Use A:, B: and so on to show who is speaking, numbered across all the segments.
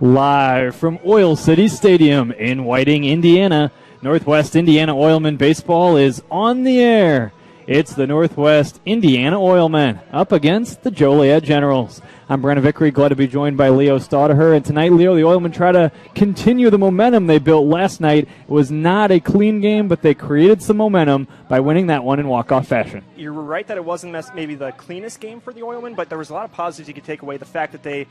A: Live from Oil City Stadium in Whiting, Indiana, Northwest Indiana Oilmen baseball is on the air. It's the Northwest Indiana Oilmen up against the Joliet Generals. I'm Brenna Vickery, glad to be joined by Leo Staudaher. And tonight, Leo, the Oilmen try to continue the momentum they built last night. It was not a clean game, but they created some momentum by winning that one in walk-off fashion.
B: You're right that it wasn't maybe the cleanest game for the Oilmen, but there was a lot of positives you could take away. The fact that they,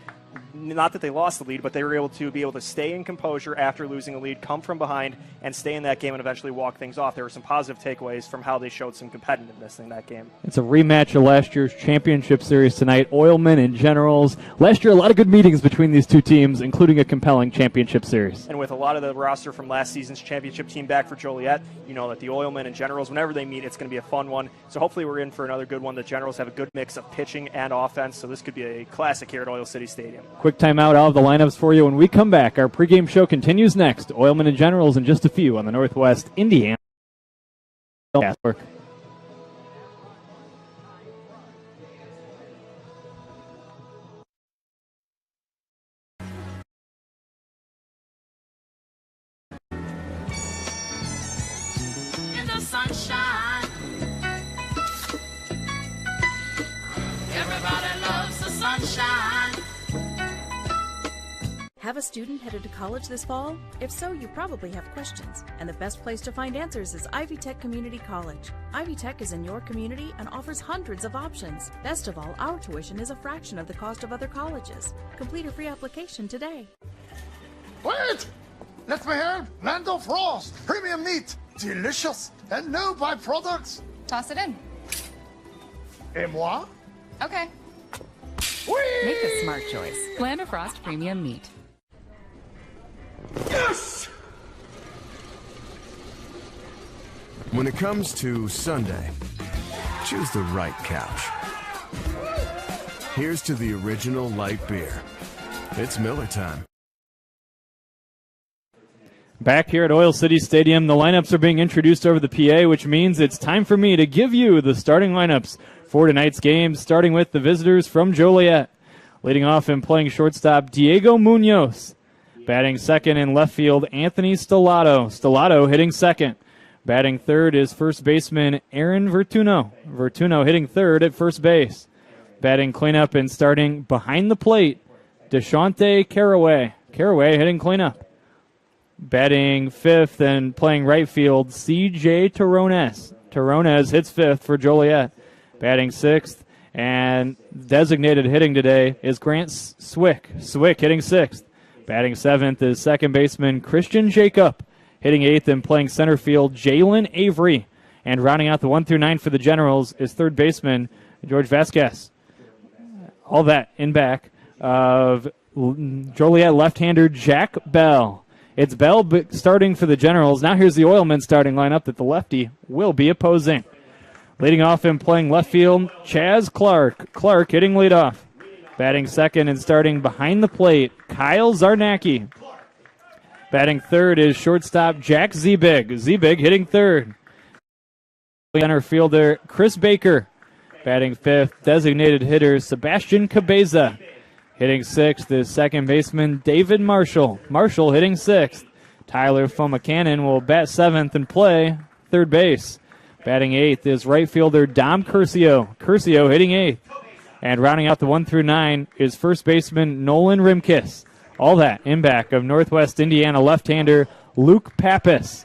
B: not that they lost the lead, but they were able to stay in composure after losing a lead, come from behind, and stay in that game and eventually walk things off. There were some positive takeaways from how they showed some competitiveness in that game. It's
A: a rematch of last year's championship series tonight, Oilmen and Generals. Last year, a lot of good meetings between these two teams, including a compelling championship series.
B: And with a lot of the roster from last season's championship team back for Joliet, you know that the Oilmen and Generals, whenever they meet, it's going to be a fun one. So hopefully we're in for another good one. The Generals have a good mix of pitching and offense, so this could be a classic here at Oil City Stadium.
A: Quick timeout, I'll have the lineups for you when we come back. Our pregame show continues next. Oilmen and Generals in just a few on the Northwest Indiana Network.
C: Sunshine. Everybody loves the sunshine.
D: Have a student headed to college this fall? If so, you probably have questions, and the best place to find answers is Ivy Tech Community College. Ivy Tech is in your community and offers hundreds of options. Best of all, our tuition is a fraction of the cost of other colleges. Complete a free application today.
E: Wait! Let me help! Land of Frost! Premium meat! Delicious! And no byproducts!
F: Toss it in.
E: Et moi?
F: Okay.
E: Whee!
F: Make a smart choice. Land of Frost Premium Meat.
E: Yes!
G: When it comes to Sunday, choose the right couch. Here's to the original light beer. It's Miller time.
A: Back here at Oil City Stadium, the lineups are being introduced over the PA, which means it's time for me to give you the starting lineups for tonight's game, starting with the visitors from Joliet. Leading off and playing shortstop, Diego Munoz. Batting second in left field, Anthony Stellato. Stellato hitting second. Batting third is first baseman Aaron Vertuno. Vertuno hitting third at first base. Batting cleanup and starting behind the plate, Deshante Caraway. Caraway hitting cleanup. Batting fifth and playing right field, C.J. Terrones. Terrones hits fifth for Joliet. Batting sixth and designated hitting today is Grant Swick. Swick hitting sixth. Batting seventh is second baseman Christian Jacob. Hitting eighth and playing center field, Jalen Avery. And rounding out the 1 through 9 for the Generals is third baseman George Vasquez. All that in back of Joliet left-hander Jack Bell. It's Bell starting for the Generals. Now here's the Oilmen starting lineup that the lefty will be opposing. Leading off and playing left field, Chaz Clark. Clark hitting leadoff. Batting second and starting behind the plate, Kyle Zarnacki. Batting third is shortstop Jack Zebig. Zebig hitting third. Center fielder Chris Baker. Batting fifth, designated hitter Sebastian Cabeza. Hitting sixth is second baseman David Marshall. Marshall hitting sixth. Tyler Fomacanon will bat seventh and play third base. Batting eighth is right fielder Dom Curcio. Curcio hitting eighth. And rounding out the 1 through 9 is first baseman Nolan Rimkus. All that in back of Northwest Indiana left-hander Luke Pappas.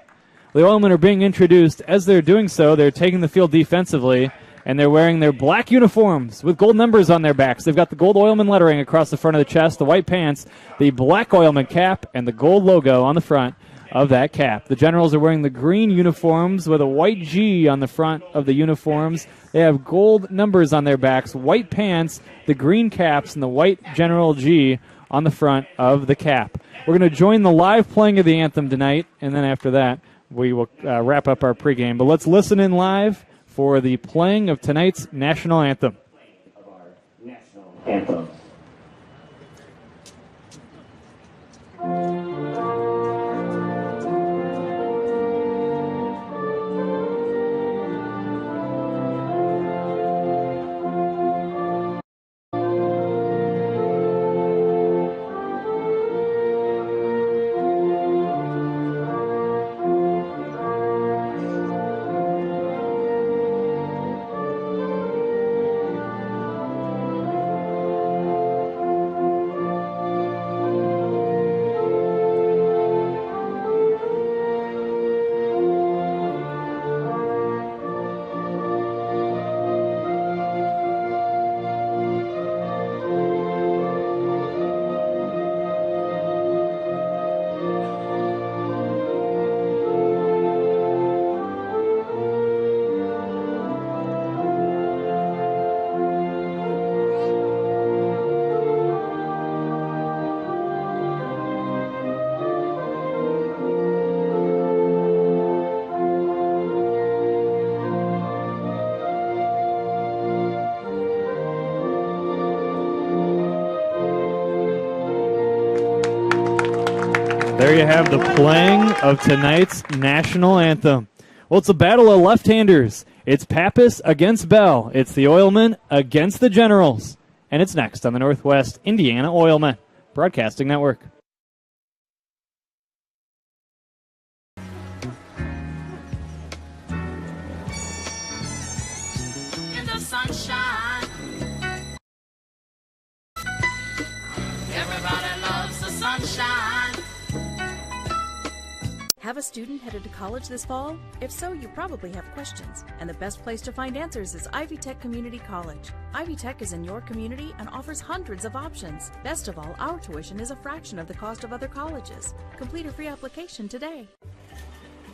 A: The Oilmen are being introduced. As they're doing so, they're taking the field defensively, and they're wearing their black uniforms with gold numbers on their backs. They've got the gold Oilman lettering across the front of the chest, the white pants, the black Oilman cap, and the gold logo on the front of that cap. The Generals are wearing the green uniforms with a white G on the front of the uniforms. They have gold numbers on their backs, white pants, the green caps, and the white General G on the front of the cap. We're going to join the live playing of the anthem tonight, and then after that, we will wrap up our pregame. But let's listen in live for the playing of tonight's national anthem.
H: Anthem.
A: There you have the playing of tonight's national anthem. Well, it's a battle of left-handers. It's Pappas against Bell. It's the Oilmen against the Generals. And it's next on the Northwest Indiana Oilmen Broadcasting Network.
C: In the sunshine. Everybody loves the sunshine.
D: Have a student headed to college this fall? If so, you probably have questions, and the best place to find answers is Ivy Tech Community College. Ivy Tech is in your community and offers hundreds of options. Best of all, our tuition is a fraction of the cost of other colleges. Complete a free application today.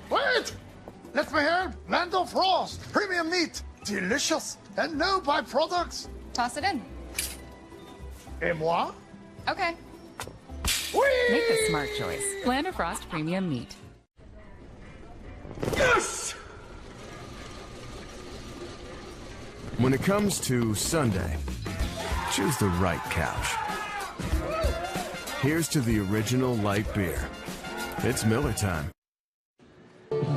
E: Wait! Let me help! Land of Frost! Premium meat! Delicious! And no byproducts!
F: Toss it in.
E: Et moi?
F: Okay.
E: Whee!
F: Make the smart choice. Land of Frost Premium Meat.
E: Yes!
G: When it comes to Sunday, choose the right couch. Here's to the original light beer. It's Miller time.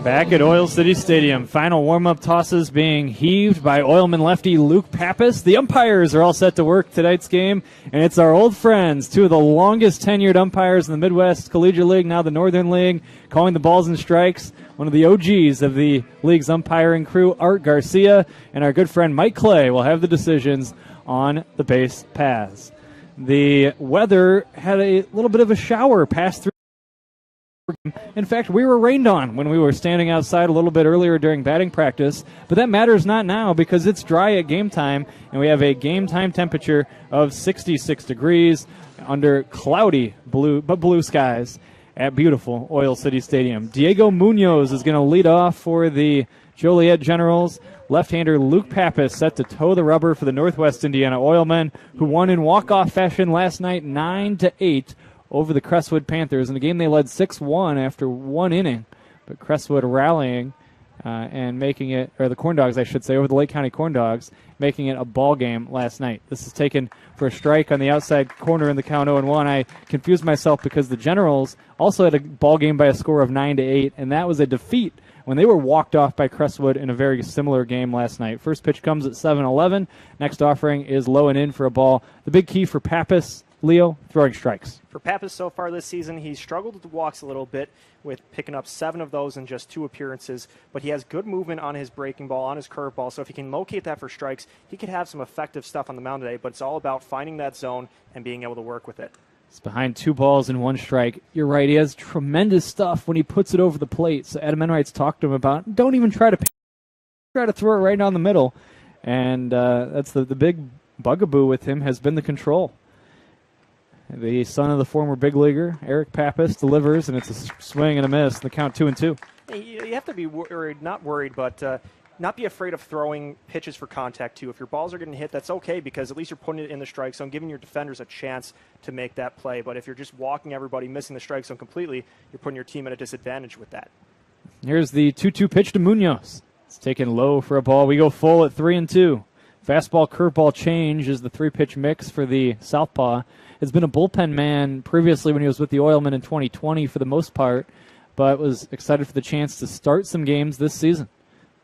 A: Back at Oil City Stadium, final warm-up tosses being heaved by Oilman lefty Luke Pappas. The umpires are all set to work tonight's game, and it's our old friends, two of the longest tenured umpires in the Midwest Collegiate League, now the Northern League, calling the balls and strikes. One of the OGs of the league's umpiring crew, Art Garcia, and our good friend Mike Clay will have the decisions on the base paths. The weather had a little bit of a shower pass through. In fact, we were rained on when we were standing outside a little bit earlier during batting practice, but that matters not now because it's dry at game time, and we have a game time temperature of 66 degrees under cloudy blue skies at beautiful Oil City Stadium. Diego Munoz is going to lead off for the Joliet Generals. Left-hander Luke Pappas set to toe the rubber for the Northwest Indiana Oilmen, who won in walk-off fashion last night 9-8 over the Crestwood Panthers in a game they led 6-1 after one inning. But Crestwood rallying and making it, or the Corn Dogs, I should say, over the Lake County Corn Dogs, making it a ball game last night. This is taken for a strike on the outside corner in the count 0-1. I confused myself because the Generals also had a ball game by a score of 9-8, and that was a defeat when they were walked off by Crestwood in a very similar game last night. First pitch comes at 7-11. Next offering is low and in for a ball. The big key for Pappas, Leo, throwing strikes.
B: For Pappas so far this season, he's struggled with the walks a little bit with picking up 7 of those in just 2 appearances, but he has good movement on his breaking ball, on his curveball, so if he can locate that for strikes, he could have some effective stuff on the mound today, but it's all about finding that zone and being able to work with it.
A: It's behind 2 balls and 1 strike. You're right, he has tremendous stuff when he puts it over the plate, so Adam Enright's talked to him about, don't even try to throw it right down the middle, and that's the big bugaboo with him has been the control. The son of the former big leaguer, Eric Pappas, delivers, and it's a swing and a miss. The count 2-2.
B: You have to be worried, not worried, but not be afraid of throwing pitches for contact, too. If your balls are getting hit, that's okay because at least you're putting it in the strike zone, giving your defenders a chance to make that play. But if you're just walking everybody, missing the strike zone completely, you're putting your team at a disadvantage with that. Here's
A: the 2-2 pitch to Munoz. It's taken low for a ball. We go full at 3-2. Fastball, curveball change is the 3-pitch mix for the southpaw. Has been a bullpen man previously when he was with the Oilmen in 2020 for the most part, but was excited for the chance to start some games this season.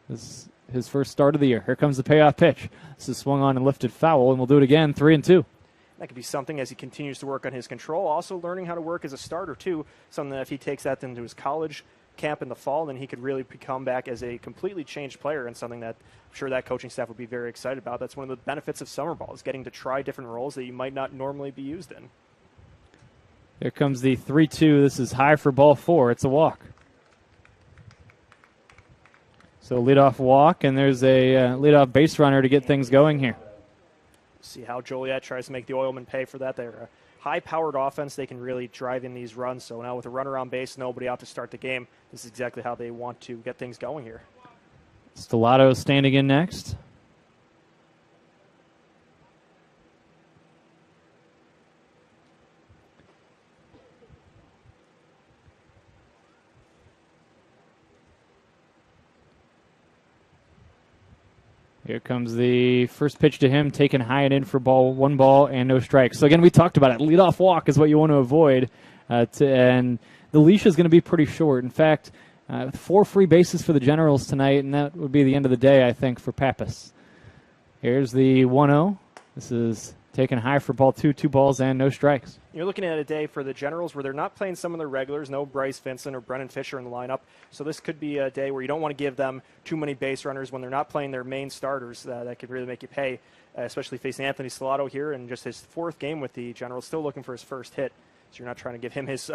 A: This is his first start of the year. Here comes the payoff pitch. This is swung on and lifted foul, and we'll do it again, 3-2.
B: That could be something as he continues to work on his control. Also learning how to work as a starter, too. Something that if he takes that into his college camp in the fall, then he could really come back as a completely changed player and something that I'm sure that coaching staff would be very excited about. That's one of the benefits of summer ball is getting to try different roles that you might not normally be used in.
A: Here comes the 3-2. This is high for ball 4. It's a walk. So leadoff walk, and there's a leadoff base runner to get things going here.
B: See how Joliet tries to make the Oilmen pay for that. They're a high-powered offense. They can really drive in these runs. So now with a runner on base, nobody out to start the game, this is exactly how they want to get things going here.
A: Stellato standing in next. Here comes the first pitch to him, taken high and in for ball, 1 ball and no strikes. So again, we talked about it. Leadoff walk is what you want to avoid, and the leash is going to be pretty short. In fact, 4 free bases for the Generals tonight, and that would be the end of the day, I think, for Pappas. Here's the 1-0. This is taken high for ball 2, 2 balls and no strikes.
B: You're looking at a day for the Generals where they're not playing some of their regulars, no Bryce Vincent or Brennan Fisher in the lineup. So this could be a day where you don't want to give them too many base runners when they're not playing their main starters. That could really make you pay, especially facing Anthony Stellato here in just his 4th game with the Generals, still looking for his first hit. So you're not trying to give him his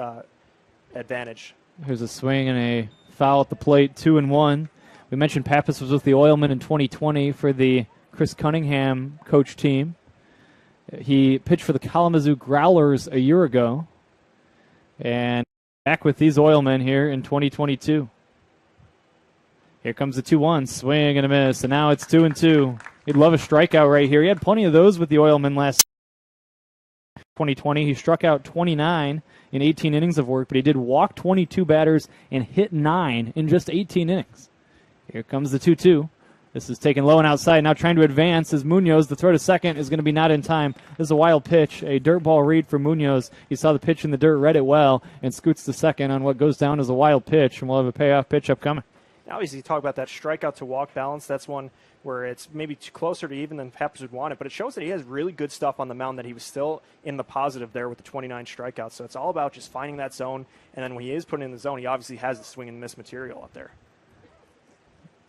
B: advantage.
A: Here's a swing and a foul at the plate, 2-1. We mentioned Pappas was with the Oilmen in 2020 for the Chris Cunningham coach team. He pitched for the Kalamazoo Growlers a year ago, and back with these Oilmen here in 2022. Here comes the 2-1, swing and a miss, and now it's 2-2. He'd love a strikeout right here. He had plenty of those with the Oilmen last 2020. He struck out 29 in 18 innings of work, but he did walk 22 batters and hit 9 in just 18 innings. Here comes the 2-2. This is taken low and outside. Now trying to advance is Munoz. The throw to second is going to be not in time. This is a wild pitch, a dirt ball read for Munoz. He saw the pitch in the dirt, read it well, and scoots to second on what goes down as a wild pitch, and we'll have a payoff pitch upcoming.
B: Obviously, you talk about that strikeout to walk balance. That's one where it's maybe closer to even than Pappas would want it, but it shows that he has really good stuff on the mound, that he was still in the positive there with the 29 strikeouts. So it's all about just finding that zone, and then when he is put in the zone, he obviously has the swing and miss material up there.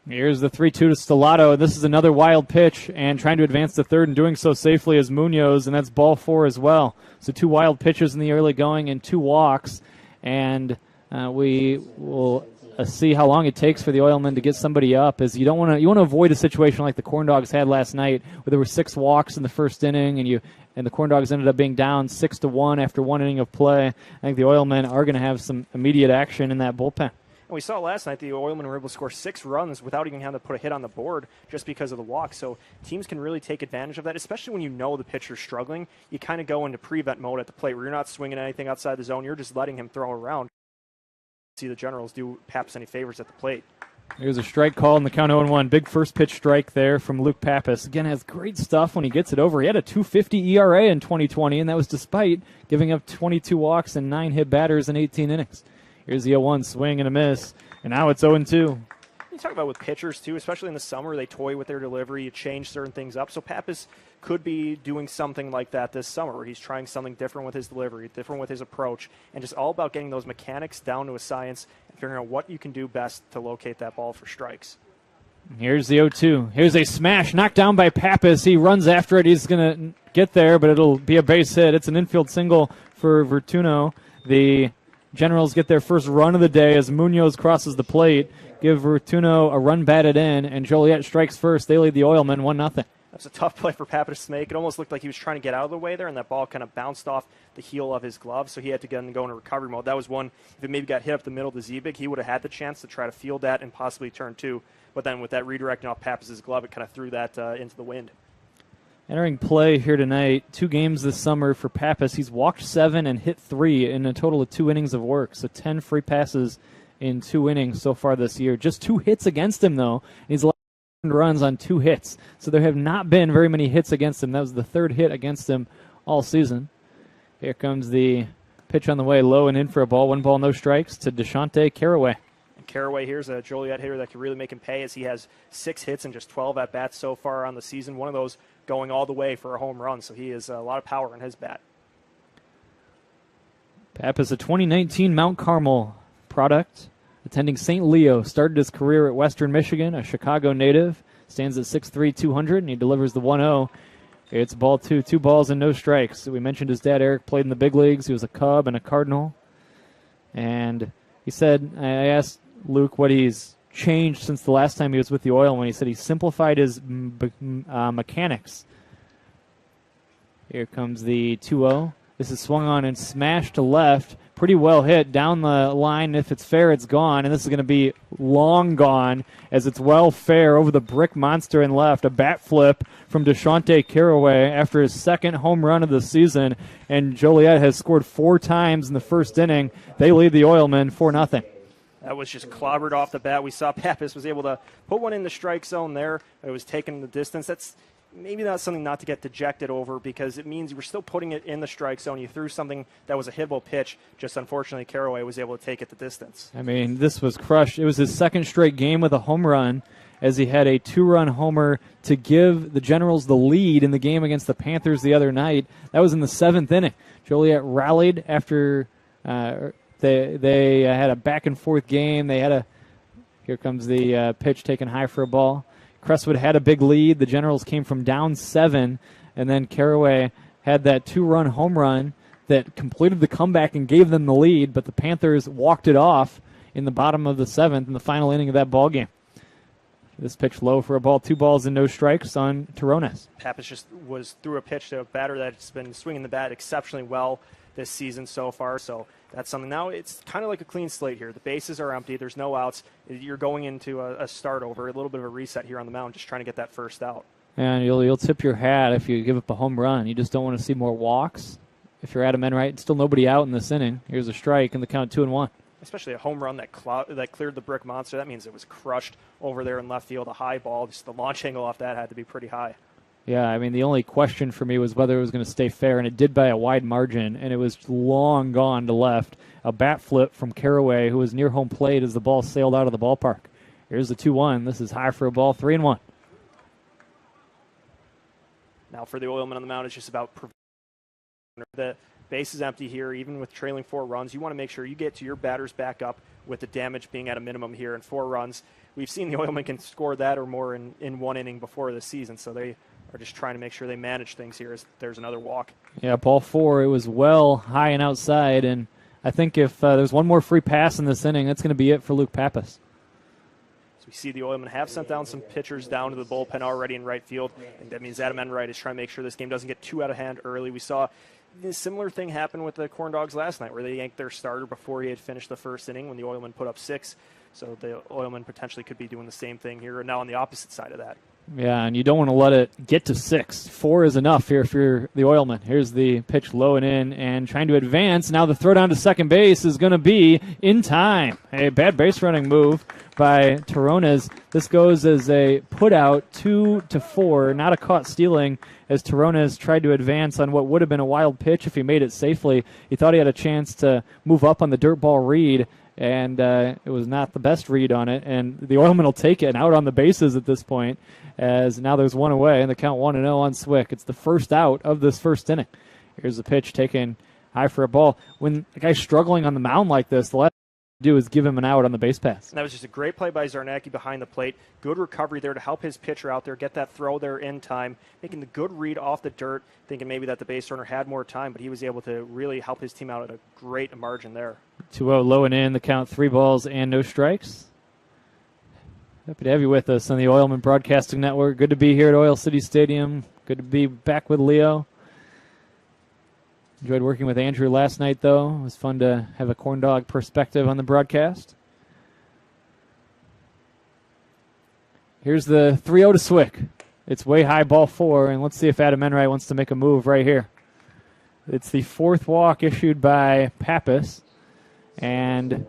A: Here's the 3-2 to Stellato. This is another wild pitch, and trying to advance to third and doing so safely as Munoz, and that's ball 4 as well. So 2 wild pitches in the early going and 2 walks, and we will see how long it takes for the Oilmen to get somebody up. As you want to avoid a situation like the Corn Dogs had last night, where there were 6 walks in the first inning, and the Corn Dogs ended up being down 6-1 after 1 inning of play. I think the Oilmen are going to have some immediate action in that bullpen.
B: And we saw last night the Oilmen were able to score 6 runs without even having to put a hit on the board just because of the walk. So teams can really take advantage of that, especially when you know the pitcher's struggling. You kind of go into prevent mode at the plate where you're not swinging anything outside the zone. You're just letting him throw around. See the Generals do Pappas any favors at the plate.
A: There's a strike call in the count 0-1. Big first pitch strike there from Luke Pappas. Again, has great stuff when he gets it over. He had a 2.50 ERA in 2020, and that was despite giving up 22 walks and 9 hit batters in 18 innings. Here's the 0-1 swing and a miss, and now it's 0-2.
B: You talk about with pitchers, too, especially in the summer, they toy with their delivery, you change certain things up. So Pappas could be doing something like that this summer, where he's trying something different with his delivery, different with his approach, and just all about getting those mechanics down to a science and figuring out what you can do best to locate that ball for strikes.
A: Here's the 0-2. Here's a smash knocked down by Pappas. He runs after it. He's going to get there, but it'll be a base hit. It's an infield single for Vertuno. The Generals get their first run of the day as Munoz crosses the plate. Give Vertuno a run batted in, and Joliet strikes first. They lead the Oilmen 1-0.
B: That's a tough play for Pappas to make. It almost looked like he was trying to get out of the way there, and that ball kind of bounced off the heel of his glove, so he had to go into recovery mode. That was one, if it maybe got hit up the middle to Zebig, he would have had the chance to try to field that and possibly turn 2. But then with that redirecting off Pappas' glove, it kind of threw that into the wind.
A: Entering play here tonight, 2 games this summer for Pappas. He's walked 7 and hit 3 in a total of 2 innings of work, so 10 free passes in 2 innings so far this year. Just 2 hits against him, though. He's allowed runs on 2 hits, so there have not been very many hits against him. That was the 3rd hit against him all season. Here comes the pitch on the way, low and in for a ball. 1 ball, no strikes to Deshante Caraway.
B: And Caraway here's a Joliet hitter that could really make him pay, as he has 6 hits and just 12 at-bats so far on the season. One of those going all the way for a home run, so he has a lot of power in his bat. Pappas,
A: a 2019 Mount Carmel product, attending St. Leo, started his career at Western Michigan, a Chicago native, stands at 6'3", 200, and he delivers the 1-0. It's ball 2, 2 balls and no strikes. We mentioned his dad, Eric, played in the big leagues. He was a Cub and a Cardinal. And he said, I asked Luke what he's changed since the last time he was with the Oilmen. He said he simplified his mechanics. Here comes the 2-0. This is swung on and smashed to left. Pretty well hit down the line. If it's fair, it's gone. And this is going to be long gone as it's well fair over the brick monster and left. A bat flip from Deshante Caraway after his 2nd home run of the season. And Joliet has scored 4 times in the first inning. They lead the Oilmen 4-0.
B: That was just clobbered off the bat. We saw Pappas was able to put one in the strike zone there. It was taken the distance. maybe that's something not to get dejected over, because it means you were still putting it in the strike zone. You threw something that was a hittable pitch. Just unfortunately, Caraway was able to take it the distance.
A: I mean, this was crushed. It was his second straight game with a home run, as he had a 2-run homer to give the Generals the lead in the game against the Panthers the other night. That was in the 7th inning. Joliet rallied after they had a back-and-forth game. Here comes the pitch taken high for a ball. Crestwood had a big lead. The Generals came from down 7, and then Caraway had that 2-run home run that completed the comeback and gave them the lead, but the Panthers walked it off in the bottom of the 7th in the final inning of that ball game. This pitch low for a ball, 2 balls and no strikes on Terrones.
B: Pappas just threw a pitch to a batter that's been swinging the bat exceptionally well this season so far. So that's something. Now it's kind of like a clean slate here. The bases are empty. There's no outs. You're going into a start over, a little bit of a reset here on the mound, just trying to get that first out.
A: And you'll tip your hat if you give up a home run. You just don't want to see more walks. If you're Adam Enright, still nobody out in this inning. Here's a strike, and the count 2-1.
B: Especially a home run that cleared the brick monster. That means it was crushed over there in left field. A high ball, just the launch angle off that had to be pretty high.
A: Yeah, I mean, the only question for me was whether it was going to stay fair, and it did by a wide margin, and it was long gone to left. A bat flip from Caraway, who was near home plate as the ball sailed out of the ballpark. Here's the 2-1. This is high for a ball, 3-1.
B: Now for the Oilmen on the mound, it's just about the base is empty here, even with trailing 4 runs. You want to make sure you get to your batters back up with the damage being at a minimum here in 4 runs. We've seen the Oilmen can score that or more in 1 inning before the season, so they are just trying to make sure they manage things here as there's another walk.
A: Yeah, ball 4, it was well high and outside, and I think if there's one more free pass in this inning, that's going to be it for Luke Pappas.
B: So we see the Oilmen have sent down some pitchers down to the bullpen already in right field, and that means Adam Enright is trying to make sure this game doesn't get too out of hand early. We saw a similar thing happened with the Corn Dogs last night, where they yanked their starter before he had finished the first inning when the Oilmen put up 6. So the Oilmen potentially could be doing the same thing here, and now on the opposite side of that.
A: Yeah, and you don't want to let it get to 6. 4 is enough here if you're the Oilmen. Here's the pitch low and in, and trying to advance. Now the throw down to second base is going to be in time. A bad base running move by Terrones. This goes as a put out 2-4, not a caught stealing, as Terrones tried to advance on what would have been a wild pitch if he made it safely. He thought he had a chance to move up on the dirt ball read, and it was not the best read on it, and the Oilmen will take it and out on the bases at this point, as now there's 1 away, and the count 1-0 on Swick. It's the first out of this first inning. Here's the pitch taken high for a ball. When a guy's struggling on the mound like this, the last thing to do is give him an out on the base pass.
B: And that was just a great play by Zarnacki behind the plate. Good recovery there to help his pitcher out there, get that throw there in time, making the good read off the dirt, thinking maybe that the base runner had more time, but he was able to really help his team out at a great margin there.
A: 2-0 low and in, the count 3 balls and no strikes. Happy to have you with us on the Oilman Broadcasting Network. Good to be here at Oil City Stadium. Good to be back with Leo. Enjoyed working with Andrew last night, though. It was fun to have a corn dog perspective on the broadcast. Here's the 3-0 to Swick. It's way high, ball 4, and let's see if Adam Enright wants to make a move right here. It's the 4th walk issued by Pappas, and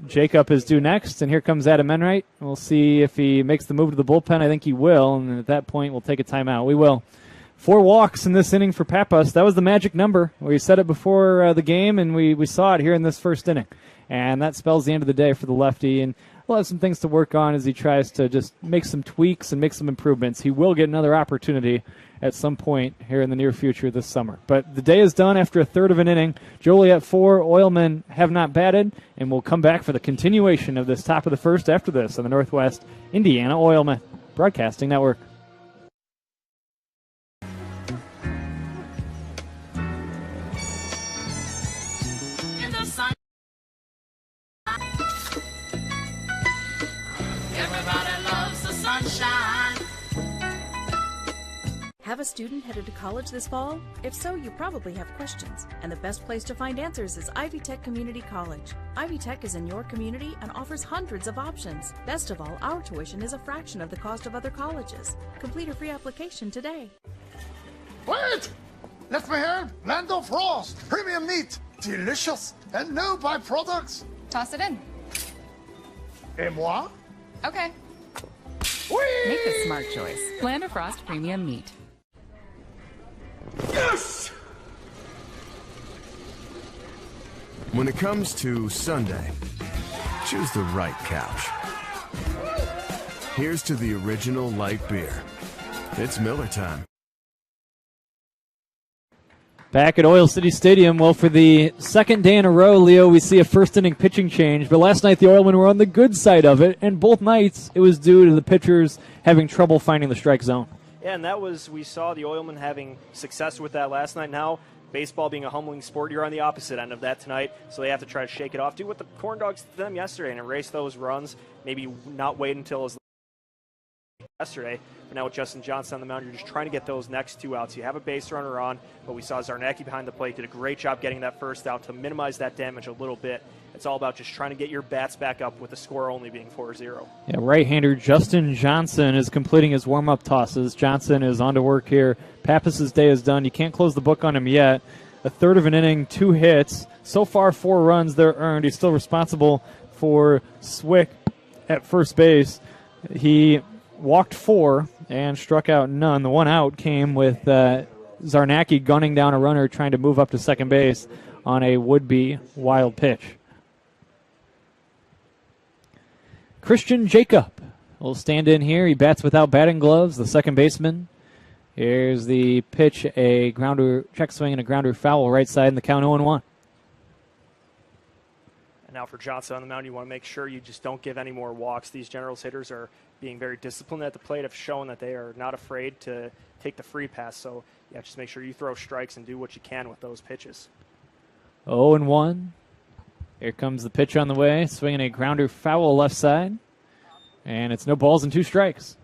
A: Jacob is due next, and here comes Adam Enright. We'll see if he makes the move to the bullpen. I think he will, and at that point we'll take a timeout. We will. 4 walks in this inning for Pappas. That was the magic number. We said it before the game, and we saw it here in this first inning. And that spells the end of the day for the lefty, and we'll have some things to work on as he tries to just make some tweaks and make some improvements. He will get another opportunity at some point here in the near future this summer. But the day is done after a third of an inning. Joliet 4, Oilmen have not batted, and we'll come back for the continuation of this top of the first after this on the Northwest Indiana Oilmen Broadcasting Network.
C: In the sun. Everybody loves the sunshine.
D: Have a student headed to college this fall? If so, you probably have questions, and the best place to find answers is Ivy Tech Community College. Ivy Tech is in your community and offers hundreds of options. Best of all, our tuition is a fraction of the cost of other colleges. Complete a free application today.
E: Wait! Let me help! Lando Frost! Premium meat! Delicious! And no byproducts!
F: Toss it in.
E: Et moi?
F: Okay. Make a smart choice. Land of Frost Premium Meat.
E: Yes!
G: When it comes to Sunday, choose the right couch. Here's to the original light beer. It's Miller time.
A: Back at Oil City Stadium, well, for the second day in a row, Leo, we see a first-inning pitching change. But last night, the Oilmen were on the good side of it, and both nights it was due to the pitchers having trouble finding the strike zone.
B: Yeah, and that was, we saw the Oilmen having success with that last night. Now, baseball being a humbling sport, you're on the opposite end of that tonight, so they have to try to shake it off. Do what the Corn Dogs did to them yesterday and erase those runs, maybe not wait until as yesterday. But now with Justin Johnson on the mound, you're just trying to get those next two outs. You have a base runner on, but we saw Zarnacki behind the plate did a great job getting that first out to minimize that damage a little bit. It's all about just trying to get your bats back up with the score only being 4-0.
A: Yeah, right-hander Justin Johnson is completing his warm-up tosses. Johnson is on to work here. Pappas's day is done. You can't close the book on him yet. A third of an inning, 2 hits. So far, 4 runs they're earned. He's still responsible for Swick at first base. He walked 4 and struck out none. The one out came with Zarnacki gunning down a runner trying to move up to second base on a would-be wild pitch. Christian Jacob will stand in here. He bats without batting gloves, the second baseman. Here's the pitch, a grounder, check swing and a grounder foul right side, and the count 0-1.
B: And now for Johnson on the mound, you want to make sure you just don't give any more walks. These Generals hitters are being very disciplined at the plate, have shown that they are not afraid to take the free pass. So, yeah, just make sure you throw strikes and do what you can with those pitches.
A: 0-1. Here comes the pitch on the way, swinging a grounder foul left side. And it's no balls and 2 strikes.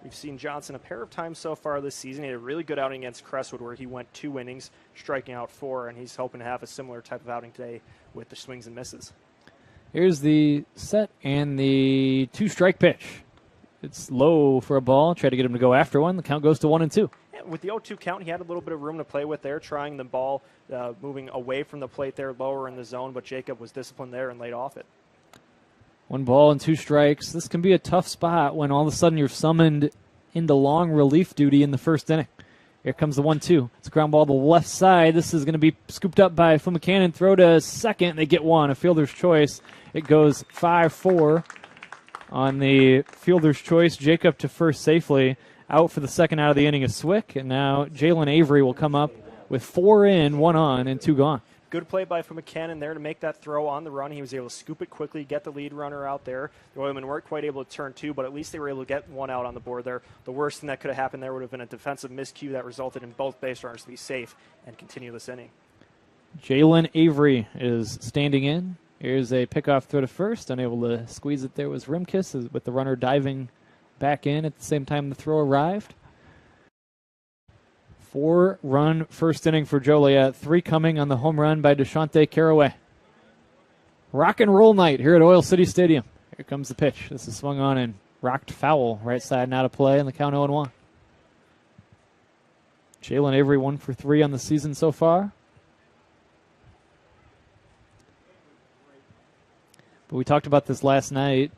B: We've seen Johnson a pair of times so far this season. He had a really good outing against Crestwood where he went 2 innings, striking out 4, and he's hoping to have a similar type of outing today with the swings and misses.
A: Here's the set and the 2-strike pitch. It's low for a ball. Try to get him to go after one. The count goes to 1-2.
B: Yeah, with the 0-2 count, he had a little bit of room to play with there, trying the ball moving away from the plate there, lower in the zone, but Jacob was disciplined there and laid off it.
A: 1 ball and 2 strikes. This can be a tough spot when all of a sudden you're summoned into long relief duty in the first inning. Here comes the 1-2. It's a ground ball to the left side. This is going to be scooped up by Fumacannon. Throw to second. They get one. A fielder's choice. It goes 5-4 on the fielder's choice. Jacob to first safely. Out for the second out of the inning is Swick. And now Jalen Avery will come up with 4 in, 1 on, and 2 gone.
B: Good play by McCannon there to make that throw on the run. He was able to scoop it quickly, get the lead runner out there. The Oilmen weren't quite able to turn 2, but at least they were able to get 1 out on the board there. The worst thing that could have happened there would have been a defensive miscue that resulted in both base runners to be safe and continue this inning.
A: Jalen Avery is standing in. Here's a pickoff throw to first. Unable to squeeze it there was Rimkus with the runner diving back in at the same time the throw arrived. 4-run first inning for Joliet. 3 coming on the home run by Deshante Caraway. Rock and roll night here at Oil City Stadium. Here comes the pitch. This is swung on and rocked foul. Right side and out of play, and the count 0-1. Jalen Avery 1 for 3 on the season so far. But we talked about this last night.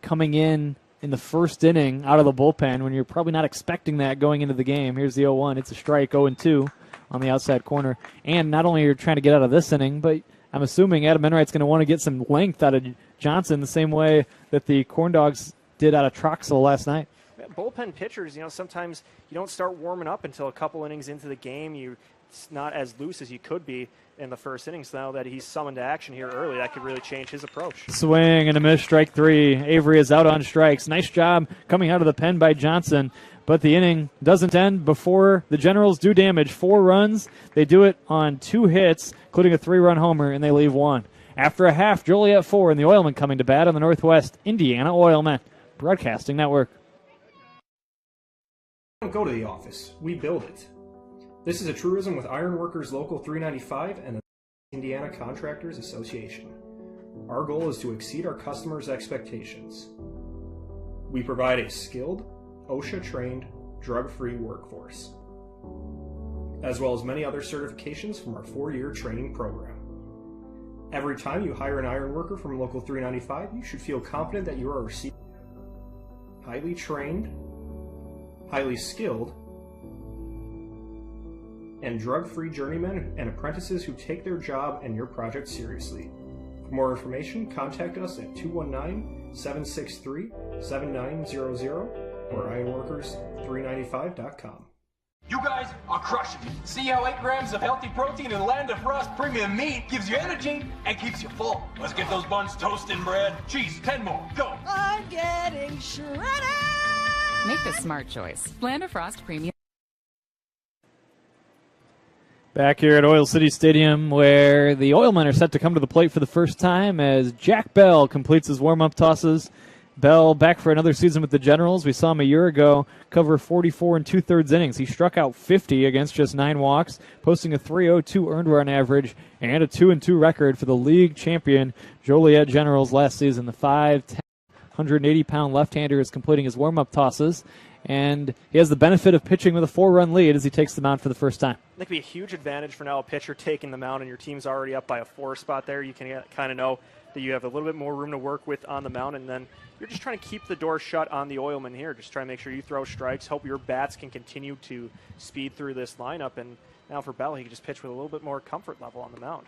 A: Coming in the first inning out of the bullpen when you're probably not expecting that going into the game. Here's the 0-1. It's a strike, 0-2 on the outside corner. And not only are you trying to get out of this inning, but I'm assuming Adam Enright's going to want to get some length out of Johnson the same way that the Corn Dogs did out of Troxel last night.
B: Bullpen pitchers, sometimes you don't start warming up until a couple innings into the game. It's not as loose as you could be in the first innings. So now that he's summoned to action here early, that could really change his approach.
A: Swing and a miss, strike 3. Avery is out on strikes. Nice job coming out of the pen by Johnson, but the inning doesn't end before the Generals do damage. 4 runs. They do it on 2 hits, including a 3-run homer, and they leave 1. After a half, Joliet 4 and the Oilmen coming to bat on the Northwest Indiana Oilmen Broadcasting Network.
H: We don't go to the office, we build it. This is a truism with Ironworkers Local 395 and the Indiana Contractors Association. Our goal is to exceed our customers' expectations. We provide a skilled, OSHA-trained, drug-free workforce, as well as many other certifications from our 4-year training program. Every time you hire an iron worker from Local 395, you should feel confident that you are receiving highly trained, highly skilled, and drug-free journeymen and apprentices who take their job and your project seriously. For more information, contact us at 219-763-7900 or ironworkers395.com.
I: You guys are crushing it. See how 8 grams of healthy protein in Land of Frost premium meat gives you energy and keeps you full. Let's get those buns toasting, bread. Cheese, 10 more. Go.
J: I'm getting shredded.
F: Make the smart choice. Land of Frost Premium.
A: Back here at Oil City Stadium, where the Oilmen are set to come to the plate for the first time as Jack Bell completes his warm-up tosses. Bell back for another season with the Generals. We saw him a year ago cover 44 2/3 innings. He struck out 50 against just 9 walks, posting a 3.02 earned run average and a 2-2 record for the league champion Joliet Generals last season. The 5'10", 180-pound left-hander is completing his warm-up tosses, and he has the benefit of pitching with a 4-run lead as he takes the mound for the first time.
B: That could be a huge advantage for now a pitcher taking the mound and your team's already up by a 4 spot there. You can kind of know that you have a little bit more room to work with on the mound, and then you're just trying to keep the door shut on the Oilmen here. Just trying to make sure you throw strikes, hope your bats can continue to speed through this lineup, and now for Bell, he can just pitch with a little bit more comfort level on the mound.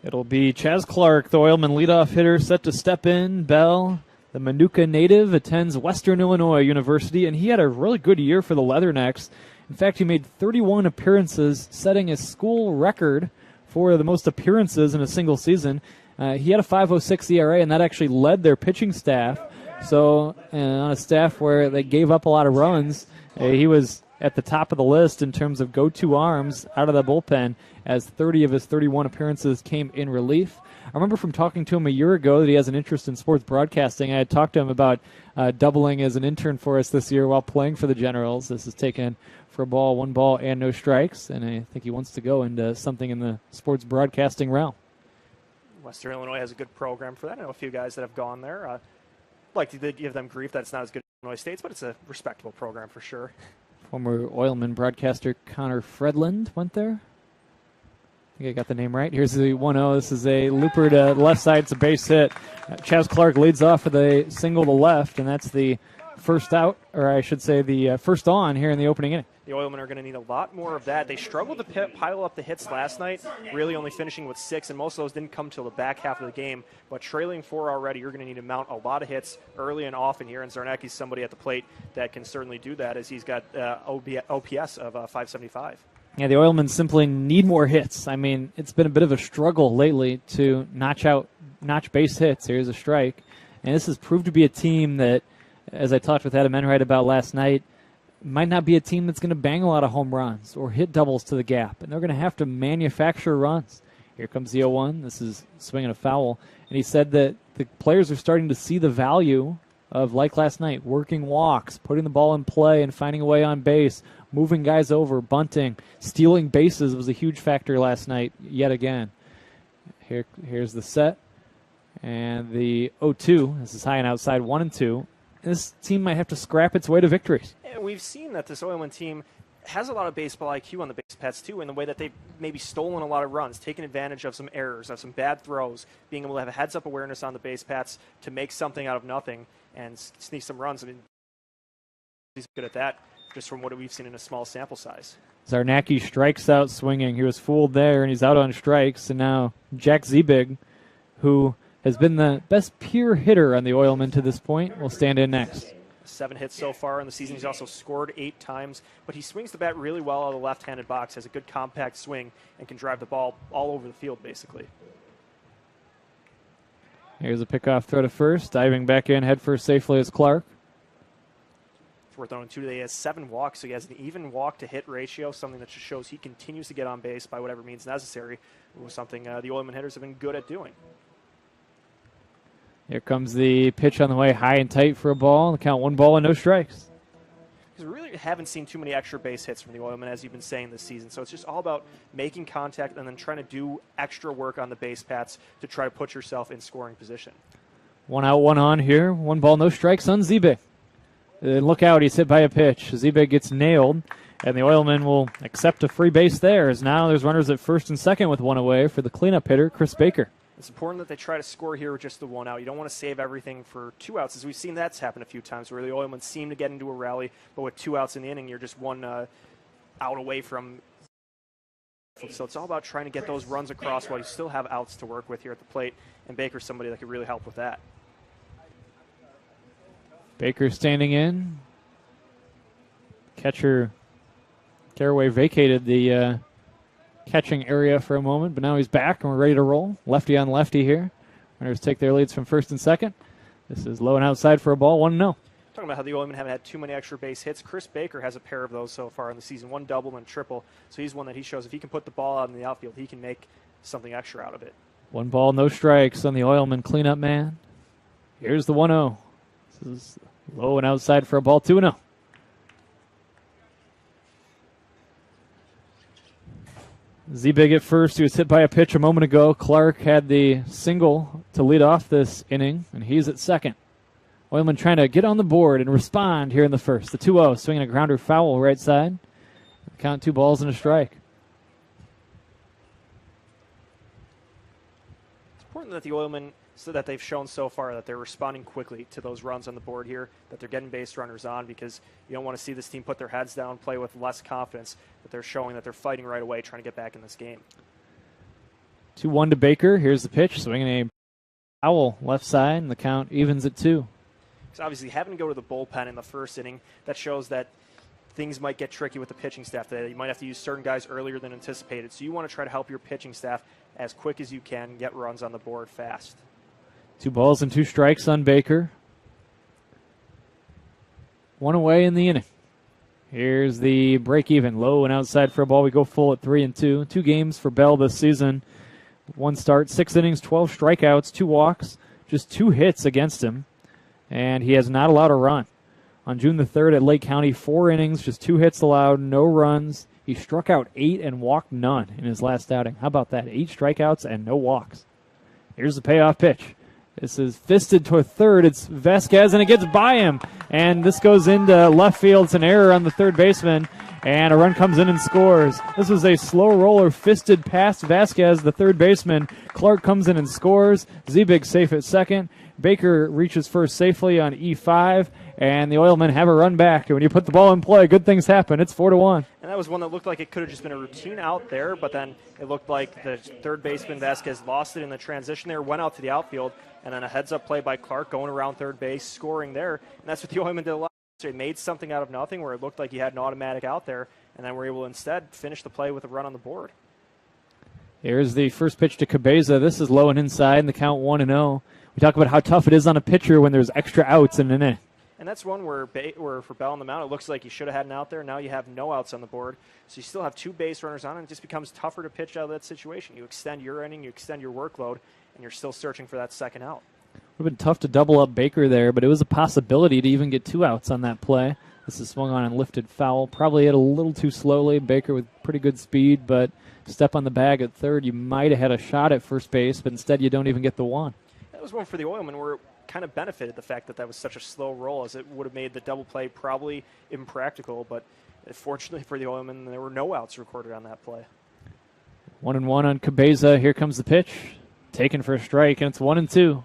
A: It'll be Chaz Clark, the Oilman leadoff hitter, set to step in. Bell, the Manuka native, attends Western Illinois University, and he had a really good year for the Leathernecks. In fact, he made 31 appearances, setting a school record for the most appearances in a single season. He had a 5.06 ERA, and that actually led their pitching staff. So on a staff where they gave up a lot of runs, he was at the top of the list in terms of go-to arms out of the bullpen, as 30 of his 31 appearances came in relief. I remember from talking to him a year ago that he has an interest in sports broadcasting. I had talked to him about doubling as an intern for us this year while playing for the Generals. This is taken for a ball, 1 ball, and no strikes, and I think he wants to go into something in the sports broadcasting realm.
B: Western Illinois has a good program for that. I know a few guys that have gone there. I'd like to give them grief that it's not as good as Illinois State's, but it's a respectable program for sure.
A: Former Oilman broadcaster Connor Fredland went there. I think I got the name right. Here's the 1-0. This is a looper to the left side. It's a base hit. Chaz Clark leads off with a single to left, and that's the first out, or I should say the first on here in the opening inning.
B: The Oilmen are going to need a lot more of that. They struggled to pile up the hits last night, really only finishing with 6, and most of those didn't come till the back half of the game. But trailing 4 already, you're going to need to mount a lot of hits early and often here, and Zarnecki's somebody at the plate that can certainly do that, as he's got OPS of 575.
A: Yeah, the Oilmen simply need more hits. I mean, it's been a bit of a struggle lately to notch base hits. Here's a strike. And this has proved to be a team that, as I talked with Adam Enright about last night, might not be a team that's going to bang a lot of home runs or hit doubles to the gap. And they're going to have to manufacture runs. Here comes the 0-1. This is swinging a foul. And he said that the players are starting to see the value of, like last night, working walks, putting the ball in play and finding a way on base, moving guys over, bunting, stealing bases was a huge factor last night yet again. Here's the set. And the 0-2. This is high and outside, 1-2. This team might have to scrap its way to victories.
B: And we've seen that this Oilman team has a lot of baseball IQ on the base paths, too, in the way that they've maybe stolen a lot of runs, taken advantage of some errors, of some bad throws, being able to have a heads-up awareness on the base paths to make something out of nothing and sneak some runs. I mean, he's good at that, just from what we've seen in a small sample size.
A: Zarnacki strikes out swinging. He was fooled there, and he's out on strikes. And now Jack Ziebig, who has been the best pure hitter on the Oilmen to this point, will stand in next.
B: 7 hits so far in the season. He's also scored 8 times, but he swings the bat really well out of the left-handed box, has a good compact swing, and can drive the ball all over the field, basically.
A: Here's a pickoff throw to first. Diving back in, head first safely is Clark.
B: For throwing 2 today, he has 7 walks, so he has an even walk-to-hit ratio, something that just shows he continues to get on base by whatever means necessary, something the Oilman hitters have been good at doing.
A: Here comes the pitch on the way, high and tight for a ball. The count 1 ball and no strikes.
B: Because we really haven't seen too many extra base hits from the Oilmen, as you've been saying this season. So it's just all about making contact and then trying to do extra work on the base paths to try to put yourself in scoring position.
A: 1 out, 1 on here. 1 ball, no strikes on Ziebig. Look out, he's hit by a pitch. Ziebig gets nailed, And the Oilmen will accept a free base there, as now there's runners at first and second with one away for the cleanup hitter, Chris Baker.
B: It's important that they try to score here with just the one out. You don't want to save everything for 2 outs, as we've seen that's happened a few times where the Oilmen seem to get into a rally, but with 2 outs in the inning, you're just one out away from. So it's all about trying to get those runs across while you still have outs to work with here at the plate, and Baker's somebody that could really help with that.
A: Baker standing in. Catcher Caraway vacated the catching area for a moment, but now he's back and we're ready to roll. Lefty on lefty here. Runners take their leads from first and second. This is low and outside for a ball, 1-0.
B: Talking about how the Oilmen haven't had too many extra base hits. Chris Baker has a pair of those so far in the season, 1 double and triple. So he's one that he shows if he can put the ball out in the outfield, he can make something extra out of it.
A: 1 ball, no strikes on the Oilman cleanup man. Here's the 1-0. This is low and outside for a ball, 2-0. Z-Big at first. He was hit by a pitch a moment ago. Clark had the single to lead off this inning, and he's at second. Oilman trying to get on the board and respond here in the first. The 2-0, swinging a grounder foul right side. Count 2 balls and a strike.
B: It's important that the Oilmen, so that they've shown so far that they're responding quickly to those runs on the board here, that they're getting base runners on, because you don't want to see this team put their heads down, play with less confidence, but they're showing that they're fighting right away, trying to get back in this game.
A: 2-1 to Baker. Here's the pitch, swinging a foul left side, and the count evens at 2.
B: Because obviously having to go to the bullpen in the first inning, that shows that things might get tricky with the pitching staff today. You might have to use certain guys earlier than anticipated, so you want to try to help your pitching staff as quick as you can, get runs on the board fast.
A: 2 balls and 2 strikes on Baker. 1 away in the inning. Here's the break even. Low and outside for a ball. We go full at 3-2. 2 games for Bell this season. 1 start, 6 innings, 12 strikeouts, 2 walks, just 2 hits against him. And he has not allowed a run. On June the 3rd at Lake County, 4 innings, just 2 hits allowed, no runs. He struck out 8 and walked none in his last outing. How about that? 8 strikeouts and no walks. Here's the payoff pitch. This is fisted toward third. It's Vasquez, and it gets by him. And this goes into left field. It's an error on the third baseman, and a run comes in and scores. This was a slow roller fisted past Vasquez, the third baseman. Clark comes in and scores. Z-Big safe at second. Baker reaches first safely on E5, and the Oilmen have a run back. And when you put the ball in play, good things happen. It's 4-1.
B: And that was one that looked like it could have just been a routine out there, but then it looked like the third baseman, Vasquez, lost it in the transition there, went out to the outfield, and then a heads-up play by Clark going around third base, scoring there. And that's what the Oilmen did a lot. So they made something out of nothing where it looked like he had an automatic out there, and then were able to instead finish the play with a run on the board.
A: Here's the first pitch to Cabeza. This is low and inside, and the count 1-0. We talk about how tough it is on a pitcher when there's extra outs in an inning.
B: And that's one where for Bell on the mound, it looks like you should have had an out there. Now you have no outs on the board. So you still have 2 base runners on, and it just becomes tougher to pitch out of that situation. You extend your inning, you extend your workload, and you're still searching for that second out.
A: It would have been tough to double up Baker there, but it was a possibility to even get 2 outs on that play. This is swung on and lifted foul. Probably hit a little too slowly. Baker with pretty good speed, but step on the bag at third. You might have had a shot at first base, but instead you don't even get the 1.
B: That was one for the Oilmen where it kind of benefited the fact that that was such a slow roll, as it would have made the double play probably impractical. But fortunately for the Oilmen, there were no outs recorded on that play.
A: 1-1 on Cabeza. Here comes the pitch. Taken for a strike, and it's 1-2.
B: You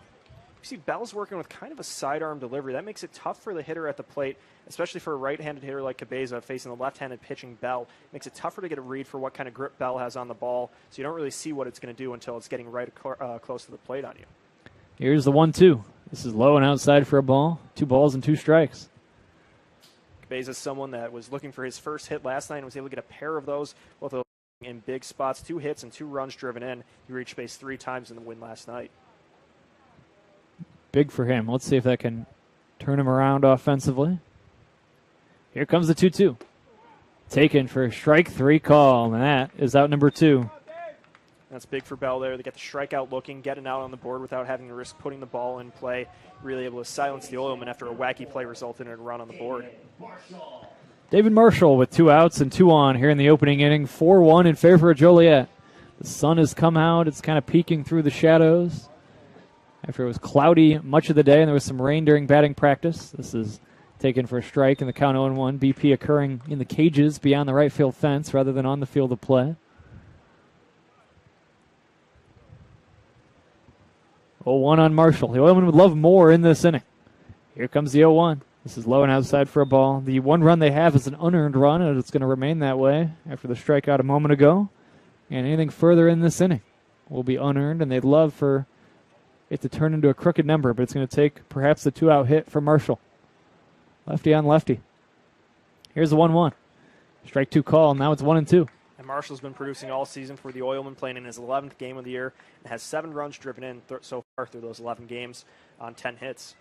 B: see Bell's working with kind of a sidearm delivery. That makes it tough for the hitter at the plate, especially for a right-handed hitter like Cabeza facing the left-handed pitching Bell. It makes it tougher to get a read for what kind of grip Bell has on the ball, so you don't really see what it's going to do until it's getting right close to the plate on you.
A: Here's the 1-2. This is low and outside for a ball. 2 balls and 2 strikes.
B: Cabeza is someone that was looking for his first hit last night and was able to get a pair of those, both of those in big spots, 2 hits and 2 runs driven in. He reached base 3 times in the win last night.
A: Big for him. Let's see if that can turn him around offensively. Here comes the 2-2. Taken for a strike 3 call, and that is out number 2.
B: That's big for Bell there. They get the strikeout looking, getting out on the board without having to risk putting the ball in play. Really able to silence the Oilmen after a wacky play resulted in a run on the board.
A: David Marshall with 2 outs and 2 on here in the opening inning. 4-1 in favor of Joliet. The sun has come out. It's kind of peeking through the shadows after it was cloudy much of the day and there was some rain during batting practice. This is taken for a strike, and the count 0-1. BP occurring in the cages beyond the right field fence rather than on the field of play. 0-1 on Marshall. The Oilmen would love more in this inning. Here comes the 0-1. This is low and outside for a ball. The one run they have is an unearned run, and it's going to remain that way after the strikeout a moment ago. And anything further in this inning will be unearned, and they'd love for it to turn into a crooked number, but it's going to take perhaps a 2-out hit for Marshall. Lefty on lefty. Here's the 1-1. Strike 2 call. Now it's 1-2.
B: And Marshall's been producing all season for the Oilmen, playing in his 11th game of the year, and has 7 runs driven in so far through those 11 games on 10 hits.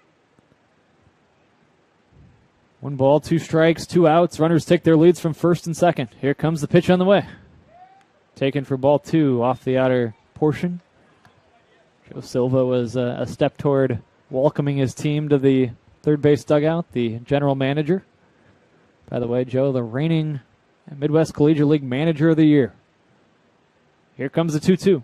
A: 1 ball, 2 strikes, 2 outs. Runners take their leads from first and second. Here comes the pitch on the way. Taken for ball 2 off the outer portion. Joe Silva was a step toward welcoming his team to the third base dugout, the general manager. By the way, Joe, the reigning Midwest Collegiate League Manager of the Year. Here comes the 2-2.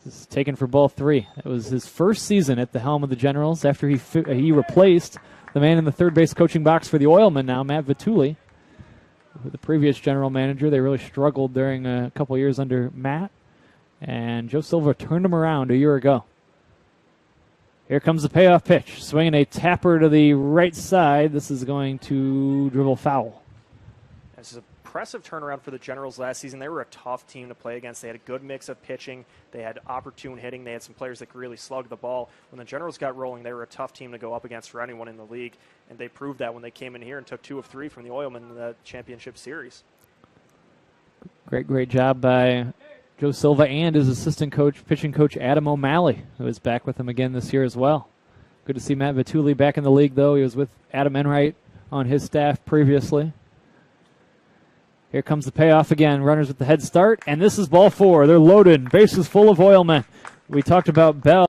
A: This is taken for ball 3. It was his first season at the helm of the Generals after he replaced the man in the third base coaching box for the Oilmen now, Matt Vituli. With the previous general manager, they really struggled during a couple years under Matt. And Joe Silva turned him around a year ago. Here comes the payoff pitch. Swinging a tapper to the right side. This is going to dribble foul.
B: This is an impressive turnaround for the Generals last season. They were a tough team to play against. They had a good mix of pitching. They had opportune hitting. They had some players that could really slug the ball. When the Generals got rolling, they were a tough team to go up against for anyone in the league. And they proved that when they came in here and took 2 of 3 from the Oilmen in the championship series.
A: Great job by Joe Silva and his assistant coach, pitching coach Adam O'Malley, who is back with him again this year as well. Good to see Matt Vituli back in the league, though. He was with Adam Enright on his staff previously. Here comes the payoff again. Runners with the head start, and this is ball 4. They're loaded. Bases full of Oilmen. We talked about Bell.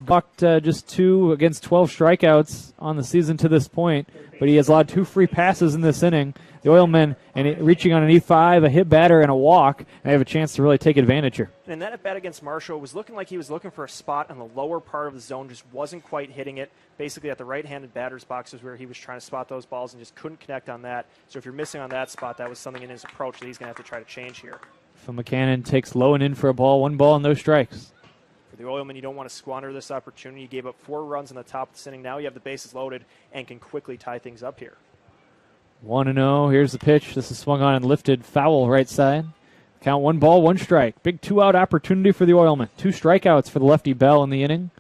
A: Walked just 2 against 12 strikeouts on the season to this point, but he has allowed 2 free passes in this inning. The Oilmen reaching on an E5, a hit batter, and a walk, and they have a chance to really take advantage here.
B: And that at bat against Marshall was looking like he was looking for a spot on the lower part of the zone, just wasn't quite hitting it. Basically at the right-handed batter's box is where he was trying to spot those balls and just couldn't connect on that. So if you're missing on that spot, that was something in his approach that he's going to have to try to change here.
A: Phil McCannon takes low and in for a ball, 1 ball and no strikes.
B: For the Oilmen, you don't want to squander this opportunity. You gave up 4 runs in the top of this inning. Now you have the bases loaded and can quickly tie things up here.
A: 1-0. Here's the pitch. This is swung on and lifted foul right side. Count 1 ball, 1 strike. Big 2-out opportunity for the Oilmen. 2 strikeouts for the lefty Bell in the inning.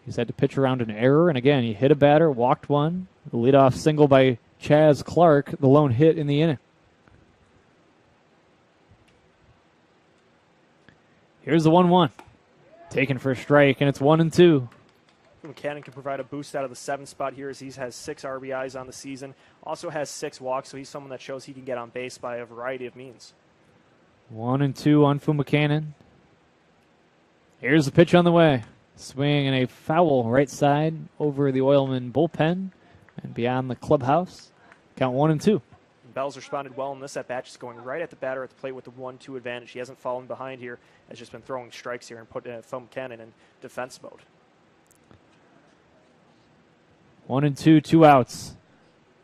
A: He's had to pitch around an error, and again, he hit a batter, walked one. The leadoff single by Chaz Clark, the lone hit in the inning. Here's the 1-1. Taken for a strike, and it's 1-2.
B: McCannon can provide a boost out of the 7th spot here as he has 6 RBIs on the season. Also has 6 walks, so he's someone that shows he can get on base by a variety of means.
A: 1-2 on Phil McCannon. Here's the pitch on the way. Swing and a foul right side over the Oilmen bullpen and beyond the clubhouse. Count 1-2.
B: Bell's responded well in this at-bat, just going right at the batter at the plate with the 1-2 advantage. He hasn't fallen behind here, has just been throwing strikes here and put Phil McCannon in defense mode.
A: 1-2, 2 outs.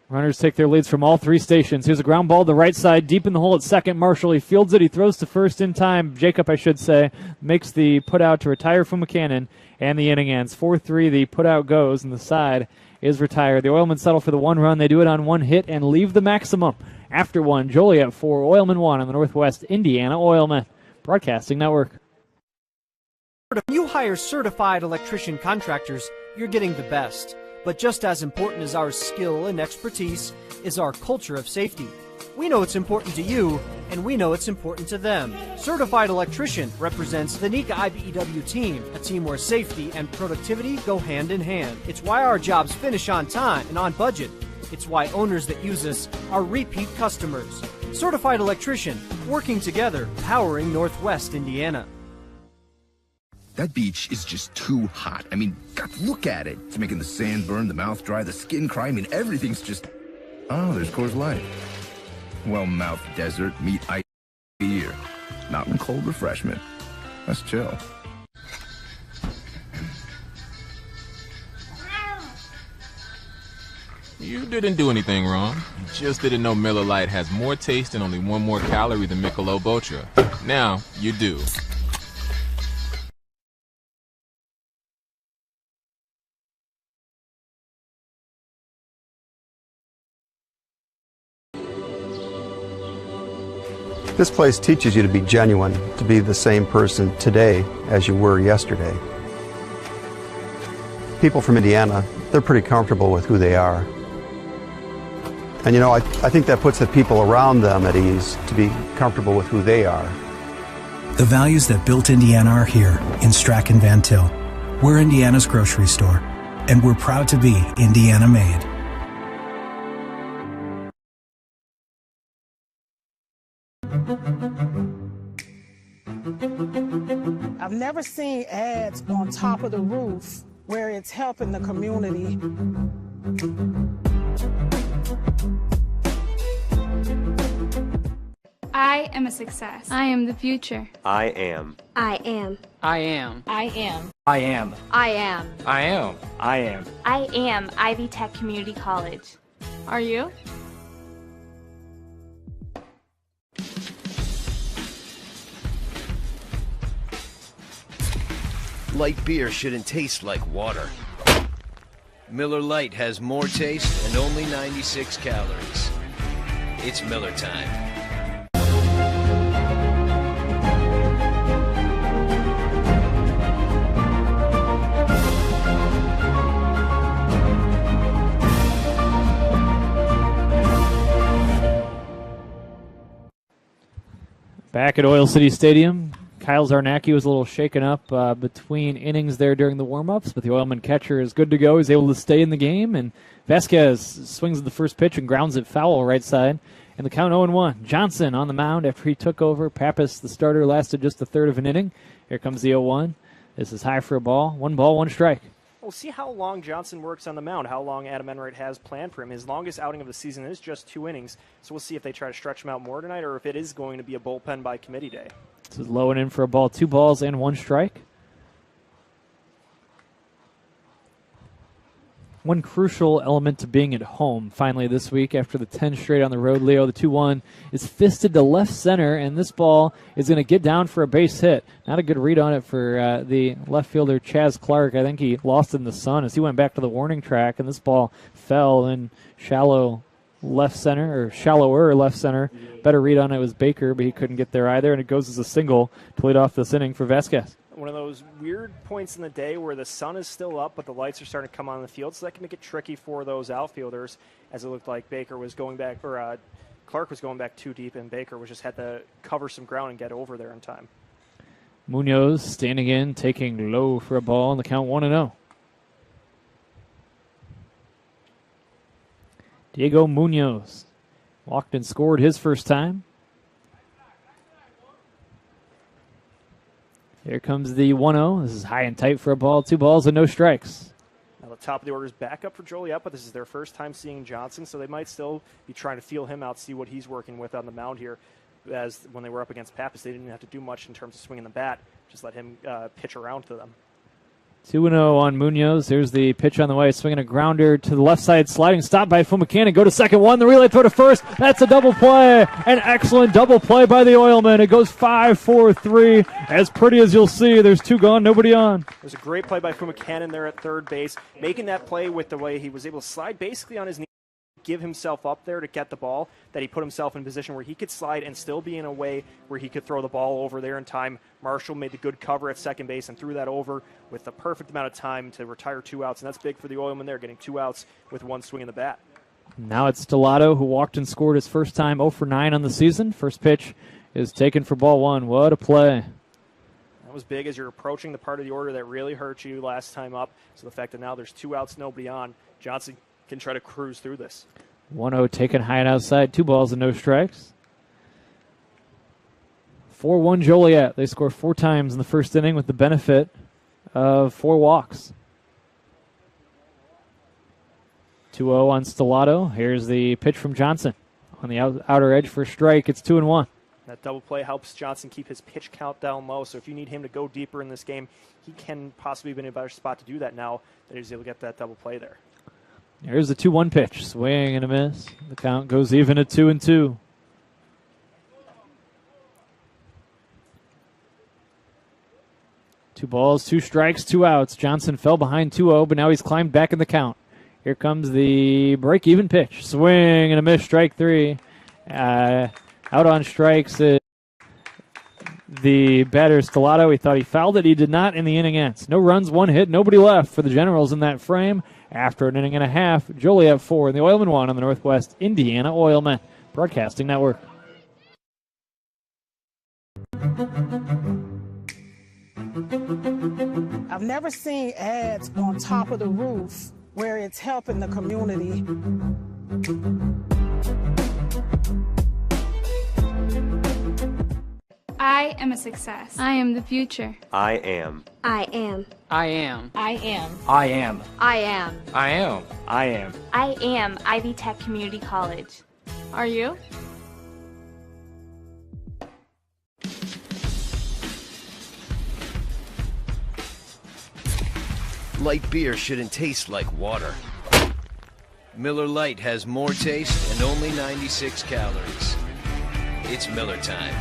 A: Runners take their leads from all 3 stations. Here's a ground ball to the right side, deep in the hole at second. Marshall, he fields it. He throws to first in time. Jacob, I should say, makes the put out to retire from McCannon, and the inning ends. 4-3, the put out goes, and the side is retired. The Oilmen settle for the 1 run. They do it on 1 hit and leave the maximum. After 1, Joliet 4, Oilmen 1 on the Northwest Indiana Oilmen Broadcasting Network.
K: When you hire certified electrician contractors, you're getting the best. But just as important as our skill and expertise is our culture of safety. We know it's important to you, and we know it's important to them. Certified Electrician represents the Nika IBEW team, a team where safety and productivity go hand in hand. It's why our jobs finish on time and on budget. It's why owners that use us are repeat customers. Certified Electrician, working together, powering Northwest Indiana.
L: That beach is just too hot. I mean, God, look at it. It's making the sand burn, the mouth dry, the skin cry. I mean, everything's just... Oh, there's Coors Light. Well-mouthed desert, meet ice beer. Mountain cold refreshment. Let's chill.
M: You didn't do anything wrong. You just didn't know Miller Lite has more taste and only one more calorie than Michelob Ultra. Now, you do.
N: This place teaches you to be genuine, to be the same person today as you were yesterday. People from Indiana, they're pretty comfortable with who they are. And you know, I think that puts the people around them at ease to be comfortable with who they are.
O: The values that built Indiana are here in Strachan Van Til. We're Indiana's grocery store, and we're proud to be Indiana made.
J: I've never seen ads on top of the roof where it's helping the community.
P: I am a success. I am the future.
Q: I am.
P: I am.
Q: I am.
P: I am.
Q: I am.
P: I am.
Q: I am. I am.
P: I am Ivy Tech Community College. Are you?
R: Light beer shouldn't taste like water. Miller Lite has more taste and only 96 calories. It's Miller time.
A: Back at Oil City Stadium, Kyle Zarnacki was a little shaken up between innings there during the warm-ups, but the Oilman catcher is good to go. He's able to stay in the game, and Vasquez swings at the first pitch and grounds it foul right side. And the count 0-1. Johnson on the mound after he took over. Pappas, the starter, lasted just a third of an inning. Here comes the 0-1. This is high for a ball. 1 ball, 1 strike.
B: We'll see how long Johnson works on the mound, how long Adam Enright has planned for him. His longest outing of the season is just 2 innings, so we'll see if they try to stretch him out more tonight or if it is going to be a bullpen by committee day.
A: This is low and in for a ball. 2 balls and 1 strike. One crucial element to being at home finally this week after the 10 straight on the road. Leo, the 2-1 is fisted to left center, and this ball is going to get down for a base hit. Not a good read on it for the left fielder, Chaz Clark. I think he lost it in the sun as he went back to the warning track, and this ball fell in shallow left center, or shallower left center. Better read on it was Baker, but he couldn't get there either, and it goes as a single to lead off this inning for Vasquez.
B: One of those weird points in the day where the sun is still up, but the lights are starting to come on the field, so that can make it tricky for those outfielders, as it looked like Baker was going back, or Clark was going back too deep, and Baker was just had to cover some ground and get over there in time.
A: Munoz standing in, taking low for a ball, and the count 1-0. Diego Munoz walked and scored his first time. Here comes the 1-0. This is high and tight for a ball. 2 balls and no strikes.
B: Now the top of the order is back up for Joliet, but this is their first time seeing Johnson, so they might still be trying to feel him out, see what he's working with on the mound here. As when they were up against Pappas, they didn't have to do much in terms of swinging the bat. Just let him pitch around to them.
A: 2-0 on Munoz. Here's the pitch on the way. Swinging a grounder to the left side. Sliding stop by Fumacannon. Go to second one. The relay throw to first. That's a double play. An excellent double play by the Oilmen. It goes 5-4-3. As pretty as you'll see. There's 2 gone. Nobody on.
B: There's a great play by Fumacannon there at third base. Making that play with the way he was able to slide basically on his knee. Give himself up there to get the ball, that he put himself in a position where he could slide and still be in a way where he could throw the ball over there in time. Marshall made the good cover at second base and threw that over with the perfect amount of time to retire 2 outs, and that's big for the Oilmen there, getting 2 outs with 1 swing in the bat.
A: Now it's Stellato, who walked and scored his first time, 0 for 9 on the season. First pitch is taken for ball 1. What a play.
B: That was big as you're approaching the part of the order that really hurt you last time up, so the fact that now there's 2 outs, nobody on, Johnson can try to cruise through this.
A: 1-0 taken high and outside. 2 balls and no strikes. 4-1 Joliet. They score 4 times in the first inning with the benefit of 4 walks. 2-0 on Stellato. Here's the pitch from Johnson. On the outer edge for a strike. It's 2-1.
B: That double play helps Johnson keep his pitch count down low, so if you need him to go deeper in this game, he can possibly be in a better spot to do that now that he's able to get that double play there.
A: Here's the 2-1 pitch. Swing and a miss. The count goes even at 2-2. Two balls, 2 strikes, 2 outs. Johnson fell behind 2-0, but now he's climbed back in the count. Here comes the break-even pitch. Swing and a miss, strike 3. Out on strikes. The batter, Stellato, he thought he fouled it. He did not, and the inning ends. No runs, 1 hit, nobody left for the Generals in that frame. After an inning and a half, Joliet 4 and the Oilmen 1 on the Northwest Indiana Oilmen Broadcasting Network.
J: I've never seen ads on top of the roof where it's helping the community.
S: I am a success. I am the future.
Q: I am.
S: I am.
Q: I am.
S: I am.
Q: I am.
S: I am.
Q: I am.
I: I am.
P: I am Ivy Tech Community College.
S: Are you?
R: Light beer shouldn't taste like water. Miller Lite has more taste and only 96 calories. It's Miller time.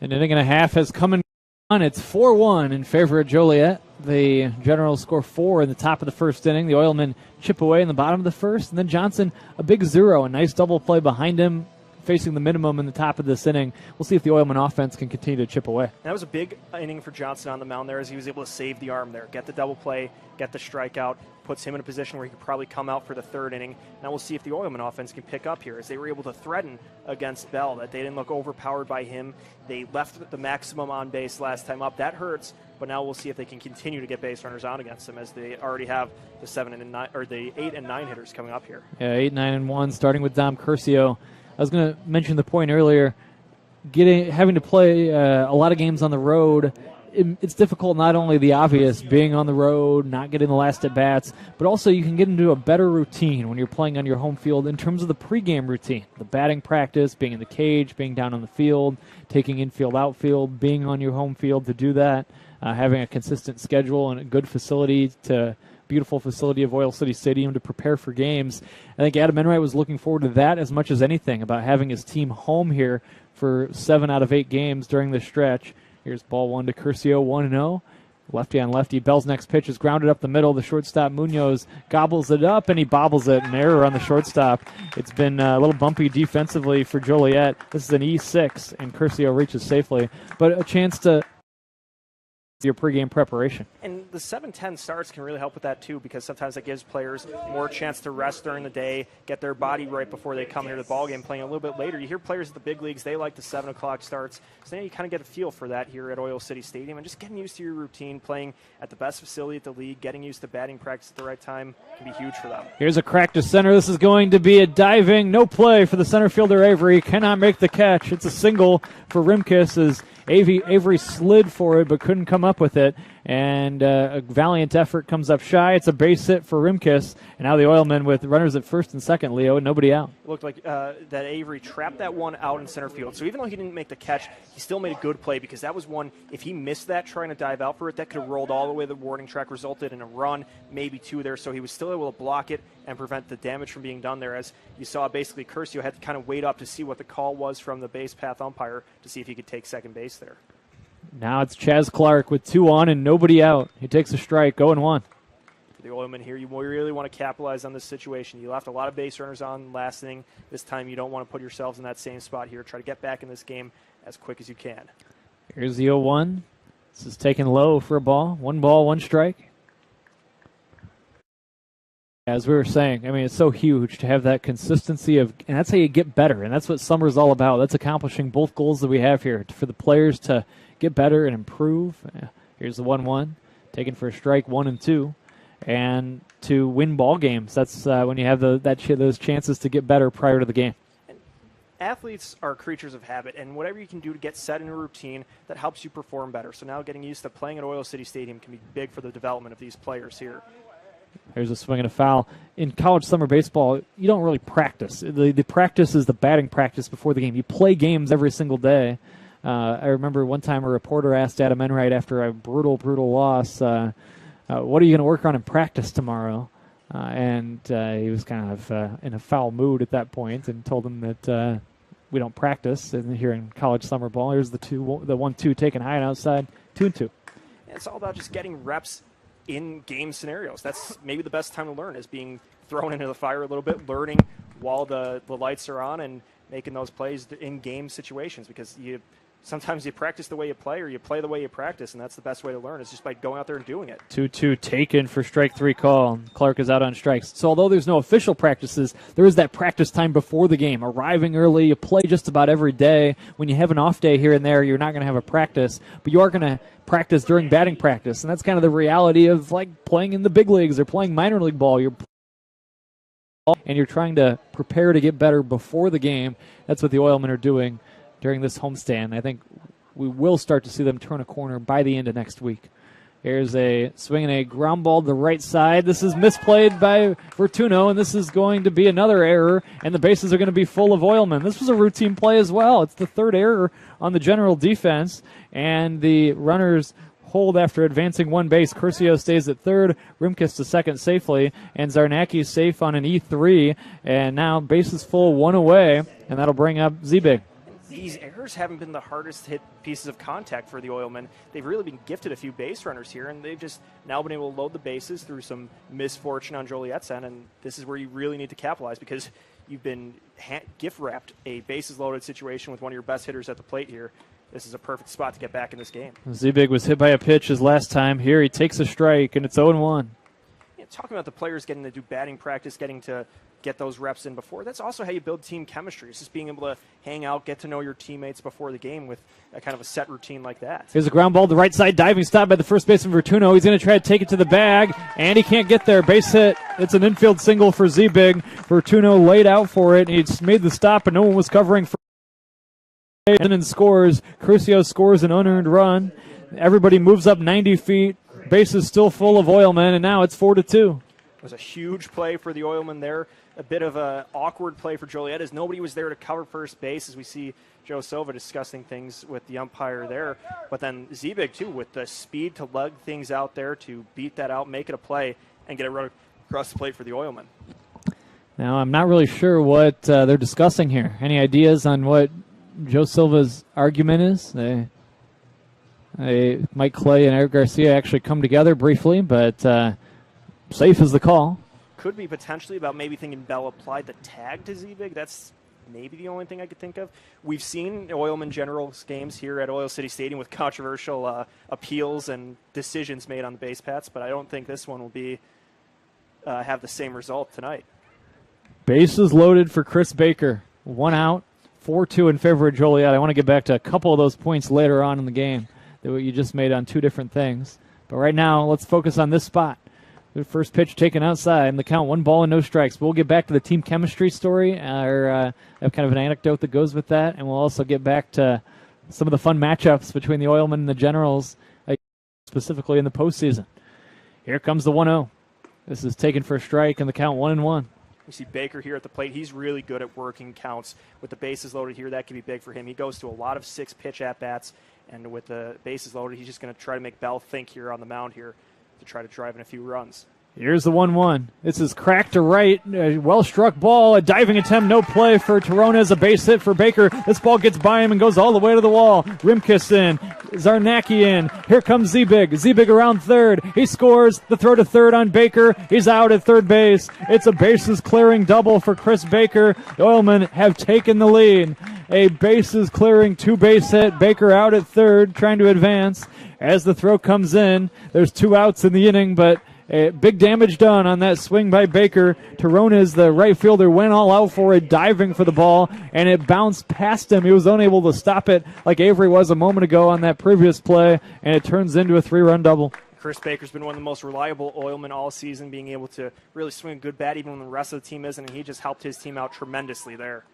A: An inning and a half has come and gone. It's 4-1 in favor of Joliet. The Generals score 4 in the top of the first inning. The Oilmen chip away in the bottom of the first. And then Johnson, a big 0. A nice double play behind him, facing the minimum in the top of this inning. We'll see if the Oilmen offense can continue to chip away.
B: That was a big inning for Johnson on the mound there, as he was able to save the arm there, get the double play, get the strikeout, puts him in a position where he could probably come out for the third inning. Now we'll see if the Oilmen offense can pick up here, as they were able to threaten against Bell, that they didn't look overpowered by him. They left the maximum on base last time up. That hurts, but now we'll see if they can continue to get base runners on against them, as they already have the 7 and 9 or the 8 and 9 hitters coming up here.
A: Yeah, 8, 9, and 1, starting with Dom Curcio. I was going to mention the point earlier, having to play a lot of games on the road. It's difficult, not only the obvious, being on the road, not getting the last at-bats, but also you can get into a better routine when you're playing on your home field in terms of the pregame routine. The batting practice, being in the cage, being down on the field, taking infield, outfield, being on your home field to do that, having a consistent schedule and a good facility beautiful facility of Oil City Stadium to prepare for games. I think Adam Enright was looking forward to that as much as anything, about having his team home here for 7 out of 8 games during this stretch. Here's ball 1 to Curcio, 1-0. Lefty on lefty. Bell's next pitch is grounded up the middle. The shortstop, Munoz, gobbles it up, and he bobbles it. An error on the shortstop. It's been a little bumpy defensively for Joliet. This is an E6, and Curcio reaches safely. But a chance to your pregame preparation.
B: And the 7-10 starts can really help with that too, because sometimes it gives players more chance to rest during the day, get their body right before they come here to the ballgame playing a little bit later. You hear players at the big leagues, they like the 7 o'clock starts. So now you kind of get a feel for that here at Oil City Stadium, and just getting used to your routine, playing at the best facility at the league, getting used to batting practice at the right time can be huge for them.
A: Here's a crack to center. This is going to be a diving, no play for the center fielder Avery. Cannot make the catch. It's a single for Rimkus as Avery slid for it but couldn't come up with it, and a valiant effort comes up shy. It's a base hit for Rimkus, and now the Oilmen with runners at first and second, Leo, and nobody out.
B: It looked like that Avery trapped that one out in center field. So even though he didn't make the catch, he still made a good play, because that was one, if he missed that trying to dive out for it, that could have rolled all the way to the warning track, resulted in a run, maybe 2 there. So he was still able to block it and prevent the damage from being done there. As you saw, basically Curcio had to kind of wait up to see what the call was from the base path umpire to see if he could take second base there.
A: Now it's Chaz Clark with 2 on and nobody out. He takes a strike, 0-1.
B: For the Oilmen here, you really want to capitalize on this situation. You left a lot of base runners on last inning. This time you don't want to put yourselves in that same spot here. Try to get back in this game as quick as you can.
A: Here's the 0-1. This is taken low for a ball. 1 ball, 1 strike. As we were saying, I mean, it's so huge to have that consistency and that's how you get better, and that's what summer's all about. That's accomplishing both goals that we have here, for the players to get better and improve. Here's the 1-1, taken for a strike, 1 and 2, and to win ball games. That's when you have those chances to get better prior to the game.
B: athletes are creatures of habit, and whatever you can do to get set in a routine that helps you perform better. So now getting used to playing at Oil City Stadium can be big for the development of these players here.
A: There's a swing and a foul. In college summer baseball, you don't really practice. The practice is the batting practice before the game. You play games every single day. I remember one time a reporter asked Adam Enright after a brutal loss, what are you going to work on in practice tomorrow? And he was kind of in a foul mood at that point and told him that we don't practice. And here in college summer ball, here's the 1-2 taken high and outside, 2-2.
B: And it's all about just getting reps in game scenarios. That's maybe the best time to learn, is being thrown into the fire a little bit, learning while the lights are on and making those plays in game situations, because sometimes you practice the way you play or you play the way you practice, and that's the best way to learn, is just by going out there and doing it.
A: 2-2 taken for strike 3 call. Clark is out on strikes. So although there's no official practices, there is that practice time before the game. Arriving early, you play just about every day. When you have an off day here and there, you're not going to have a practice, but you are going to practice during batting practice, and that's kind of the reality of like playing in the big leagues or playing minor league ball. You're trying to prepare to get better before the game. That's what the Oilmen are doing during this homestand. I think we will start to see them turn a corner by the end of next week. Here's a swing and a ground ball to the right side. This is misplayed by Vertuno, and this is going to be another error, and the bases are going to be full of Oilmen. This was a routine play as well. It's the third error on the general defense, and the runners hold after advancing one base. Curcio stays at third, Rimkus to second safely, and Zarnacki safe on an E3, and now bases full, one away, and that'll bring up Zebig.
B: These errors haven't been the hardest hit pieces of contact for the Oilmen. They've really been gifted a few base runners here, and they've just now been able to load the bases through some misfortune on Joliet's end, and this is where you really need to capitalize, because you've been gift-wrapped a bases-loaded situation with one of your best hitters at the plate here. This is a perfect spot to get back in this game.
A: Zebig was hit by a pitch his last time. Here he takes a strike, and it's 0-1.
B: Yeah, talking about the players getting to do batting practice, getting to get those reps in before, that's also how you build team chemistry. It's just being able to hang out, get to know your teammates before the game with a kind of a set routine like that.
A: Here's a ground ball to the right side, diving stop by the first baseman Vertuno. He's going to try to take it to the bag, and he can't get there. Base hit. It's an infield single for Zebig. Vertuno laid out for it. He made the stop, and no one was covering for it. And then scores. Curcio scores an unearned run. Everybody moves up 90 feet. Base is still full of Oilmen, and now it's 4-2.
B: It was a huge play for the Oilmen there. A bit of an awkward play for Joliet, as nobody was there to cover first base, as we see Joe Silva discussing things with the umpire there. But then Zebig, too, with the speed to lug things out there, to beat that out, make it a play, and get it run across the plate for the Oilmen.
A: Now, I'm not really sure what they're discussing here. Any ideas on what Joe Silva's argument is? Mike Clay and Eric Garcia actually come together briefly, but safe is the call.
B: Could be potentially about maybe thinking Bell applied the tag to Zebig. That's maybe the only thing I could think of. We've seen Oilman Generals games here at Oil City Stadium with controversial appeals and decisions made on the base paths, but I don't think this one will be have the same result tonight.
A: Bases loaded for Chris Baker. One out, 4-2 in favor of Joliet. I want to get back to a couple of those points later on in the game that you just made on two different things. But right now, let's focus on this spot. The first pitch taken outside, and the count 1-0 But we'll get back to the team chemistry story, or I have kind of an anecdote that goes with that, and we'll also get back to some of the fun matchups between the Oilmen and the Generals, specifically in the postseason. Here comes the 1-0. This is taken for a strike, and the count 1-1.
B: We see Baker here at the plate. He's really good at working counts. With the bases loaded here, that could be big for him. He goes to a lot of 6-pitch at-bats, and with the bases loaded, he's just going to try to make Bell think here on the mound here to try to drive in a few runs.
A: Here's the 1-1. This is cracked to right. A well-struck ball. A diving attempt, no play for Tarones. A base hit for Baker. This ball gets by him and goes all the way to the wall. Rimkus in. Zarnacki in. Here comes Zebig. Zebig around third. He scores. The throw to third on Baker. He's out at third base. It's a bases-clearing double for Chris Baker. The Oilmen have taken the lead. A bases-clearing two-base hit. Baker out at third, trying to advance. As the throw comes in, there's 2 outs in the inning, but big damage done on that swing by Baker. Tarones, the right fielder, went all out for it, diving for the ball, and it bounced past him. He was unable to stop it like Avery was a moment ago on that previous play, and it turns into a 3-run double.
B: Chris Baker's been one of the most reliable Oilmen all season, being able to really swing a good bat even when the rest of the team isn't, and he just helped his team out tremendously there.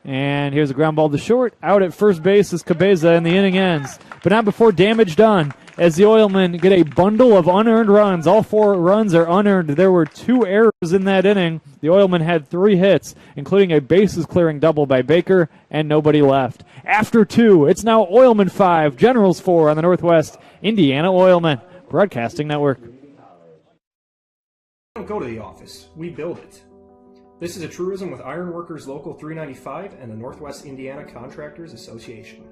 A: And here's a ground ball to short. Out at first base is Cabeza, and the inning ends. But not before damage done, as the Oilmen get a bundle of unearned runs. All 4 runs are unearned. There were 2 errors in that inning. The Oilmen had 3 hits, including a bases-clearing double by Baker, and nobody left. After 2, it's now Oilmen 5, Generals 4 on the Northwest Indiana Oilmen Broadcasting Network.
H: We don't go to the office, we build it. This is a truism with Ironworkers Local 395 and the Northwest Indiana Contractors Association.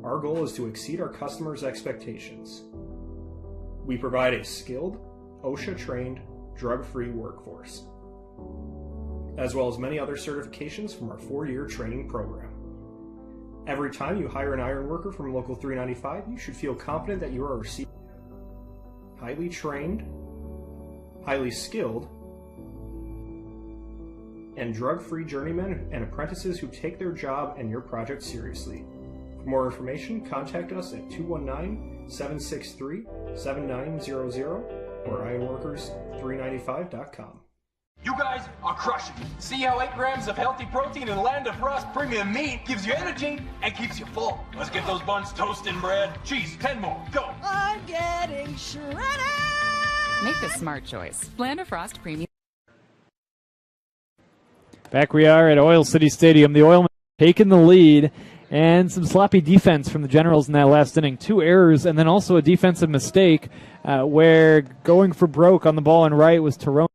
H: Our goal is to exceed our customers' expectations. We provide a skilled, OSHA-trained, drug-free workforce, as well as many other certifications from our 4-year training program. Every time you hire an ironworker from Local 395, you should feel confident that you are receiving highly trained, highly skilled, and drug-free journeymen and apprentices who take their job and your project seriously. For more information, contact us at 219-763-7900 or ironworkers395.com.
I: You guys are crushing it. See how 8 grams of healthy protein in Land of Frost premium meat gives you energy and keeps you full. Let's get those buns toasting, bread. Cheese, 10 more. Go.
F: I'm getting shredded. Make the smart choice. Land of Frost Premium.
A: Back we are at Oil City Stadium. The Oilmen taking the lead, and some sloppy defense from the Generals in that last inning. 2 errors, and then also a defensive mistake where going for broke on the ball and right was Tyrone.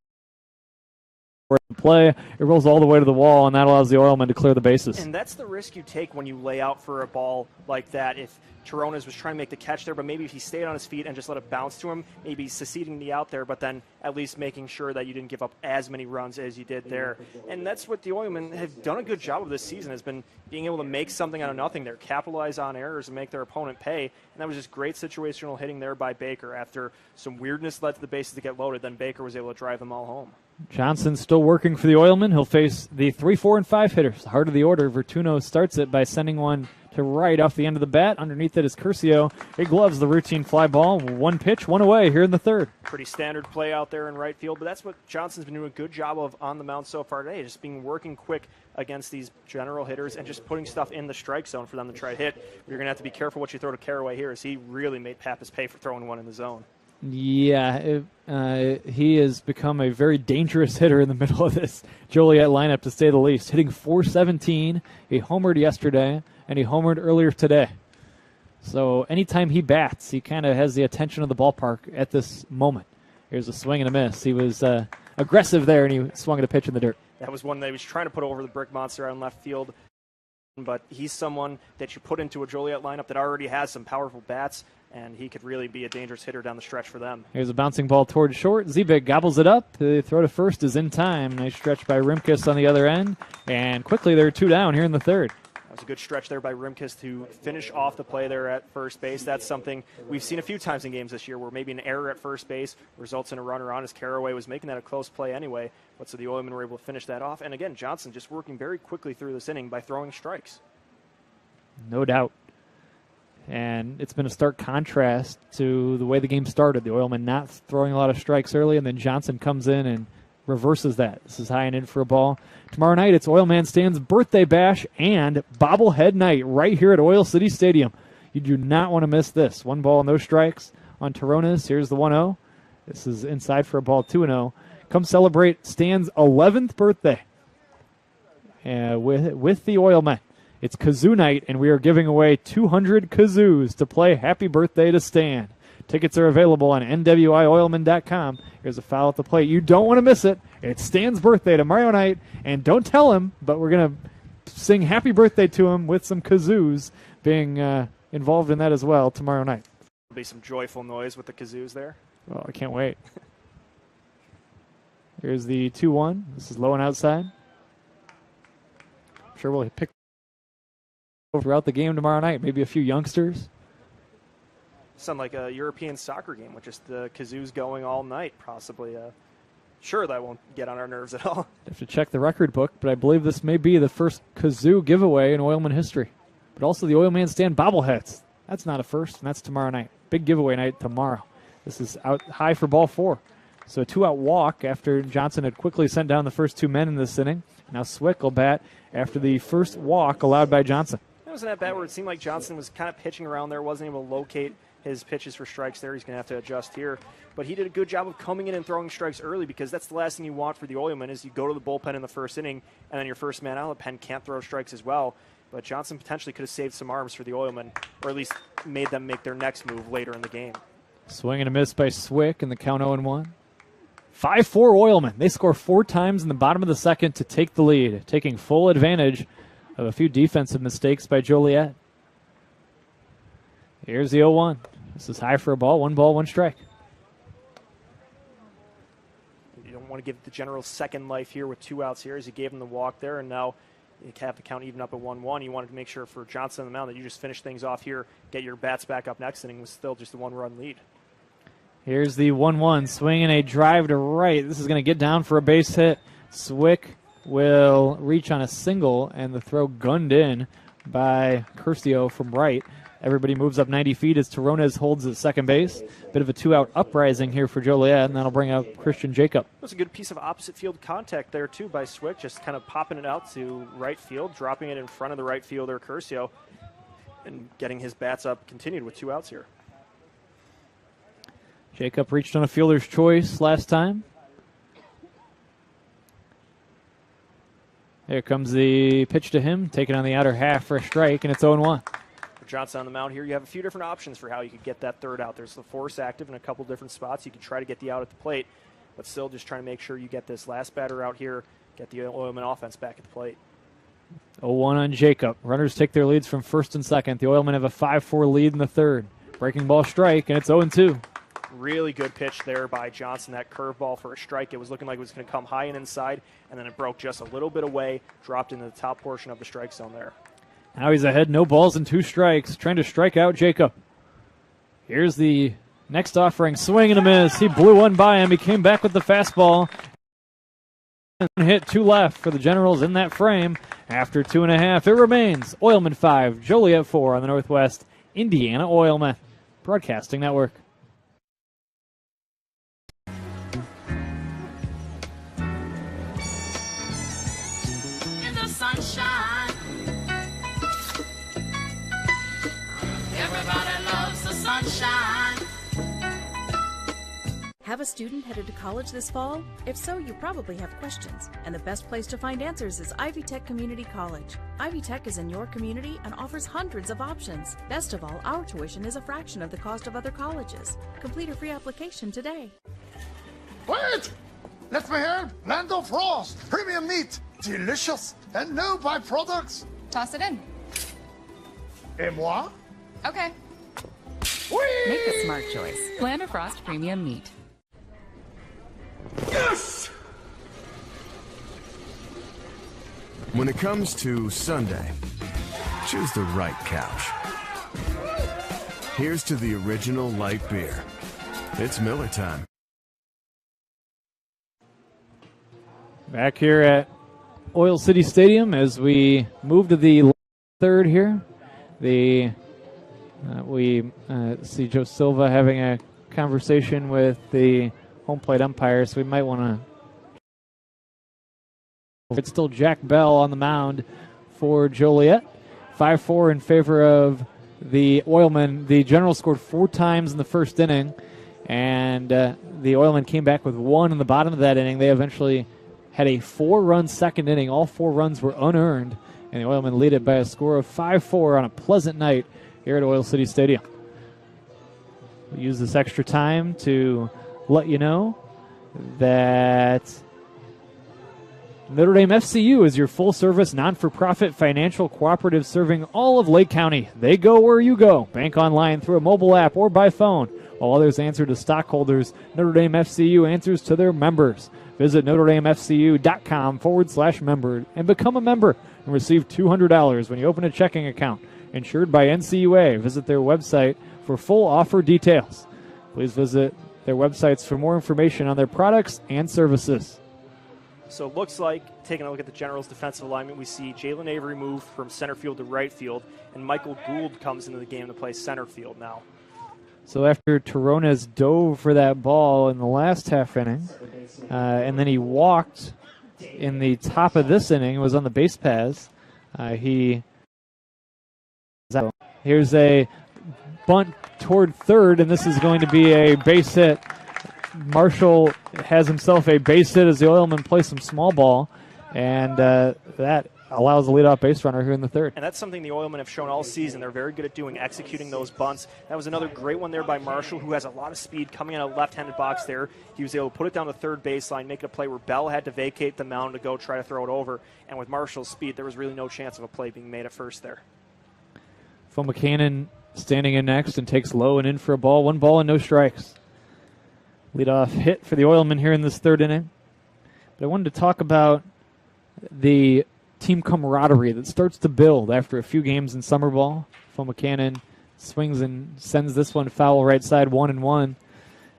A: Play, it rolls all the way to the wall, and that allows the Oilmen to clear the bases.
B: And that's the risk you take when you lay out for a ball like that. If Taronas was trying to make the catch there, but maybe if he stayed on his feet and just let it bounce to him, maybe seceding the out there, but then at least making sure that you didn't give up as many runs as you did there. And that's what the Oilmen have done a good job of this season, has been being able to make something out of nothing there, capitalize on errors and make their opponent pay. And that was just great situational hitting there by Baker. After some weirdness led to the bases to get loaded, then Baker was able to drive them all home.
A: Johnson still working for the Oilmen. He'll face the 3, 4, and 5 hitters. The heart of the order, Vertuno starts it by sending one to right off the end of the bat. Underneath it is Curcio. He gloves the routine fly ball. 1 pitch, 1 away here in the 3rd.
B: Pretty standard play out there in right field, but that's what Johnson's been doing a good job of on the mound so far today, just being working quick against these general hitters and just putting stuff in the strike zone for them to try to hit. You're going to have to be careful what you throw to Caraway here, as he really made Pappas pay for throwing one in the zone.
A: Yeah, he has become a very dangerous hitter in the middle of this Joliet lineup, to say the least. Hitting .417, he homered yesterday, and he homered earlier today. So anytime he bats, he kind of has the attention of the ballpark at this moment. Here's a swing and a miss. He was aggressive there, and he swung at a pitch in the dirt.
B: That was one that he was trying to put over the brick monster out in left field. But he's someone that you put into a Joliet lineup that already has some powerful bats, and he could really be a dangerous hitter down the stretch for them.
A: Here's a bouncing ball toward short. Zebig gobbles it up. The throw to first is in time. Nice stretch by Rimkus on the other end. And quickly there are 2 down here in the 3rd.
B: That was a good stretch there by Rimkus to finish off the play there at first base. That's something we've seen a few times in games this year, where maybe an error at first base results in a runner on, as Caraway was making that a close play anyway. But so the Oilmen were able to finish that off. And again, Johnson just working very quickly through this inning by throwing strikes.
A: No doubt. And it's been a stark contrast to the way the game started. The Oilmen not throwing a lot of strikes early, and then Johnson comes in and reverses that. This is high and in for a ball. Tomorrow night, it's Oilman Stan's birthday bash and bobblehead night right here at Oil City Stadium. You do not want to miss this. 1 ball, no strikes on Taronas. Here's the 1-0. This is inside for a ball, 2-0. Come celebrate Stan's 11th birthday with the Oilmen. It's kazoo night, and we are giving away 200 kazoos to play Happy Birthday to Stan. Tickets are available on NWIOilman.com. Here's a foul at the plate. You don't want to miss it. It's Stan's birthday tomorrow night, and don't tell him, but we're going to sing Happy Birthday to him with some kazoos being involved in that as well tomorrow night.
B: There'll be some joyful noise with the kazoos there.
A: Well, I can't wait. Here's the 2-1. This is low and outside. I'm sure we'll pick throughout the game tomorrow night. Maybe a few youngsters.
B: Sound like a European soccer game with just the kazoos going all night, possibly. Sure, that won't get on our nerves at all.
A: Have to check the record book, but I believe this may be the first kazoo giveaway in Oilman history. But also the Oilman Stand bobbleheads. That's not a first, and that's tomorrow night. Big giveaway night tomorrow. This is out high for ball 4. So a 2-out walk after Johnson had quickly sent down the first 2 men in this inning. Now Swick will bat after the first walk allowed by Johnson.
B: That was an at-bat where it seemed like Johnson was kind of pitching around there, wasn't able to locate his pitches for strikes there. He's going to have to adjust here. But he did a good job of coming in and throwing strikes early, because that's the last thing you want for the Oilmen is you go to the bullpen in the first inning, and then your first man out of the pen can't throw strikes as well. But Johnson potentially could have saved some arms for the Oilmen, or at least made them make their next move later in the game.
A: Swing and a miss by Swick, and the count 0-1. 5-4 Oilmen. They score 4 times in the bottom of the second to take the lead, taking full advantage of a few defensive mistakes by Joliet. Here's the 0-1. This is high for a ball. 1 ball, 1 strike.
B: You don't want to give the Generals second life here with 2 outs here, as he gave them the walk there, and now you have the count even up at 1-1. You wanted to make sure for Johnson on the mound that you just finish things off here, get your bats back up next inning with still just a 1-run lead.
A: Here's the 1-1. Swinging a drive to right. This is going to get down for a base hit. Swick will reach on a single, and the throw gunned in by Curcio from right. Everybody moves up 90 feet as Terronez holds at second base. Bit of a 2-out uprising here for Joliet, and that'll bring up Christian Jacob.
B: It was a good piece of opposite field contact there, too, by Swick, just kind of popping it out to right field, dropping it in front of the right fielder, Curcio, and getting his bats up, continued with 2 outs here.
A: Jacob reached on a fielder's choice last time. There comes the pitch to him, taken on the outer half for a strike, and it's 0-1.
B: Johnson on the mound here, you have a few different options for how you could get that third out. There's the force active in a couple different spots. You can try to get the out at the plate, but still just trying to make sure you get this last batter out here, get the Oilman offense back at the plate.
A: 0-1 on Jacob. Runners take their leads from first and second. The Oilmen have a 5-4 lead in the third. Breaking ball strike, and it's 0-2.
B: Really good pitch there by Johnson, that curveball for a strike. It was looking like it was going to come high and inside, and then it broke just a little bit away, dropped into the top portion of the strike zone there.
A: Now he's ahead, no balls and 2 strikes, trying to strike out Jacob. Here's the next offering, swing and a miss. He blew one by him. He came back with the fastball. Hit 2 left for the Generals in that frame. After 2.5, it remains Oilmen 5, Joliet 4 on the Northwest Indiana Oilmen Broadcasting Network.
C: In the sunshine, everybody loves the sunshine.
D: Have a student headed to college this fall? If so, you probably have questions, and the best place to find answers is Ivy Tech Community College. Ivy Tech is in your community and offers hundreds of options. Best of all, our tuition is a fraction of the cost of other colleges. Complete a free application today.
E: Wait! Let me help! Land of Frost! Premium meat! Delicious! And no byproducts!
F: Toss it in.
E: Et moi?
F: Okay.
E: Whee!
F: Make a smart choice. Land of Frost Premium Meat.
E: Yes!
G: When it comes to Sunday, choose the right couch. Here's to the original light beer. It's Miller time.
A: Back here at Oil City Stadium as we move to the third here. We see Joe Silva having a conversation with the home plate umpire, so we might want to. It's still Jack Bell on the mound for Joliet. 5-4 in favor of the Oilmen. The Generals scored 4 times in the first inning, and the Oilmen came back with 1 in the bottom of that inning. They eventually had a 4-run second inning. All 4 runs were unearned, and the Oilmen lead it by a score of 5-4 on a pleasant night here at Oil City Stadium. We'll use this extra time to let you know that Notre Dame FCU is your full-service, non-for-profit financial cooperative serving all of Lake County. They go where you go. Bank online through a mobile app or by phone. While others answer to stockholders, Notre Dame FCU answers to their members. Visit NotreDameFCU.com/member and become a member and receive $200 when you open a checking account. Insured by NCUA. Visit their website for full offer details. Please visit their websites for more information on their products and services.
B: So it looks like, taking a look at the Generals' defensive alignment, we see Jalen Avery move from center field to right field, and Michael Gould comes into the game to play center field now.
A: So after Terronez dove for that ball in the last half inning, and then he walked in the top of this inning was on the base paths. Here's a bunt toward third, and this is going to be a base hit. Marshall has himself a base hit as the Oilmen play some small ball, and that allows the leadoff base runner here in the third.
B: And that's something the Oilmen have shown all season. They're very good at doing, executing those bunts. That was another great one there by Marshall, who has a lot of speed coming out of left-handed box there. He was able to put it down the third baseline, make it a play where Bell had to vacate the mound to go try to throw it over. And with Marshall's speed, there was really no chance of a play being made at first there.
A: Phil McCannon standing in next and takes low and in for a ball. 1 ball and no strikes. Leadoff hit for the Oilmen here in this third inning. But I wanted to talk about the team camaraderie that starts to build after a few games in summer ball. Phil McCannon swings and sends this one foul right side, 1-1.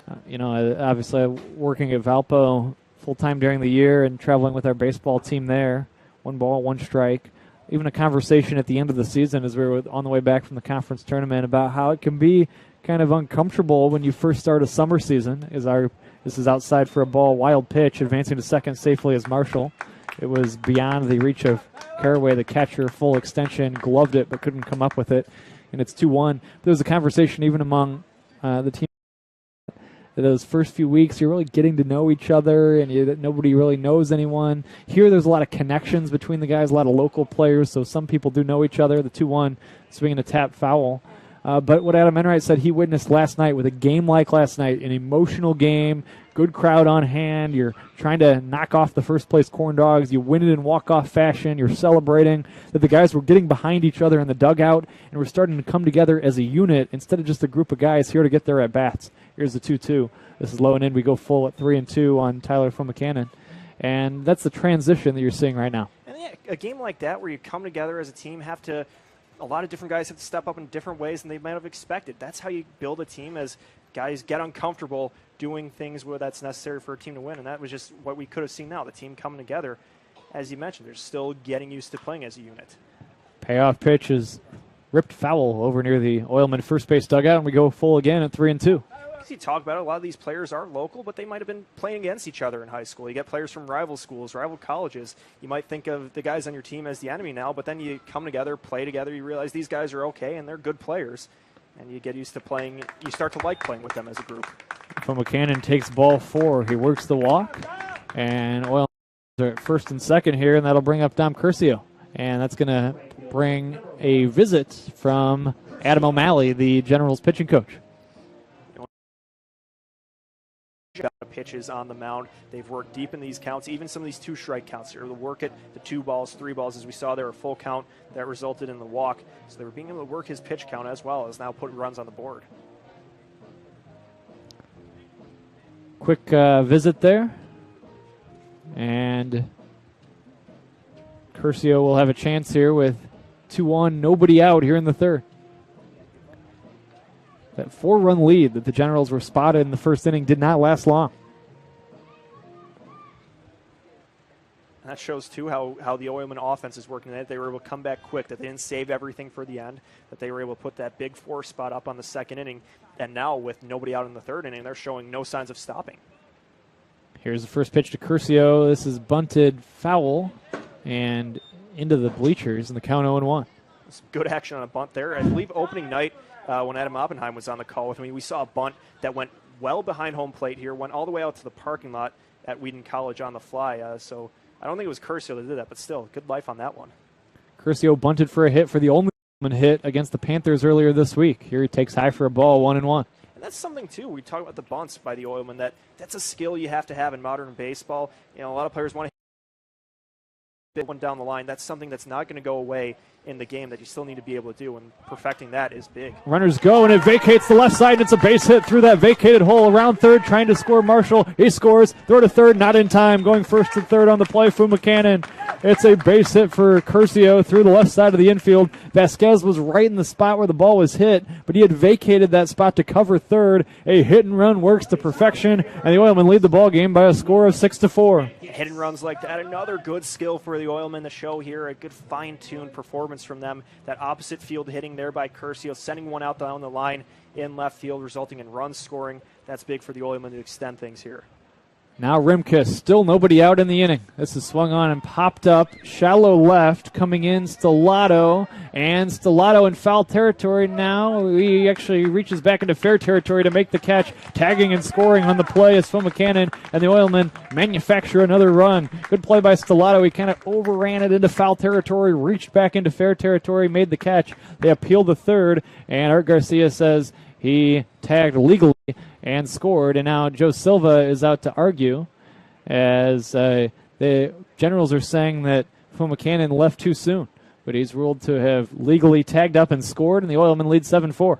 A: Obviously working at Valpo full-time during the year and traveling with our baseball team there. 1 ball, 1 strike. Even a conversation at the end of the season as we were on the way back from the conference tournament about how it can be kind of uncomfortable when you first start a summer season. This is outside for a ball, wild pitch, advancing to second safely as Marshall. It was beyond the reach of Caraway, the catcher, full extension, gloved it but couldn't come up with it, and it's 2-1. There was a conversation even among the team. Those first few weeks, you're really getting to know each other, and nobody really knows anyone. Here, there's a lot of connections between the guys, a lot of local players, so some people do know each other. The 2-1 swinging a tap foul. But what Adam Enright said he witnessed last night with a game like last night, an emotional game, good crowd on hand. You're trying to knock off the first-place Corn Dogs. You win it in walk-off fashion. You're celebrating that the guys were getting behind each other in the dugout, and we're starting to come together as a unit instead of just a group of guys here to get their at-bats. Here's the 2-2. This is low and in. We go full at 3-2 on Tyler from McCannon. And that's the transition that you're seeing right now.
B: And yeah, a game like that where you come together as a team, a lot of different guys have to step up in different ways than they might have expected. That's how you build a team, as guys get uncomfortable doing things where that's necessary for a team to win. And that was just what we could have seen now, the team coming together. As you mentioned, they're still getting used to playing as a unit.
A: Payoff pitch is ripped foul over near the Oilmen first base dugout, and we go full again at 3-2.
B: You talk about it, a lot of these players are local, but they might have been playing against each other in high school. You get players from rival schools, rival colleges. You might think of the guys on your team as the enemy now, but then you come together, play together, you realize these guys are okay and they're good players, and you get used to playing. You start to like playing with them as a group.
A: Phil McCannon takes ball 4. He works the walk, and Oilmen are at first and second here, and that'll bring up Dom Curcio. And that's going to bring a visit from Adam O'Malley, the Generals pitching coach.
B: Pitches on the mound. They've worked deep in these counts, even some of these 2-strike counts. They're able to work it, the 2 balls, 3 balls, as we saw there, a full count that resulted in the walk. So they were being able to work his pitch count as well as now put runs on the board.
A: Quick visit there. And Curcio will have a chance here with 2-1, nobody out here in the third. That 4-run lead that the Generals were spotted in the first inning did not last long.
B: That shows, too, how the Oilmen offense is working. That they were able to come back quick, that they didn't save everything for the end, that they were able to put that big 4 spot up on the second inning. And now, with nobody out in the third inning, they're showing no signs of stopping.
A: Here's the first pitch to Curcio. This is bunted foul and into the bleachers, and the count 0-1.
B: Some good action on a bunt there. I believe opening night, when Adam Oppenheim was on the call with me, we saw a bunt that went well behind home plate here, went all the way out to the parking lot at Wheaton College on the fly. So I don't think it was Curcio that did that, but still, good life on that one.
A: Curcio bunted for a hit for the only hit against the Panthers earlier this week. Here he takes high for a ball, 1-1.
B: And that's something, too. We talk about the bunts by the Oilmen. That's a skill you have to have in modern baseball. A lot of players want to hit one down the line. That's something that's not going to go away in the game that you still need to be able to do, and perfecting that is big.
A: Runners go, and it vacates the left side, and it's a base hit through that vacated hole around third, trying to score Marshall. He scores, throw to third, not in time, going first to third on the play for McCannon. It's a base hit for Curcio through the left side of the infield. Vasquez was right in the spot where the ball was hit, but he had vacated that spot to cover third. A hit and run works to perfection, and the Oilmen lead the ball game by a score of 6-4.
B: Hit and runs like that, another good skill for the Oilmen to show here, a good fine-tuned performance from them. That opposite field hitting there by Curcio, sending one out down the line in left field, resulting in run scoring. That's big for the Oilmen to extend things here.
A: Now Rimkus, still nobody out in the inning. This is swung on and popped up. Shallow left, coming in Stellato. And Stellato in foul territory now. He actually reaches back into fair territory to make the catch. Tagging and scoring on the play is Phil McCannon, and the Oilmen manufacture another run. Good play by Stellato. He kind of overran it into foul territory, reached back into fair territory, made the catch. They appeal the third, and Art Garcia says he tagged legally and scored, and now Joe Silva is out to argue as the Generals are saying that Phil McCannon left too soon, but he's ruled to have legally tagged up and scored, and the Oilmen lead 7-4.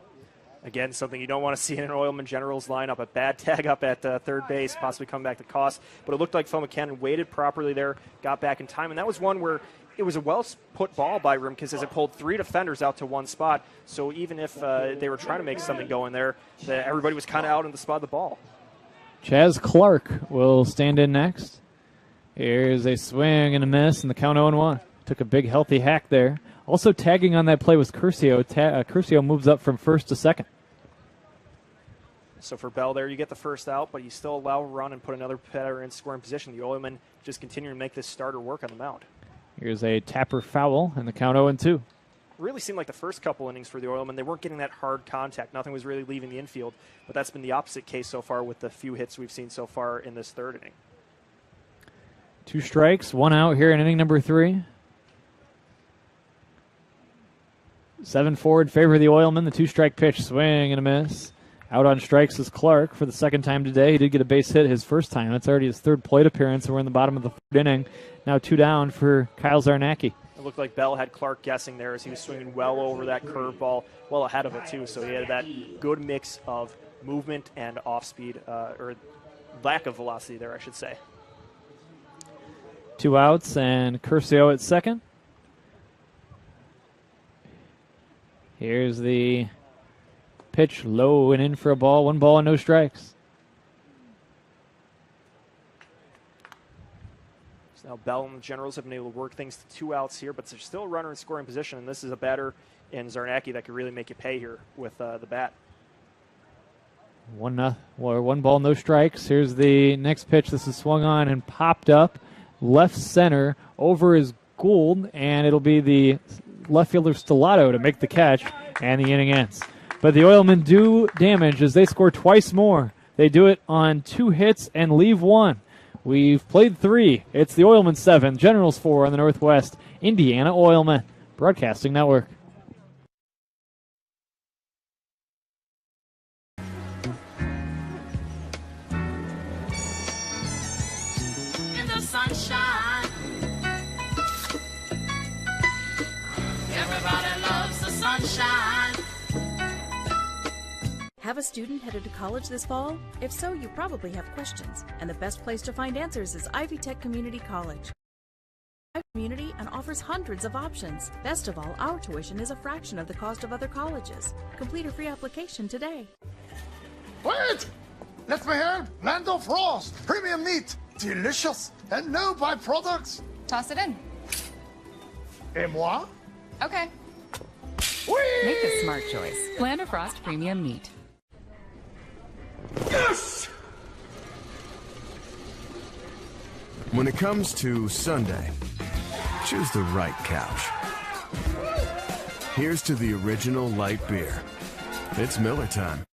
B: Again, something you don't want to see in an Oilman Generals lineup, a bad tag up at third base, possibly come back to cost, but it looked like Phil McCannon waited properly there, got back in time, and that was one where it was a well-put ball by Rimkus as it pulled 3 defenders out to one spot. So even if they were trying to make something go in there, everybody was kind of out in the spot of the ball.
A: Chaz Clark will stand in next. Here's a swing and a miss, and the count 0-1. Took a big, healthy hack there. Also tagging on that play was Curcio. Curcio moves up from first to second.
B: So for Bell there, you get the first out, but you still allow a run and put another batter in scoring position. The Oilmen just continue to make this starter work on the mound.
A: Here's a Tapper foul, and the count 0-2.
B: Really seemed like the first couple innings for the Oilmen, they weren't getting that hard contact. Nothing was really leaving the infield, but that's been the opposite case so far with the few hits we've seen so far in this third inning.
A: 2 strikes, 1 out here in inning number 3. 7-4 in favor of the Oilmen. The 2-strike pitch, swing and a miss. Out on strikes is Clark for the second time today. He did get a base hit his first time. That's already his third plate appearance, and we're in the bottom of the third inning. Now 2 down for Kyle Zarnacki.
B: It looked like Bell had Clark guessing there as he was swinging well over that curveball, well ahead of it too. So he had that good mix of movement and off-speed, or lack of velocity there, I should say.
A: 2 outs and Curcio at second. Here's the pitch, low and in for a ball. 1 ball and no strikes.
B: So now Bell and the Generals have been able to work things to 2 outs here, but there's still a runner in scoring position, and this is a batter in Zarnacki that could really make you pay here with the bat.
A: 1 ball, no strikes. Here's the next pitch. This is swung on and popped up. Left center over is Gould, and it'll be the left fielder Stellato to make the catch, and the inning ends. But the Oilmen do damage as they score twice more. They do it on 2 hits and leave 1. We've played 3. It's the Oilmen 7, Generals 4 on the Northwest Indiana Oilmen Broadcasting Network.
C: In the sunshine, everybody loves the sunshine.
D: Have a student headed to college this fall? If so, you probably have questions, and the best place to find answers is Ivy Tech Community College. Community and offers hundreds of options. Best of all, our tuition is a fraction of the cost of other colleges. Complete a free application today.
E: Wait! Let me help! Lando Frost! Premium meat! Delicious! And no byproducts!
F: Toss it in.
E: Et moi?
F: Okay.
E: Whee!
F: Make the smart choice. Lando Frost Premium Meat.
E: Yes!
G: When it comes to Sunday, choose the right couch. Here's to the original light beer. It's Miller time.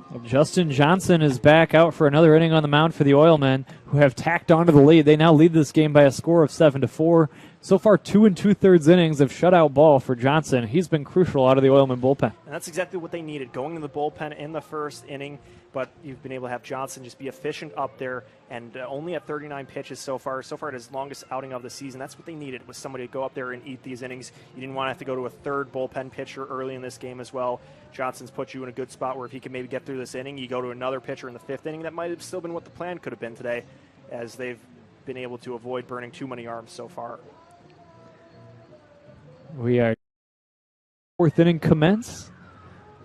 A: Well, Justin Johnson is back out for another inning on the mound for the Oilmen, who have tacked onto the lead. They now lead this game by a score of 7-4. So far, 2 2/3 innings of shutout ball for Johnson. He's been crucial out of the Oilmen bullpen.
B: And that's exactly what they needed, going to the bullpen in the first inning. But you've been able to have Johnson just be efficient up there, and only at 39 pitches so far at his longest outing of the season. That's what they needed, was somebody to go up there and eat these innings. You didn't want to have to go to a third bullpen pitcher early in this game as well. Johnson's put you in a good spot where if he can maybe get through this inning, you go to another pitcher in the 5th inning. That might have still been what the plan could have been today, as they've been able to avoid burning too many arms so far.
A: We are 4th inning commence.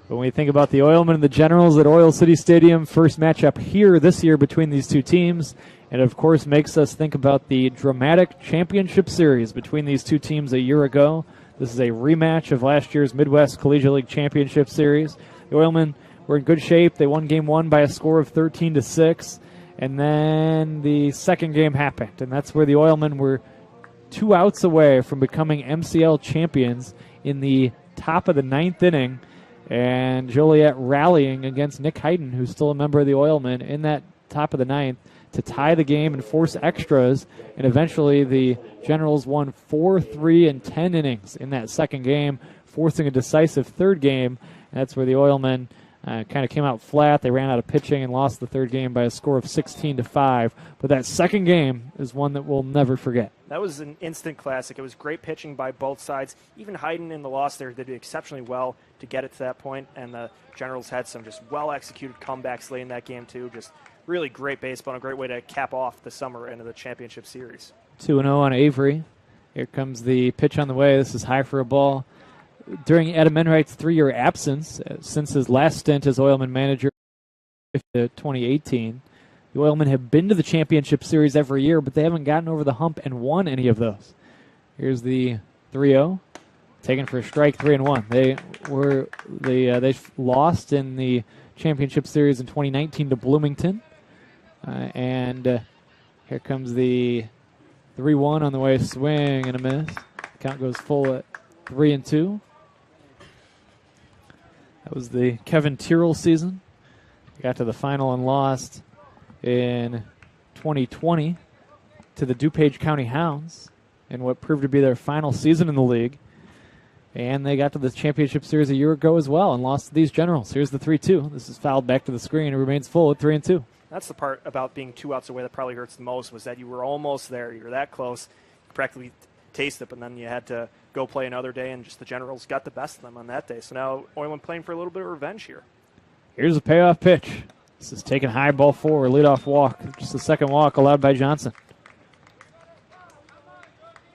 A: When we think about the Oilmen and the Generals at Oil City Stadium, first matchup here this year between these two teams, and of course makes us think about the dramatic championship series between these two teams a year ago. This is a rematch of last year's Midwest Collegiate League Championship Series. The Oilmen were in good shape. They won Game 1 by a score of 13-6, And then the second game happened, and that's where the Oilmen were 2 outs away from becoming MCL champions in the top of the 9th inning. And Joliet rallying against Nick Hayden, who's still a member of the Oilmen, in that top of the 9th to tie the game and force extras. And eventually the Generals won 4, 3, and 10 innings in that second game, forcing a decisive third game. And that's where the Oilmen kind of came out flat. They ran out of pitching and lost the third game by a score of 16-5. But that second game is one that we'll never forget.
B: That was an instant classic. It was great pitching by both sides. Even Hayden in the loss there did exceptionally well to get it to that point, and the Generals had some just well-executed comebacks late in that game, too. Just really great baseball and a great way to cap off the summer into the championship series.
A: 2-0 on Avery. Here comes the pitch on the way. This is high for a ball. During Adam Enright's 3-year absence, since his last stint as Oilman manager in 2018, the Oilmen have been to the championship series every year, but they haven't gotten over the hump and won any of those. Here's the 3-0, taken for a strike, 3-1. They lost in the championship series in 2019 to Bloomington, and here comes the 3-1 on the way, swing and a miss. Count goes full at 3-2. That was the Kevin Tyrrell season. Got to the final and lost in 2020 to the DuPage County Hounds in what proved to be their final season in the league. And they got to the championship series a year ago as well and lost to these Generals. Here's the 3-2. This is fouled back to the screen. It remains full at 3-2.
B: That's the part about being 2 outs away that probably hurts the most, was that you were almost there. You were that close. You practically taste it, but then you had to go play another day, and just the Generals got the best of them on that day. So now Oilman playing for a little bit of revenge here.
A: Here's a payoff pitch. This is taken high, ball 4, leadoff walk. Just the second walk allowed by Johnson.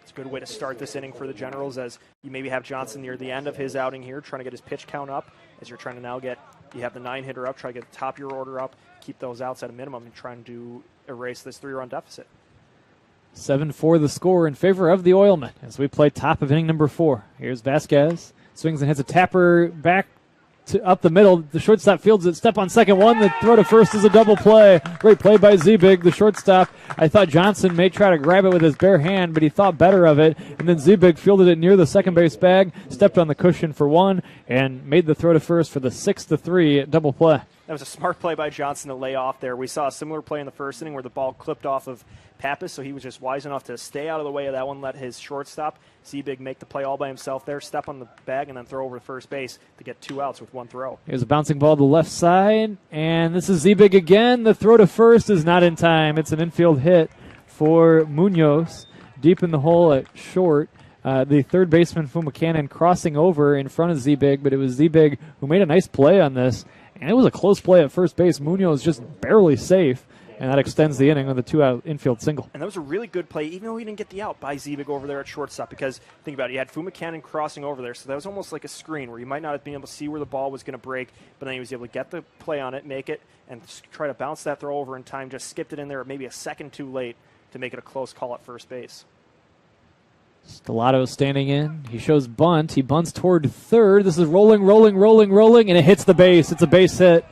B: It's a good way to start this inning for the Generals, as you maybe have Johnson near the end of his outing here, trying to get his pitch count up, as you're trying to now you have the 9-hitter up, try to get the top of your order up, keep those outs at a minimum, and trying to erase this 3-run deficit.
A: 7-4 the score in favor of the Oilmen as we play top of inning number 4. Here's Vasquez. Swings and hits a tapper back to up the middle. The shortstop fields it. Step on second one. The throw to first is a double play. Great play by Zebig, the shortstop. I thought Johnson may try to grab it with his bare hand, but he thought better of it. And then Zebig fielded it near the second base bag, stepped on the cushion for 1, and made the throw to first for the 6-3 double play.
B: That was a smart play by Johnson to lay off there. We saw a similar play in the first inning where the ball clipped off of Pappas, so he was just wise enough to stay out of the way of that one, let his shortstop, Zebig, make the play all by himself there, step on the bag, and then throw over to first base to get 2 outs with 1 throw.
A: Here's a bouncing ball to the left side, and this is Zebig again. The throw to first is not in time. It's an infield hit for Munoz, deep in the hole at short. The third baseman, Fumakanen, crossing over in front of Zebig, but it was Zebig who made a nice play on this, and it was a close play at first base. Munoz just barely safe. And that extends the inning with a 2-out infield single.
B: And that was a really good play, even though he didn't get the out, by Zebig over there at shortstop. Because, think about it, you had Fumakanen crossing over there, so that was almost like a screen where you might not have been able to see where the ball was going to break, but then he was able to get the play on it, make it, and try to bounce that throw over in time. Just skipped it in there maybe a second too late to make it a close call at first base.
A: Stellato standing in. He shows bunt. He bunts toward third. This is rolling, and it hits the base. It's a base hit.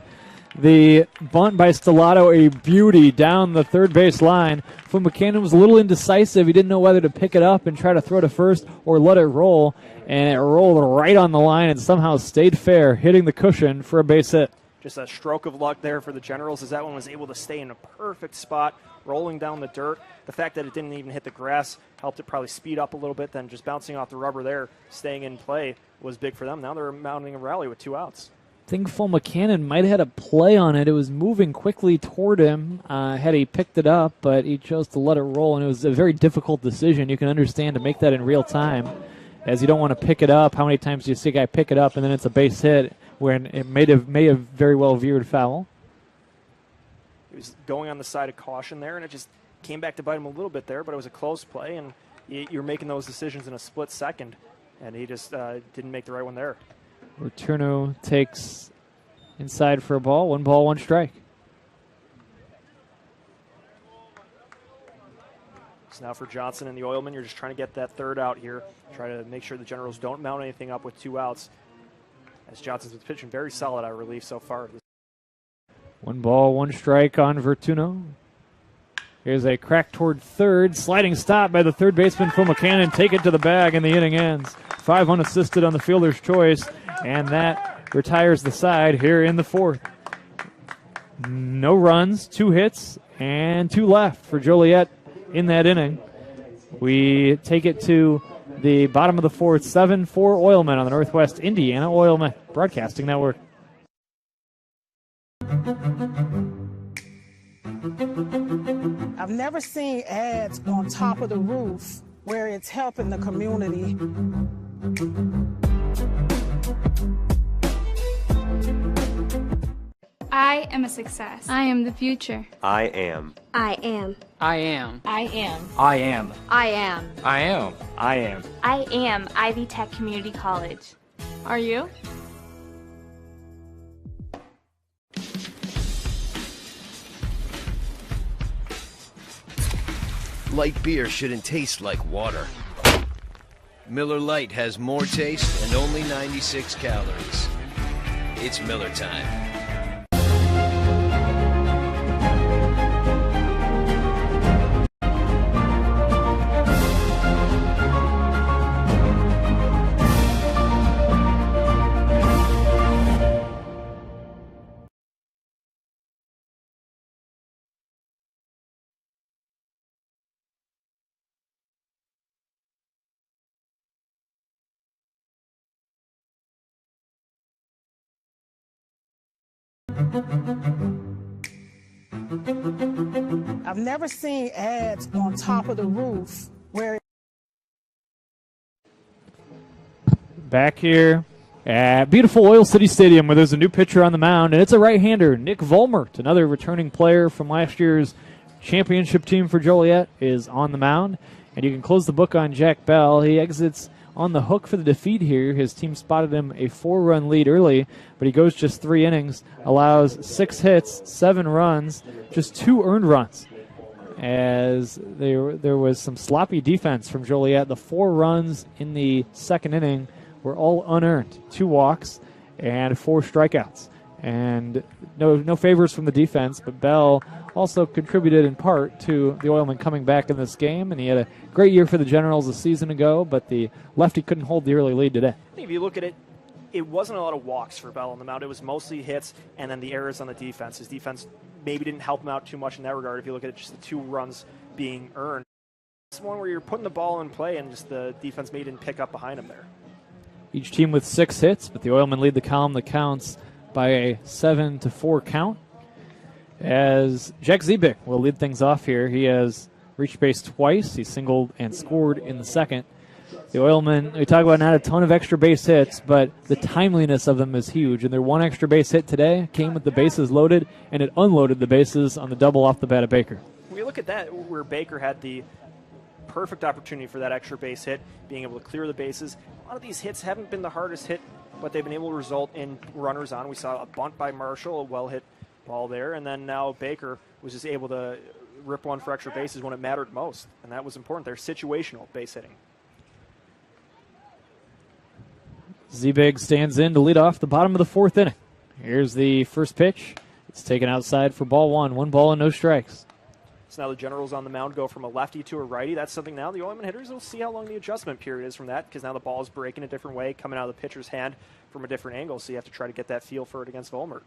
A: The bunt by Stellato, a beauty down the third base line. Fumakanen was a little indecisive. He didn't know whether to pick it up and try to throw to first or let it roll. And it rolled right on the line and somehow stayed fair, hitting the cushion for a base hit.
B: Just a stroke of luck there for the Generals, as that one was able to stay in a perfect spot, rolling down the dirt. The fact that it didn't even hit the grass helped it probably speed up a little bit. Then just bouncing off the rubber there, staying in play, was big for them. Now they're mounting a rally with 2 outs.
A: I think Fumakanen might have had a play on it. It was moving quickly toward him had he picked it up, but he chose to let it roll, and it was a very difficult decision. You can understand to make that in real time, as you don't want to pick it up. How many times do you see a guy pick it up and then it's a base hit when it may have very well veered foul?
B: He was going on the side of caution there, and it just came back to bite him a little bit there, but it was a close play, and you're making those decisions in a split second, and he just didn't make the right one there.
A: Letourneau takes inside for a ball. 1 ball, 1 strike.
B: So now for Johnson and the Oilmen, you're just trying to get that third out here. Try to make sure the Generals don't mount anything up with 2 outs. As Johnson's been pitching very solid out of relief so far.
A: 1 ball, 1 strike on Vertuno. Here's a crack toward third. Sliding stop by the third baseman, Phil McCannon. Take it to the bag, and the inning ends. 5 unassisted on the fielder's choice, and that retires the side here in the 4th. No runs, 2 hits, and 2 left for Joliet in that inning. We take it to the bottom of the 4th, 7-4 Oilmen on the Northwest Indiana Oilmen Broadcasting Network.
J: I've never seen ads on top of the roof where it's helping the community.
S: I am a success. I am the future.
Q: I am.
S: I am.
Q: I am.
S: I am.
Q: I am.
S: I am.
Q: I am. I am.
P: I am Ivy Tech Community College.
S: Are you?
R: Light beer shouldn't taste like water. Miller Lite has more taste and only 96 calories. It's Miller time.
J: I've never seen ads on top of the roof where...
A: Back here at beautiful Oil City Stadium where there's a new pitcher on the mound, and it's a right-hander, Nick Volmert, another returning player from last year's championship team for Joliet, is on the mound. And you can close the book on Jack Bell. He exits on the hook for the defeat here. His team spotted him a 4-run lead early, but he goes just 3 innings, allows 6 hits, 7 runs, just 2 earned runs. As there was some sloppy defense from Joliet. The 4 runs in the second inning were all unearned. 2 walks and 4 strikeouts. And no favors from the defense, but Bell also contributed in part to the Oilmen coming back in this game, and he had a great year for the Generals a season ago, but the lefty couldn't hold the early lead today.
B: I think if you look at it, it wasn't a lot of walks for Bell on the mound. It was mostly hits and then the errors on the defense. His defense maybe didn't help him out too much in that regard if you look at it, just the 2 runs being earned. It's one where you're putting the ball in play and just the defense maybe didn't pick up behind him there.
A: Each team with 6 hits, but the Oilmen lead the column that counts by a 7-4 count. As Jack Ziebig will lead things off here. He has reached base twice. He singled and scored in the second. The Oilmen, we talk about not a ton of extra base hits, but the timeliness of them is huge. And their 1 extra base hit today came with the bases loaded, and it unloaded the bases on the double off the bat of Baker.
B: When you look at that, where Baker had the perfect opportunity for that extra base hit, being able to clear the bases. A lot of these hits haven't been the hardest hit, but they've been able to result in runners on. We saw a bunt by Marshall, a well-hit ball there, and then now Baker was just able to rip one for extra bases when it mattered most, and that was important. They're situational base hitting.
A: Ziebig stands in to lead off the bottom of the 4th inning. Here's the first pitch. It's taken outside for ball 1. 1 ball and no strikes.
B: So now the Generals on the mound go from a lefty to a righty. That's something now the Oilmen hitters will see how long the adjustment period is from that, because now the ball is breaking a different way, coming out of the pitcher's hand from a different angle, so you have to try to get that feel for it against Volmert.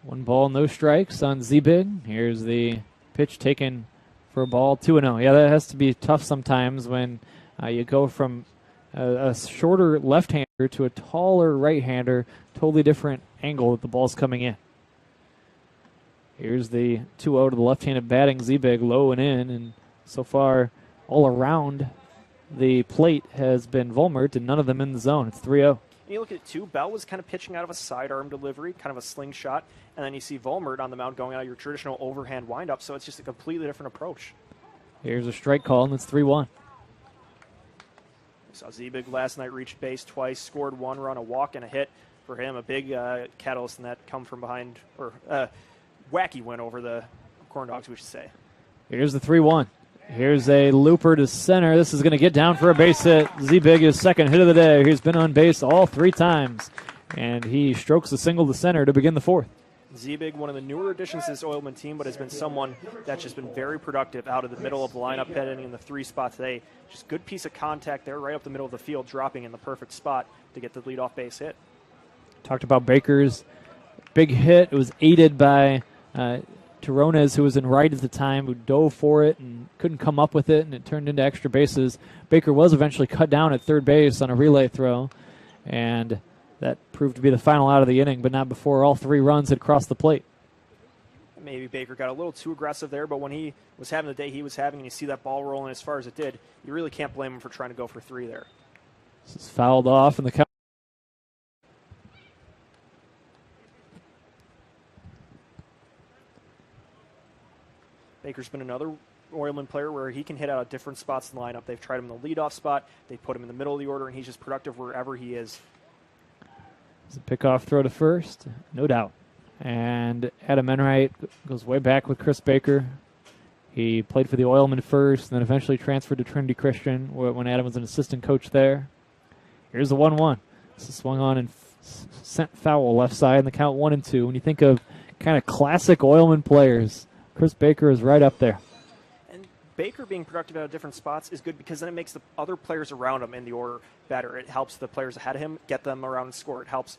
B: 1
A: ball, no strikes on Ziebig. Here's the pitch taken for a ball, 2-0. Yeah, that has to be tough sometimes when you go from a shorter left-hander to a taller right-hander, totally different angle that the ball's coming in. Here's the 2-0 to the left-handed batting Ziebig, low and in, and so far all around the plate has been Volmert, and none of them in the zone. It's 3-0.
B: And you look at it, too, Bell was kind of pitching out of a sidearm delivery, kind of a slingshot, and then you see Volmert on the mound going out of your traditional overhand windup, so it's just a completely different approach.
A: Here's a strike call, and it's 3-1.
B: We saw Ziebig last night reach base twice, scored 1 run, a walk, and a hit for him, a big catalyst in that come from behind, or wacky win over the Corn Dogs, we should say.
A: Here's the 3-1. Here's a looper to center. This is going to get down for a base hit. Ziebig, his second hit of the day. He's been on base all 3 times, and he strokes a single to center to begin the 4th.
B: Zebig, one of the newer additions to this Oilman team, but has been someone that's just been very productive out of the middle of the lineup, heading in the 3 spot today. Just good piece of contact there, right up the middle of the field, dropping in the perfect spot to get the leadoff base hit.
A: Talked about Baker's big hit. It was aided by Tirones, who was in right at the time, who dove for it and couldn't come up with it, and it turned into extra bases. Baker was eventually cut down at third base on a relay throw, and that proved to be the final out of the inning, but not before all 3 runs had crossed the plate.
B: Maybe Baker got a little too aggressive there, but when he was having the day he was having and you see that ball rolling as far as it did, you really can't blame him for trying to go for 3 there.
A: This is fouled off in the count.
B: Baker's been another Oilman player where he can hit out of different spots in the lineup. They've tried him in the leadoff spot. They put him in the middle of the order, and he's just productive wherever he is.
A: It's a pickoff throw to first, no doubt. And Adam Enright goes way back with Chris Baker. He played for the Oilmen first, and then eventually transferred to Trinity Christian when Adam was an assistant coach there. Here's the 1-1. This is swung on and sent foul left side in the count 1-2. When you think of kind of classic Oilman players, Chris Baker is right up there.
B: And Baker being productive out of different spots is good because then it makes the other players around him in the order better. It helps the players ahead of him get them around and score. It helps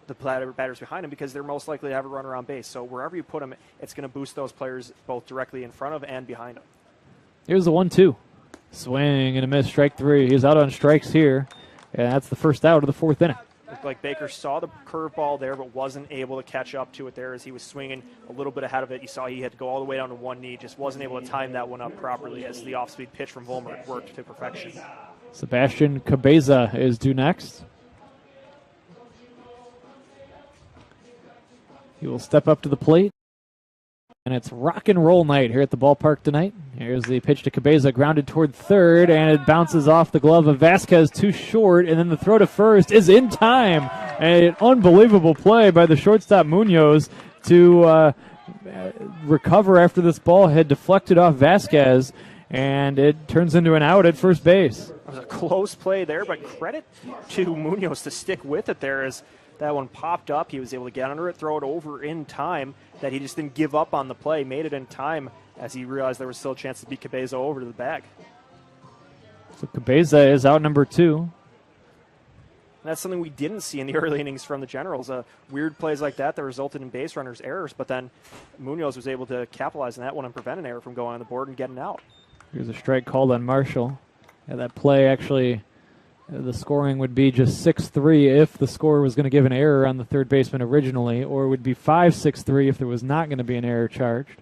B: the batters behind him because they're most likely to have a run around base. So wherever you put him, it's going to boost those players both directly in front of and behind him.
A: Here's the 1-2. Swing and a miss, strike 3. He's out on strikes here, and that's the first out of the 4th inning.
B: Looked like Baker saw the curveball there, but wasn't able to catch up to it there as he was swinging a little bit ahead of it. You saw he had to go all the way down to one knee, just wasn't able to time that one up properly as the off-speed pitch from Volmer worked to perfection.
A: Sebastian Cabeza is due next. He will step up to the plate. And it's rock and roll night here at the ballpark tonight. Here's the pitch to Cabeza, grounded toward third, and it bounces off the glove of Vasquez, too short, and then the throw to first is in time. An unbelievable play by the shortstop Munoz to recover after this ball had deflected off Vasquez, and it turns into an out at first base.
B: It was a close play there, but credit to Munoz to stick with it there as that one popped up. He was able to get under it, throw it over in time, that he just didn't give up on the play, made it in time as he realized there was still a chance to beat Cabeza over to the bag.
A: So Cabeza is out number 2.
B: And that's something we didn't see in the early innings from the Generals. Weird plays like that resulted in base runners' errors, but then Munoz was able to capitalize on that one and prevent an error from going on the board and getting out.
A: Here's a strike called on Marshall. Yeah, that play actually, the scoring would be just 6-3 if the scorer was going to give an error on the third baseman originally, or it would be 5-6-3 if there was not going to be an error charged.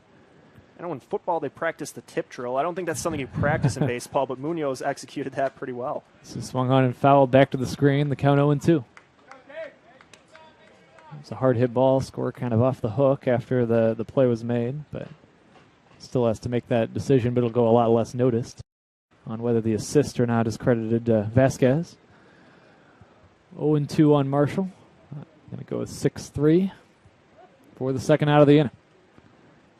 B: I know in football they practice the tip drill. I don't think that's something you practice in baseball, but Munoz executed that pretty well.
A: So swung on and fouled back to the screen, the count 0-2. It's a hard hit ball, score kind of off the hook after the play was made, but still has to make that decision, but it'll go a lot less noticed on whether the assist or not is credited to Vasquez. 0-2 on Marshall. Going to go with 6-3 for the second out of the inning.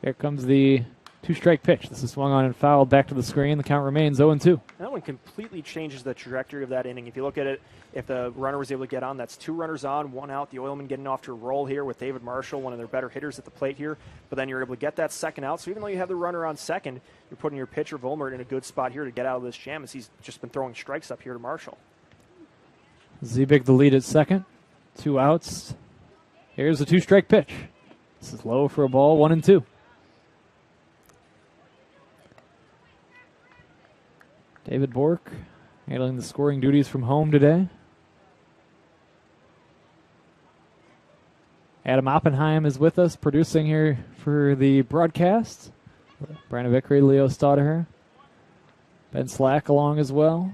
A: Here comes the 2-strike pitch. This is swung on and fouled back to the screen. The count remains 0-2.
B: That one completely changes the trajectory of that inning. If you look at it, if the runner was able to get on, that's 2 runners on, 1 out. The Oilmen getting off to a roll here with David Marshall, one of their better hitters at the plate here. But then you're able to get that second out. So even though you have the runner on second, you're putting your pitcher Volmer in a good spot here to get out of this jam as he's just been throwing strikes up here to Marshall.
A: Zebig the lead at second. 2 outs. Here's the 2-strike pitch. This is low for a ball, 1-2. David Bork handling the scoring duties from home today. Adam Oppenheim is with us, producing here for the broadcast. Brian Vickery, Leo Staudaher. Ben Slack along as well.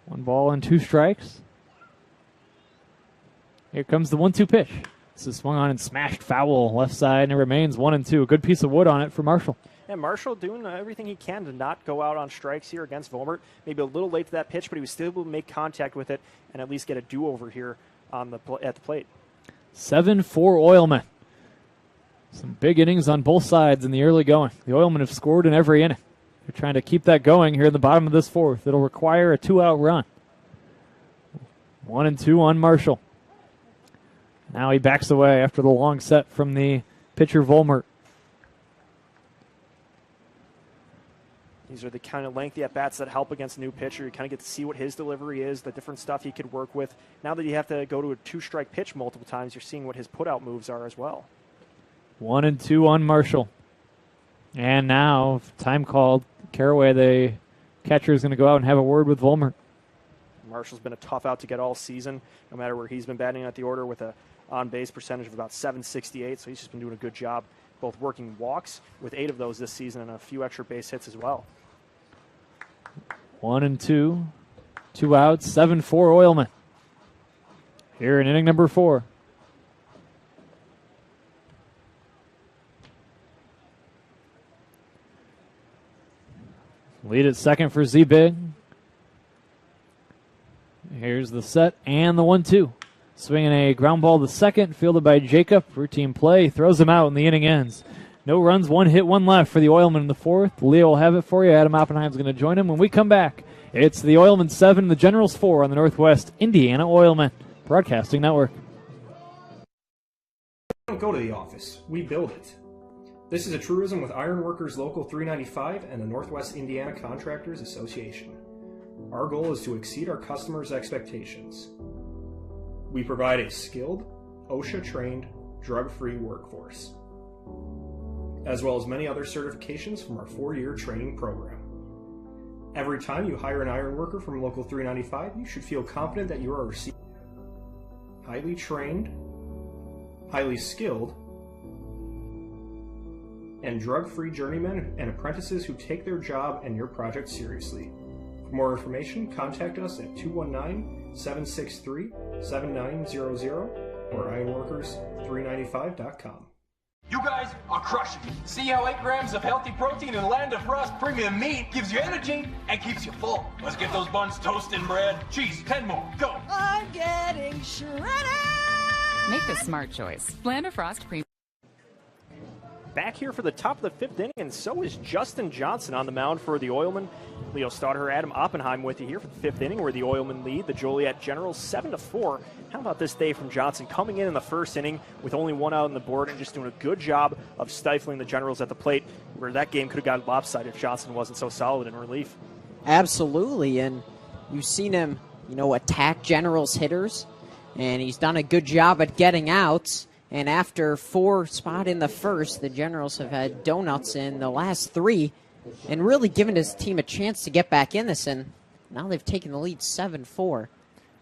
A: 1 ball and 2 strikes. Here comes the 1-2 pitch. This is swung on and smashed foul left side, and it remains 1-2. A good piece of wood on it for Marshall.
B: And Marshall doing everything he can to not go out on strikes here against Volmer. Maybe a little late to that pitch, but he was still able to make contact with it and at least get a do-over here on at the plate.
A: 7-4 Oilmen. Some big innings on both sides in the early going. The Oilmen have scored in every inning. They're trying to keep that going here in the bottom of this 4th. It'll require a 2-out run. 1-2 on Marshall. Now he backs away after the long set from the pitcher Volmert.
B: These are the kind of lengthy at-bats that help against a new pitcher. You kind of get to see what his delivery is, the different stuff he could work with. Now that you have to go to a 2-strike pitch multiple times, you're seeing what his put-out moves are as well.
A: 1-2 on Marshall. And now, time called. Caraway, the catcher, is going to go out and have a word with Volmert.
B: Marshall's been a tough out to get all season, no matter where he's been batting at the order with a on-base percentage of about .768, so he's just been doing a good job both working walks with 8 of those this season and a few extra base hits as well.
A: 1-2. 2 outs, 7-4 Oilmen. Here in inning number 4. Lead at second for Z-Big. Here's the set and the 1-2. Swinging a ground ball to second, fielded by Jacob. Routine play, throws him out, and the inning ends. No runs, 1 hit, 1 left for the Oilmen in the 4th. Leo will have it for you. Adam Oppenheim's going to join him when we come back. It's the Oilmen 7, the Generals 4 on the Northwest Indiana Oilmen Broadcasting Network.
H: We don't go to the office, we build it. This is a truism with Ironworkers Local 395 and the Northwest Indiana Contractors Association. Our goal is to exceed our customers' expectations. We provide a skilled, OSHA-trained, drug-free workforce, as well as many other certifications from our 4-year training program. Every time you hire an iron worker from Local 395, you should feel confident that you are receiving highly trained, highly skilled, and drug-free journeymen and apprentices who take their job and your project seriously. For more information, contact us at 219-763-7900 or ironworkers395.com.
I: You guys are crushing it. See how 8 grams of healthy protein in the Land of Frost premium meat gives you energy and keeps you full. Let's get those buns toasting, bread. Cheese, 10 more. Go.
T: I'm getting shredded.
F: Make the smart choice. Land of Frost premium.
B: Back here for the top of the 5th inning, and so is Justin Johnson on the mound for the Oilmen. Leo Stauder, Adam Oppenheim with you here for the 5th inning, where the Oilmen lead the Joliet Generals 7-4. How about this day from Johnson, coming in the 1st inning with only 1 out on the board and just doing a good job of stifling the Generals at the plate, where that game could have gotten lopsided if Johnson wasn't so solid in relief.
U: Absolutely, and you've seen him, attack Generals hitters, and he's done a good job at getting outs. And after 4 spot in the 1st, the Generals have had donuts in the last 3 and really given his team a chance to get back in this, and now they've taken the lead 7-4.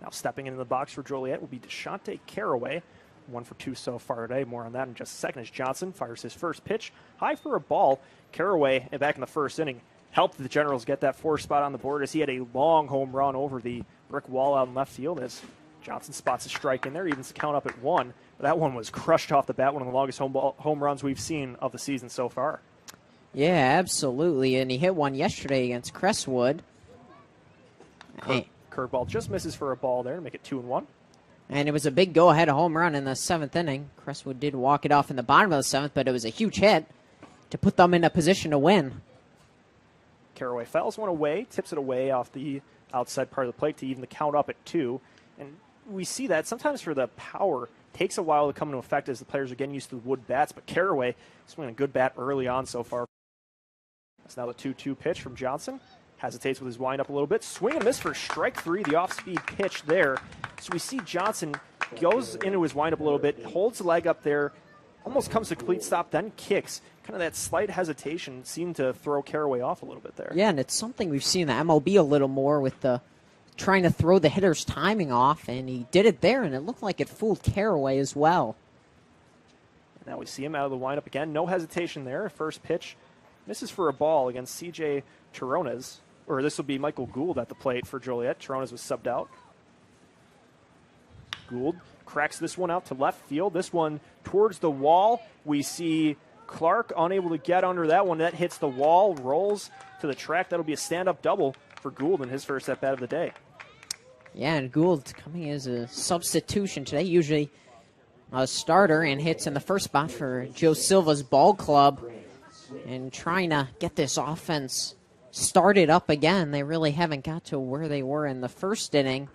B: Now stepping into the box for Joliet will be Deshante Caraway. 1 for 2 so far today. More on that in just a second as Johnson fires his first pitch. High for a ball. Caraway, back in the 1st inning, helped the Generals get that 4th spot on the board as he had a long home run over the brick wall out in left field as Johnson spots a strike in there, evens the count up at 1. But that one was crushed off the bat, one of the longest home runs we've seen of the season so far.
U: Yeah, absolutely. And he hit one yesterday against Crestwood.
B: Curveball just misses for a ball there to make it 2-1.
U: And it was a big go-ahead home run in the 7th inning. Crestwood did walk it off in the bottom of the 7th, but it was a huge hit to put them in a position to win.
B: Caraway fouls one away, tips it away off the outside part of the plate to even the count up at 2. And we see that sometimes for the power, takes a while to come into effect as the players are getting used to the wood bats, but Caraway swinging a good bat early on so far. That's now the 2-2 pitch from Johnson. Hesitates with his windup a little bit. Swing and miss for strike 3, the off-speed pitch there. So we see Johnson goes into his windup a little bit, holds the leg up there, almost comes to a complete stop, then kicks. Kind of that slight hesitation seemed to throw Caraway off a little bit there.
U: Yeah, and it's something we've seen in the MLB a little more with the trying to throw the hitter's timing off, and he did it there, and it looked like it fooled Caraway as well.
B: Now we see him out of the windup again. No hesitation there. First pitch misses for a ball against C.J. Chirones, or this will be Michael Gould at the plate for Joliet. Chirones was subbed out. Gould cracks this one out to left field. This one towards the wall. We see Clark unable to get under that one. That hits the wall, rolls to the track. That'll be a stand-up double for Gould in his first at-bat of the day.
U: Yeah, and Gould coming as a substitution today, usually a starter, and hits in the first spot for Joe Silva's ball club. And trying to get this offense started up again. They really haven't got to where they were in the 1st inning.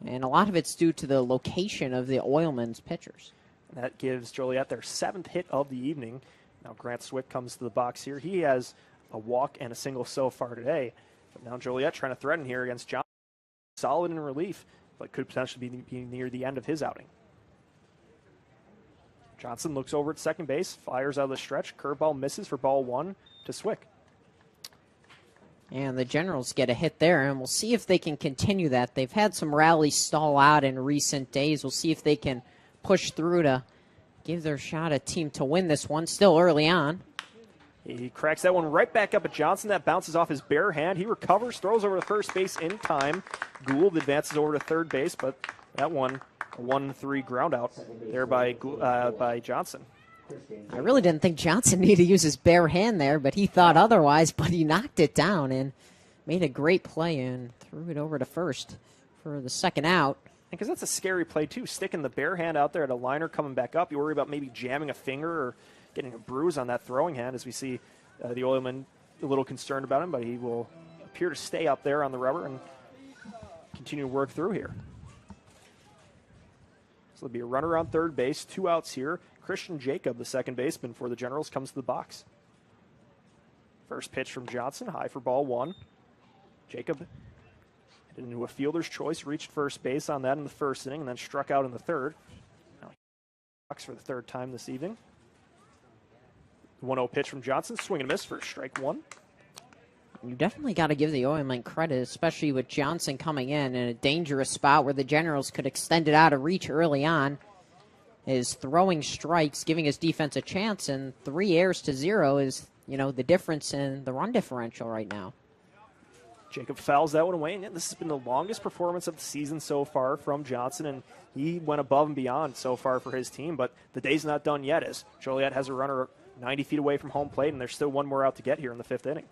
U: And a lot of it's due to the location of the Oilmen's pitchers.
B: That gives Joliet their 7th hit of the evening. Now Grant Swick comes to the box here. He has a walk and a single so far today. But now Joliet trying to threaten here against Johnson. Solid in relief, but could potentially be near the end of his outing. Johnson looks over at second base, fires out of the stretch. Curveball misses for ball 1 to Swick.
U: And the Generals get a hit there, and we'll see if they can continue that. They've had some rallies stall out in recent days. We'll see if they can push through to give their shot a team to win this one, still early on.
B: He cracks that one right back up at Johnson. That bounces off his bare hand. He recovers, throws over to first base in time. Gould advances over to third base, but that one, a 1-3 ground out there by Johnson.
U: I really didn't think Johnson needed to use his bare hand there, but he thought otherwise, but he knocked it down and made a great play and threw it over to first for the second out.
B: Because that's a scary play, too. Sticking the bare hand out there at a liner coming back up. You worry about maybe jamming a finger or getting a bruise on that throwing hand, as we see the Oilman a little concerned about him, but he will appear to stay up there on the rubber and continue to work through here. So there'll be a runner on third base, 2 outs here. Christian Jacob, the second baseman for the Generals, comes to the box. First pitch from Johnson, high for ball 1. Jacob hit into a fielder's choice, reached first base on that in the first inning, and then struck out in the third. Now he box for the third time this evening. 1-0 pitch from Johnson, swing and miss for strike 1.
U: You definitely got to give the Oilmen credit, especially with Johnson coming in a dangerous spot where the Generals could extend it out of reach early on. Is throwing strikes, giving his defense a chance, and 3 errors to 0 is, the difference in the run differential right now.
B: Jacob fouls that one away, and this has been the longest performance of the season so far from Johnson, and he went above and beyond so far for his team, but the day's not done yet as Joliet has a runner 90 feet away from home plate, and there's still one more out to get here in the 5th inning.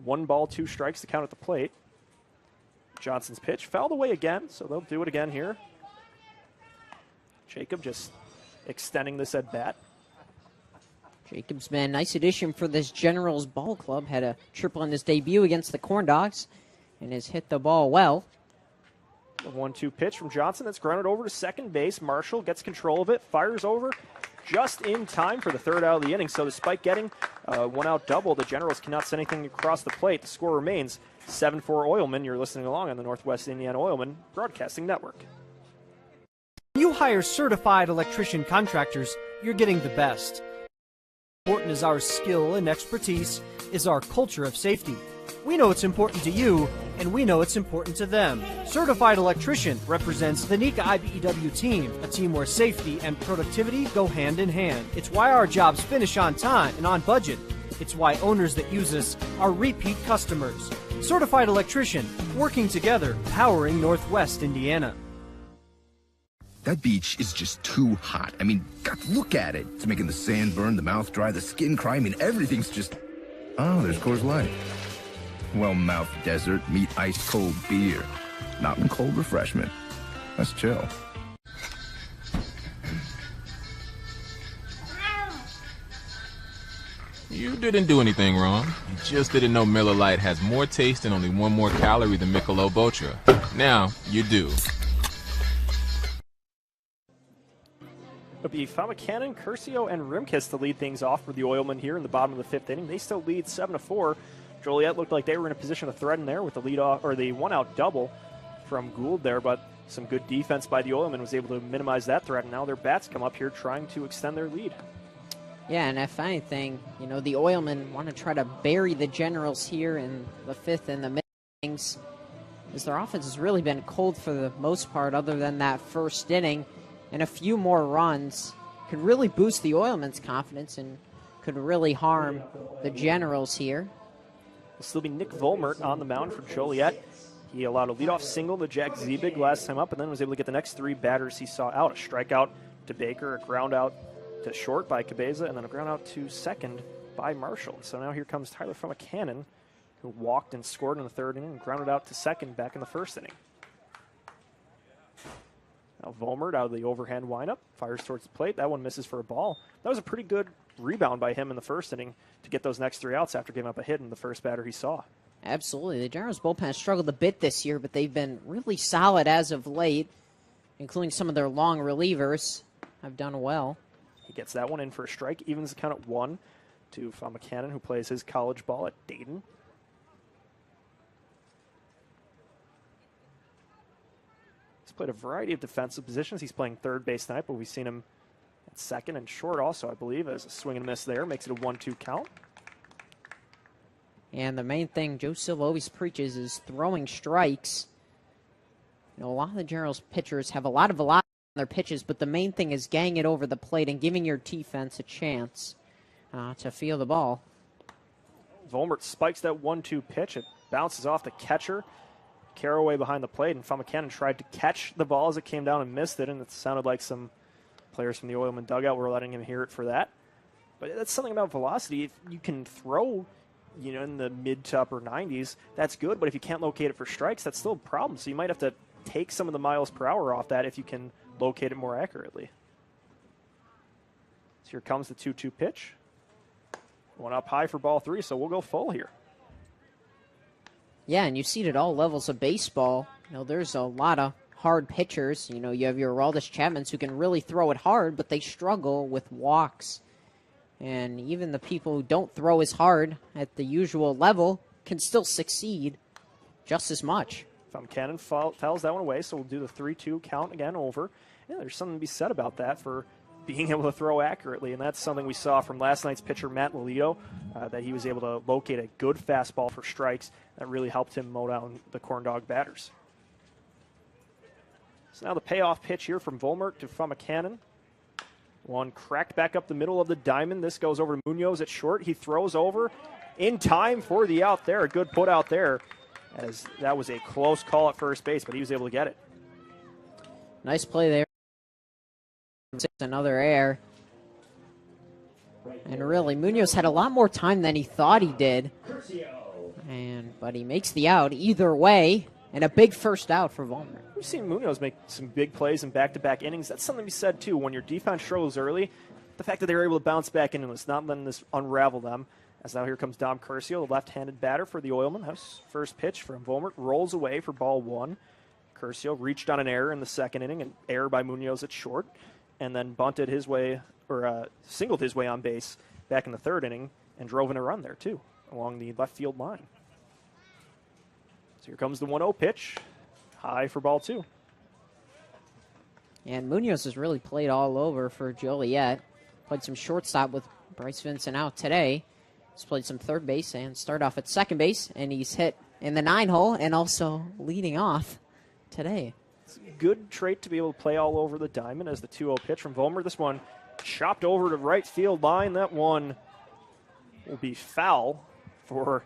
B: 1 ball, 2 strikes to count at the plate. Johnson's pitch fouled away again, so they'll do it again here. Jacob just extending this at bat.
U: Jacob's been a nice addition for this Generals ball club. Had a triple in his debut against the Corn Dogs and has hit the ball well.
B: The 1-2 pitch from Johnson that's grounded over to second base. Marshall gets control of it, fires over just in time for the 3rd out of the inning. So despite getting a 1-out double, the Generals cannot send anything across the plate. The score remains 7-4 Oilmen. You're listening along on the Northwest Indiana Oilmen Broadcasting Network.
K: When you hire certified electrician contractors, you're getting the best. Important as our skill and expertise is our culture of safety. We know it's important to you, and we know it's important to them. Certified Electrician represents the NECA IBEW team, a team where safety and productivity go hand in hand. It's why our jobs finish on time and on budget. It's why owners that use us are repeat customers. Certified Electrician, working together, powering Northwest Indiana.
L: That beach is just too hot. I mean, God, look at it. It's making the sand burn, the mouth dry, the skin cry. I mean, everything's just... Oh, there's Coors Light. Well, mouth desert, meet ice-cold beer. Mountain cold refreshment. That's chill.
M: You didn't do anything wrong. You just didn't know Miller Lite has more taste and only 1 more calorie than Michelob Ultra. Now, you do.
B: It'll be Famacanon, Curcio, and Rimkus to lead things off for the Oilmen here in the bottom of the 5th inning. They still lead 7-4. Joliet looked like they were in a position to threaten there with the leadoff or the 1-out double from Gould there, but some good defense by the Oilmen was able to minimize that threat, and now their bats come up here trying to extend their lead.
U: Yeah, and if anything, the Oilmen want to try to bury the Generals here in the 5th and the mid-innings, as their offense has really been cold for the most part other than that first inning. And a few more runs could really boost the Oilmen's confidence and could really harm the Generals here.
B: Will still be Nick Volmert on the mound for Joliet. He allowed a leadoff single to Jack Ziebig last time up, and then was able to get the next 3 batters he saw out. A strikeout to Baker, a ground out to short by Cabeza, and then a ground out to second by Marshall. So now here comes Tyler Famacanon, who walked and scored in the 3rd inning and grounded out to second back in the 1st inning. Now Volmert out of the overhand windup, fires towards the plate. That one misses for a ball. That was a pretty good rebound by him in the 1st inning to get those next 3 outs after giving up a hit in the first batter he saw.
U: Absolutely. The Generals bullpen has struggled a bit this year, but they've been really solid as of late, including some of their long relievers have done well.
B: He gets that one in for a strike, evens the count at 1 to Famacanon, who plays his college ball at Dayton. He's played a variety of defensive positions. He's playing third base tonight, but we've seen him at second and short also, I believe, as a swing and miss there. Makes it a 1-2 count.
U: And the main thing Joe Silva always preaches is throwing strikes. You know, a lot of the Generals pitchers have a lot of velocity on their pitches, but the main thing is getting it over the plate and giving your defense a chance to feel the ball.
B: Volmert spikes that 1-2 pitch. It bounces off the catcher. Caraway behind the plate, and Famacanon tried to catch the ball as it came down and missed it, and it sounded like some players from the Oilmen dugout were letting him hear it for that. But that's something about velocity. If you can throw, you know, in the mid to upper 90s, that's good, but if you can't locate it for strikes, that's still a problem. So you might have to take some of the miles per hour off that if you can locate it more accurately. So here comes the 2-2 pitch. One up high for ball 3, so we'll go full here.
U: Yeah, and you see it at all levels of baseball. You know, there's a lot of hard pitchers. You know, you have your Aroldis Chapmans who can really throw it hard, but they struggle with walks. And even the people who don't throw as hard at the usual level can still succeed just as much.
B: Famacanon fouls that one away, so we'll do the 3-2 count again over. Yeah, there's something to be said about that for being able to throw accurately, and that's something we saw from last night's pitcher, Matt Lolito, that he was able to locate a good fastball for strikes that really helped him mow down the corn dog batters. So now the payoff pitch here from Volmert to Famacanon. One cracked back up the middle of the diamond. This goes over to Munoz at short. He throws over in time for the out there. A good put out there, as that was a close call at first base, but he was able to get it.
U: Nice play there. Another error. And really, Munoz had a lot more time than he thought he did. But he makes the out either way, and a big first out for Volmert.
B: We've seen Munoz make some big plays in back-to-back innings. That's something to be said, too. When your defense struggles early, the fact that they were able to bounce back in and was not letting this unravel them. As now here comes Dom Curcio, the left-handed batter for the Oilmen. That's first pitch from Volmert. Rolls away for ball 1. Curcio reached on an error in the second inning, an error by Munoz at short, and then bunted his way, or singled his way on base back in the third inning and drove in a run there, too, along the left field line. So here comes the 1-0 pitch. High for ball 2.
U: And Munoz has really played all over for Joliet. Played some shortstop with Bryce Vincent out today. He's played some third base and start off at second base, and he's hit in the 9-hole and also leading off today.
B: It's a good trait to be able to play all over the diamond as the 2-0 pitch from Volmert. This one chopped over to right field line. That one will be foul for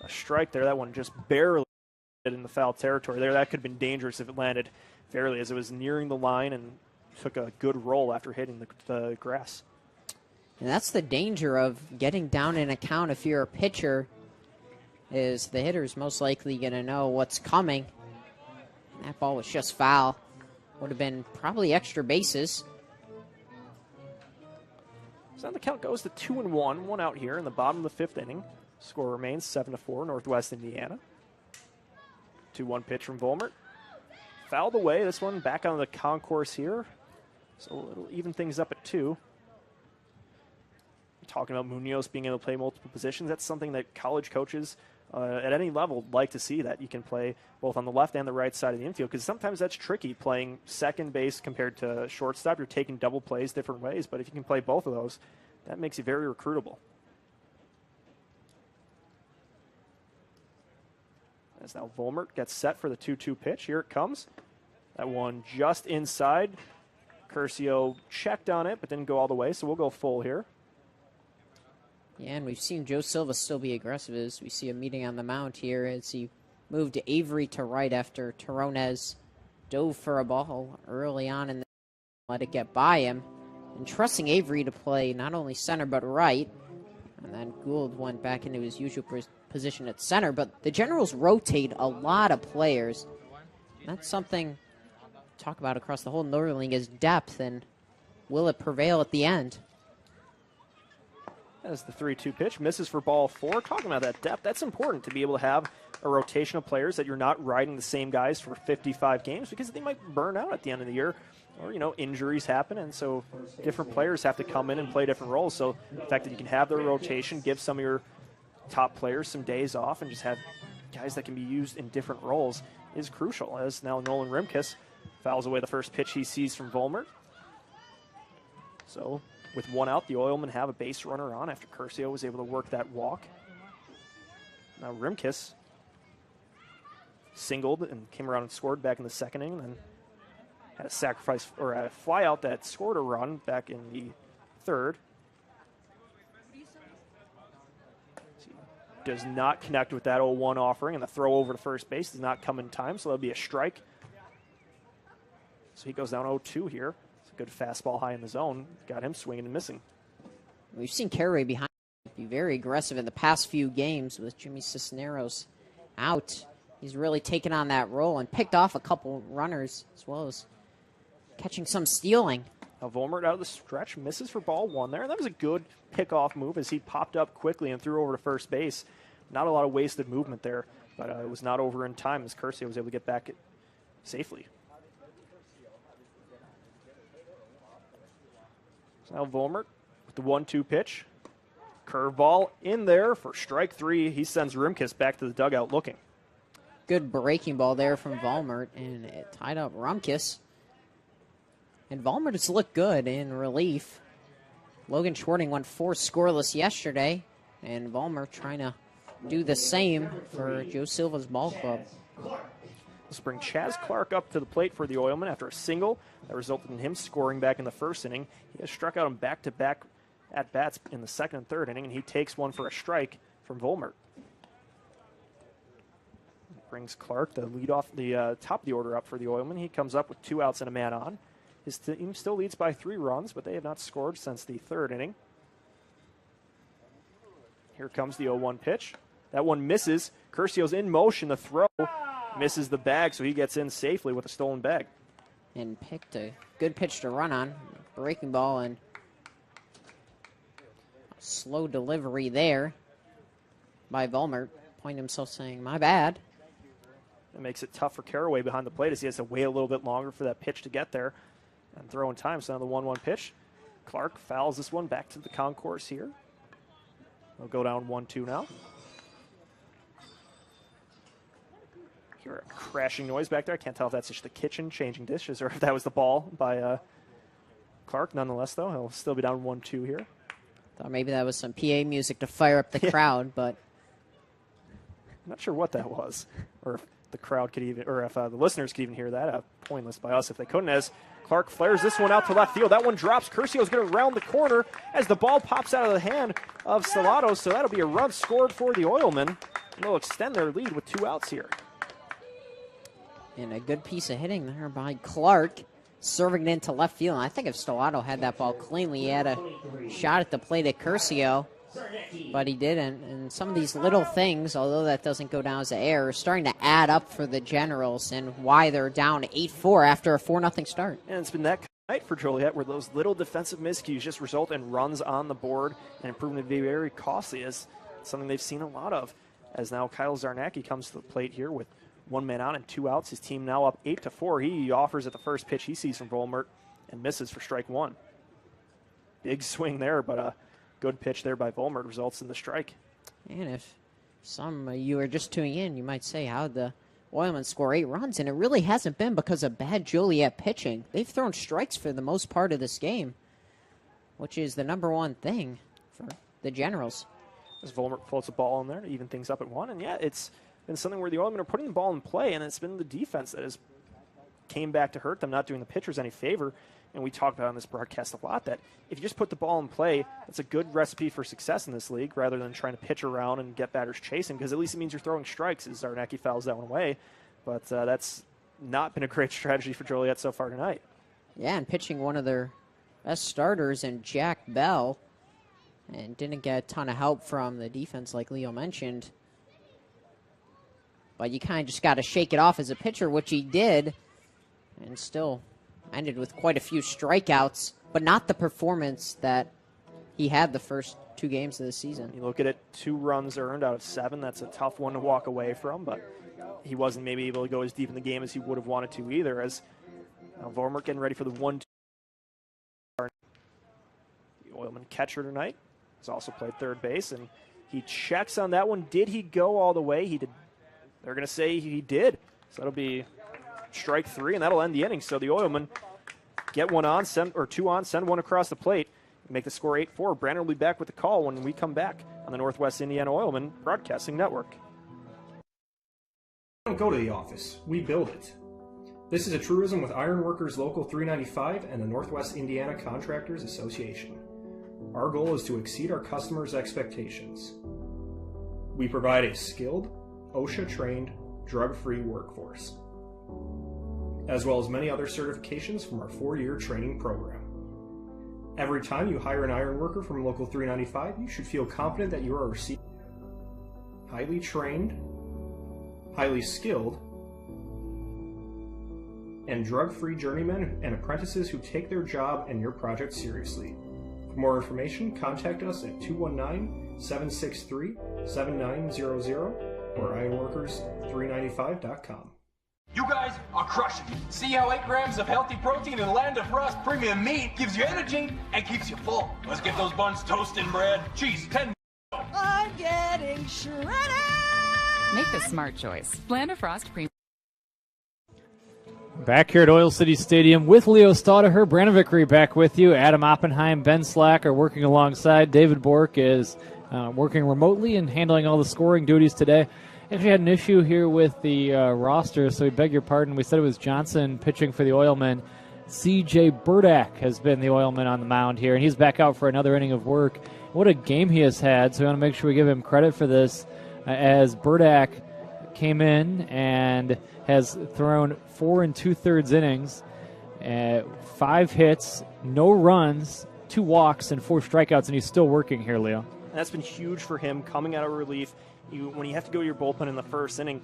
B: a strike there. That one just barely in the foul territory there. That could have been dangerous if it landed fairly, as it was nearing the line and took a good roll after hitting the grass.
U: And that's the danger of getting down in a count if you're a pitcher, is the hitter's most likely going to know what's coming. That ball was just foul. Would have been probably extra bases.
B: So now the count goes to 2-1, one out here in the bottom of the 5th inning. Score remains 7-4, Northwest Indiana. 2-1 pitch from Volmert. Fouled away. This one back on the concourse here. So it'll even things up at 2. Talking about Munoz being able to play multiple positions, that's something that college coaches at any level like to see, that you can play both on the left and the right side of the infield, because sometimes that's tricky playing second base compared to shortstop. You're taking double plays different ways, but if you can play both of those, that makes you very recruitable. As now Volmert gets set for the 2-2 pitch. Here it comes. That one just inside. Curcio checked on it, but didn't go all the way, so we'll go full here.
U: Yeah, and we've seen Joe Silva still be aggressive as we see a meeting on the mound here as he moved Avery to right after Terronez dove for a ball early on and let it get by him. And trusting Avery to play not only center but right. And then Gould went back into his usual position at center. But the Generals rotate a lot of players. That's something to talk about across the whole Northern League is depth, and will it prevail at the end?
B: As the 3-2 pitch misses for ball 4. Talking about that depth, that's important to be able to have a rotation of players that you're not riding the same guys for 55 games because they might burn out at the end of the year or, injuries happen. And so different players have to come in and play different roles. So the fact that you can have their rotation, give some of your top players some days off and just have guys that can be used in different roles is crucial. As now Nolan Rimkus fouls away the first pitch he sees from Volmert. So with one out, the Oilmen have a base runner on after Curcio was able to work that walk. Now Rimkus singled and came around and scored back in the second inning, and then had a sacrifice or a fly out that scored a run back in the third. Does not connect with that 0-1 offering, and the throw over to first base does not come in time, so that'll be a strike. So he goes down 0-2 here. It's a good fastball high in the zone. Got him swinging and missing.
U: We've seen Carey behind be very aggressive in the past few games with Jimmy Cisneros out. He's really taken on that role and picked off a couple runners as well as catching some stealing.
B: Now Volmert out of the stretch, misses for ball 1 there. That was a good pickoff move as he popped up quickly and threw over to first base. Not a lot of wasted movement there, but it was not over in time as Curcio was able to get back safely. So now Volmert with the 1-2 pitch. Curveball in there for strike 3. He sends Rimkus back to the dugout looking.
U: Good breaking ball there from Volmert, and it tied up Rumkus. And Volmert has looked good in relief. Logan Schwarting went 4 scoreless yesterday, and Volmert trying to do the same for Joe Silva's ball club.
B: Let's bring Chaz Clark up to the plate for the Oilmen after a single that resulted in him scoring back in the first inning. He has struck out on back-to-back at-bats in the second and third inning, and he takes one for a strike from Volmert. Brings Clark, the lead off the top of the order, up for the Oilmen. He comes up with 2 outs and a man on. His team still leads by 3 runs, but they have not scored since the third inning. Here comes the 0-1 pitch. That one misses. Curcio's in motion. The throw misses the bag, so he gets in safely with a stolen bag.
U: And picked a good pitch to run on. Breaking ball and a slow delivery there by Volmert. Point himself saying, my bad.
B: It makes it tough for Caraway behind the plate as he has to wait a little bit longer for that pitch to get there. And throw in time, so now the 1-1 pitch. Clark fouls this one back to the concourse here. They'll go down 1-2 now. Hear a crashing noise back there. I can't tell if that's just the kitchen changing dishes or if that was the ball by Clark. Nonetheless, though, he'll still be down 1-2 here.
U: Thought maybe that was some PA music to fire up the crowd, but
B: I'm not sure what that was, or if the crowd could even, or if the listeners could even hear that. Pointless by us if they couldn't, as Clark flares this one out to left field. That one drops. Curcio's going to round the corner as the ball pops out of the hand of Stellato, so that'll be a run scored for the Oilmen. And they'll extend their lead with 2 outs here.
U: And a good piece of hitting there by Clark, serving it into left field. And I think if Stellato had that ball cleanly, he had a shot at the plate at Curcio, but he didn't. And some of these little things, although that doesn't go down as an error, are starting to add up for the Generals and why they're down 8-4 after a 4-0 start.
B: And it's been that night for Joliet where those little defensive miscues just result in runs on the board and proving to be very costly, as something they've seen a lot of. As now Kyle Zarnacki comes to the plate here with 1 man out and 2 outs. His team now up 8-4. He offers at the first pitch he sees from Volmert and misses for strike 1. Big swing there, but a good pitch there by Volmert results in the strike.
U: And if some of you are just tuning in, you might say, how the Oilmen score 8 runs? And it really hasn't been because of bad Joliet pitching. They've thrown strikes for the most part of this game, which is the #1 thing for the Generals.
B: As Volmert floats a ball in there to even things up at 1. And yeah, it's been something where the Oilmen are putting the ball in play, and it's been the defense that has came back to hurt them, not doing the pitchers any favor. And we talked about on this broadcast a lot that if you just put the ball in play, that's a good recipe for success in this league rather than trying to pitch around and get batters chasing, because at least it means you're throwing strikes as Zarnacki fouls that one away. But that's not been a great strategy for Joliet so far tonight.
U: Yeah, and pitching one of their best starters in Jack Bell, and didn't get a ton of help from the defense like Leo mentioned. But you kind of just got to shake it off as a pitcher, which he did, and still ended with quite a few strikeouts, but not the performance that he had the first 2 games of the season.
B: You look at it, 2 runs earned out of 7. That's a tough one to walk away from, but he wasn't maybe able to go as deep in the game as he would have wanted to either, as Vormer getting ready for the 1-2. The Oilman catcher tonight has also played third base, and he checks on that one. Did he go all the way? He did. They're going to say he did. So that'll be strike 3, and that'll end the inning. So the Oilmen get 2 on, send 1 across the plate, make the score 8-4. Brandon will be back with the call when we come back on the Northwest Indiana Oilmen Broadcasting Network.
H: We don't go to the office, we build it. This is a truism with Ironworkers Local 395 and the Northwest Indiana Contractors Association. Our goal is to exceed our customers' expectations. We provide a skilled, OSHA-trained, drug-free workforce, as well as many other certifications from our 4-year training program. Every time you hire an iron worker from Local 395, you should feel confident that you are receiving highly trained, highly skilled, and drug-free journeymen and apprentices who take their job and your project seriously. For more information, contact us at 219-763-7900 or ironworkers395.com.
I: You guys are crushing it. See how 8 grams of healthy protein in Land of Frost premium meat gives you energy and keeps you full. Let's get those buns toasting, bread. Cheese, 10.
T: I'm getting shredded.
F: Make the smart choice. Land of Frost Premium.
A: Back here at Oil City Stadium with Leo Staudaher, Brandon Vickery back with you. Adam Oppenheim, Ben Slack are working alongside. David Bork is working remotely and handling all the scoring duties today. Actually had an issue here with the roster, so we beg your pardon. We said it was Johnson pitching for the Oilmen. C.J. Burdak has been the Oilman on the mound here, and he's back out for another inning of work. What a game he has had, so we want to make sure we give him credit for this, as Burdak came in and has thrown 4 2/3 innings, 5 hits, no runs, 2 walks, and 4 strikeouts, and he's still working here, Leo.
B: And that's been huge for him coming out of relief. When you have to go to your bullpen in the first inning,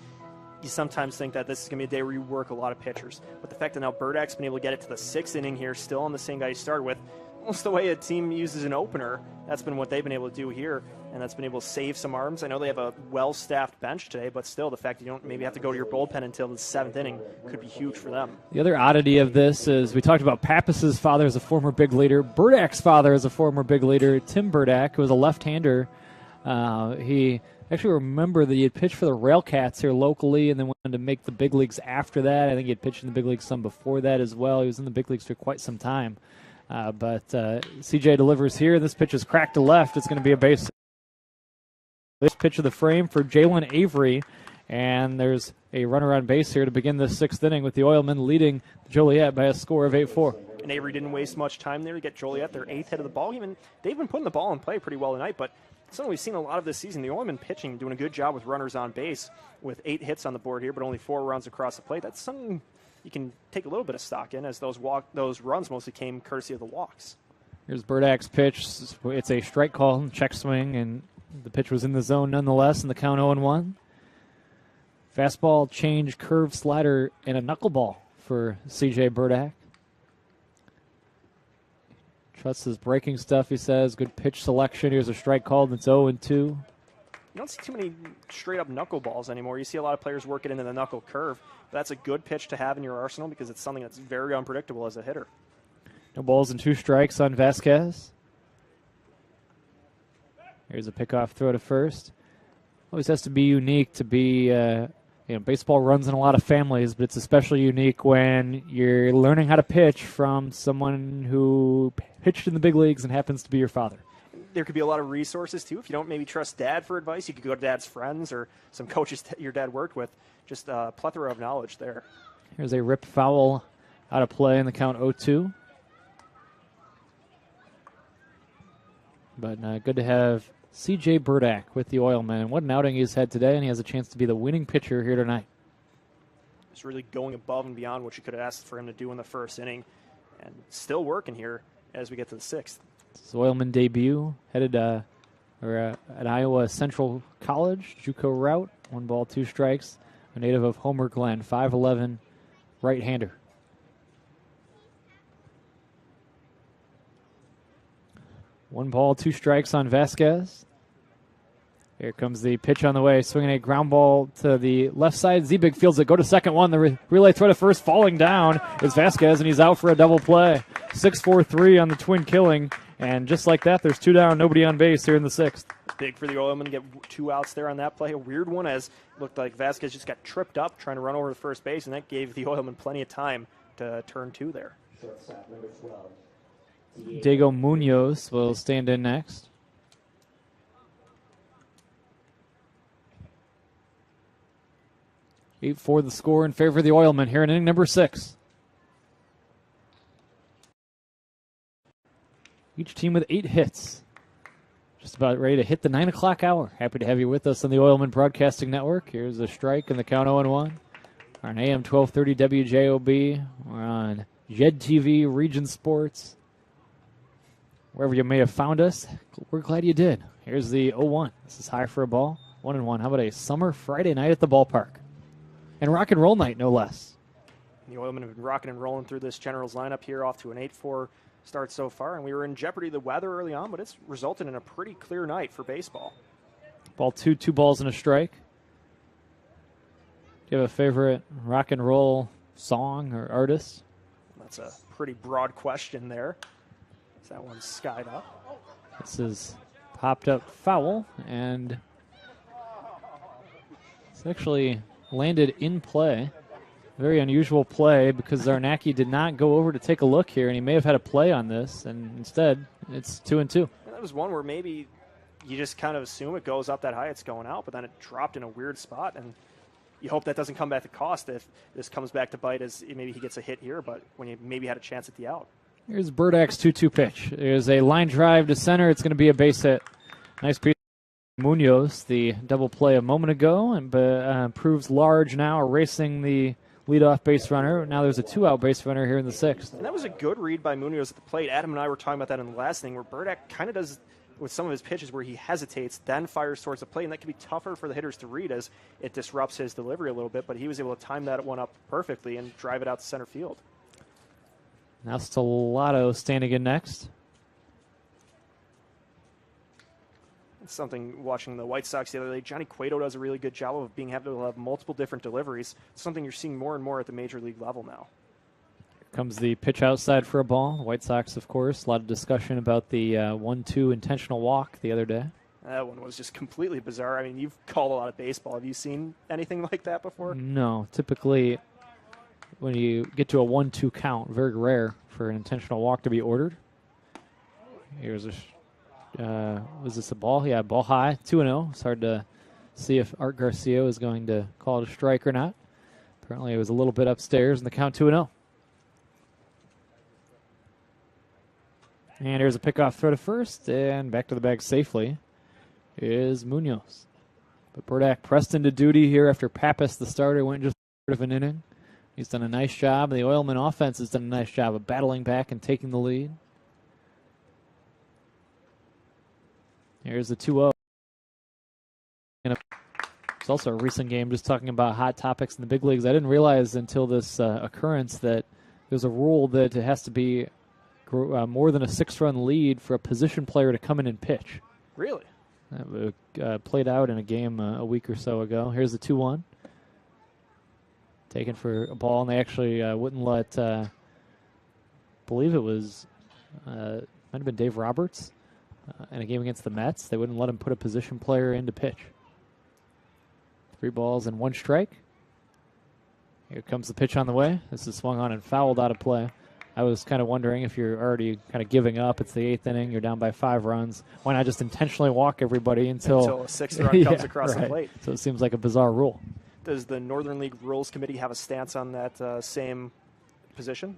B: you sometimes think that this is going to be a day where you work a lot of pitchers. But the fact that now Burdak's been able to get it to the 6th inning here, still on the same guy he started with, almost the way a team uses an opener, that's been what they've been able to do here, and that's been able to save some arms. I know they have a well-staffed bench today, but still the fact that you don't maybe have to go to your bullpen until the 7th inning could be huge for them.
A: The other oddity of this is we talked about Pappas's father as a former big leader. Burdak's father is a former big leader, Tim Burdak, who was a left-hander. He actually remember that he had pitched for the Railcats here locally and then went on to make the big leagues after that. I think he had pitched in the big leagues some before that as well. He was in the big leagues for quite some time. But CJ delivers here. This pitch is cracked to left. It's going to be a base. This pitch of the frame for Jalen Avery. And there's a runner on base here to begin the 6th inning with the Oilmen leading Joliet by a score of 8-4.
B: And Avery didn't waste much time there to get Joliet their 8th hit of the ball. They've been putting the ball in play pretty well tonight, but something we've seen a lot of this season. The Oilmen pitching, doing a good job with runners on base with 8 hits on the board here, but only 4 runs across the plate. That's something you can take a little bit of stock in, as those runs mostly came courtesy of the walks. Here's
A: Burdak's pitch. It's a strike call, check swing, and the pitch was in the zone nonetheless, and the count 0-1. Fastball, change, curve, slider, and a knuckleball for C.J. Burdak. Trusts his breaking stuff, he says. Good pitch selection. Here's a strike called. It's 0-2.
B: You don't see too many straight-up knuckleballs anymore. You see a lot of players work it into the knuckle curve. But that's a good pitch to have in your arsenal because it's something that's very unpredictable as a hitter.
A: No balls and 2 strikes on Vasquez. Here's a pickoff throw to first. Always has to be unique to be, baseball runs in a lot of families, but it's especially unique when you're learning how to pitch from someone who pitched in the big leagues and happens to be your father.
B: There could be a lot of resources, too. If you don't maybe trust Dad for advice, you could go to Dad's friends or some coaches that your dad worked with. Just a plethora of knowledge there.
A: Here's a rip foul out of play in the count 0-2. But good to have C.J. Burdak with the Oilmen. What an outing he's had today, and he has a chance to be the winning pitcher here tonight.
B: Just really going above and beyond what you could have asked for him to do in the first inning, and still working here as we get to the 6th.
A: His Oilman debut, headed at Iowa Central College, JUCO route, 1 ball, 2 strikes, a native of Homer Glen, 5'11", right-hander. 1 ball, 2 strikes on Vasquez. Here comes the pitch on the way, swinging a ground ball to the left side. Zebig fields it, go to second one. The relay throw to first, falling down is Vasquez, and he's out for a double play. 6-4-3 on the twin killing, and just like that, there's 2 down, nobody on base here in the 6th.
B: Big for the Oilmen to get 2 outs there on that play. A weird one, as it looked like Vasquez just got tripped up trying to run over to first base, and that gave the Oilmen plenty of time to turn 2 there.
A: Diego Munoz will stand in next. 8-4 the score in favor of the Oilmen here in inning number 6. Each team with 8 hits. Just about ready to hit the 9 o'clock hour. Happy to have you with us on the Oilmen Broadcasting Network. Here's a strike and the count 0-1. We're on AM 1230 WJOB. We're on JED TV, Region Sports. Wherever you may have found us, we're glad you did. Here's the 0-1. This is high for a ball. 1-1. How about a summer Friday night at the ballpark? And rock and roll night, no less.
B: The Oilmen have been rocking and rolling through this Generals lineup here, off to an 8-4 start so far. And we were in jeopardy of the weather early on, but it's resulted in a pretty clear night for baseball.
A: Ball 2, 2 balls and a strike. Do you have a favorite rock and roll song or artist?
B: That's a pretty broad question there. That one's skied up.
A: This is popped up foul, and it's actually landed in play. Very unusual play because Zarnacki did not go over to take a look here, and he may have had a play on this, and instead it's 2-2.
B: And that was one where maybe you just kind of assume it goes up that high, it's going out, but then it dropped in a weird spot, and you hope that doesn't come back to cost if this comes back to bite, as maybe he gets a hit here, but when you maybe had a chance at the out.
A: Here's Burdak's 2-2 pitch. There's a line drive to center. It's going to be a base hit. Nice piece. Munoz, the double play a moment ago, and proves large now, erasing the leadoff base runner. Now there's a 2-out base runner here in the 6th.
B: And that was a good read by Munoz at the plate. Adam and I were talking about that in the last thing, where Burdak kind of does with some of his pitches where he hesitates, then fires towards the plate, and that can be tougher for the hitters to read as it disrupts his delivery a little bit, but he was able to time that one up perfectly and drive it out to center field.
A: Now Stellato standing in next.
B: It's something watching the White Sox the other day. Johnny Cueto does a really good job of being able to have multiple different deliveries. It's something you're seeing more and more at the major league level now.
A: Here comes the pitch outside for a ball. The White Sox, of course, a lot of discussion about the 1-2 intentional walk the other day.
B: That one was just completely bizarre. I mean, you've called a lot of baseball. Have you seen anything like that before?
A: No. Typically, when you get to a 1-2 count, very rare for an intentional walk to be ordered. Here's a was this a ball? Yeah, ball high, 2-0. It's hard to see if Art Garcia is going to call it a strike or not. Apparently it was a little bit upstairs in the count 2-0. And here's a pickoff throw to first, and back to the bag safely is Munoz. But Burdak pressed into duty here after Pappas, the starter, went just short of an inning. He's done a nice job. The Oilmen offense has done a nice job of battling back and taking the lead. Here's the 2-0. It's also a recent game, just talking about hot topics in the big leagues. I didn't realize until this occurrence that there's a rule that it has to be more than a 6-run lead for a position player to come in and pitch.
B: Really?
A: That played out in a game a week or so ago. Here's the 2-1. Taken for a ball, and they actually wouldn't let, I believe it was, might have been Dave Roberts in a game against the Mets. They wouldn't let him put a position player in to pitch. 3 balls and 1 strike. Here comes the pitch on the way. This is swung on and fouled out of play. I was kind of wondering if you're already kind of giving up. It's the 8th inning. You're down by 5 runs. Why not just intentionally walk everybody until
B: a 6th run comes across the plate?
A: So it seems like a bizarre rule.
B: Does the Northern League Rules Committee have a stance on that same position?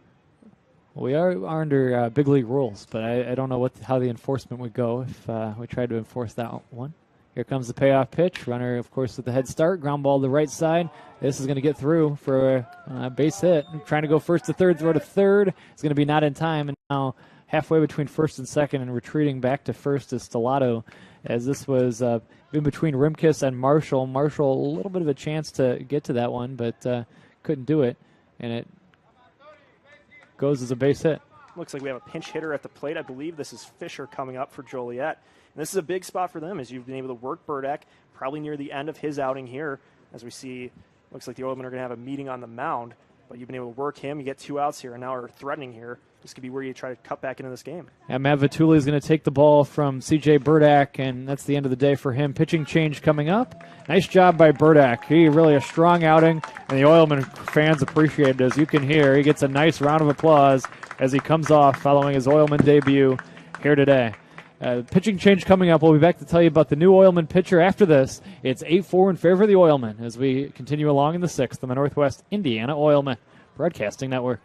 A: We are under big league rules, but I don't know how the enforcement would go if we tried to enforce that one. Here comes the payoff pitch. Runner, of course, with the head start. Ground ball to the right side. This is going to get through for a base hit. Trying to go first to third, throw to third. It's going to be not in time. And now halfway between first and second and retreating back to first is Stellato, as this was in between Rimkus and Marshall. Marshall, a little bit of a chance to get to that one, but couldn't do it. And it goes as a base hit.
B: looks like we have a pinch hitter at the plate. I believe this is Fisher coming up for Joliet. And this is a big spot for them as you've been able to work Burdak probably near the end of his outing here. As we see, looks like the Oilmen are going to have a meeting on the mound. But you've been able to work him. You get 2 outs here, and now are threatening here. This could be where you try to cut back into this game.
A: Yeah, Matt Vituli is going to take the ball from C.J. Burdak, and that's the end of the day for him. Pitching change coming up. Nice job by Burdak. He really a strong outing, and the Oilmen fans appreciate it. As you can hear, he gets a nice round of applause as he comes off following his Oilman debut here today. Pitching change coming up. We'll be back to tell you about the new Oilman pitcher after this. It's 8-4 in favor of the Oilmen as we continue along in the 6th on the Northwest Indiana Oilmen Broadcasting Network.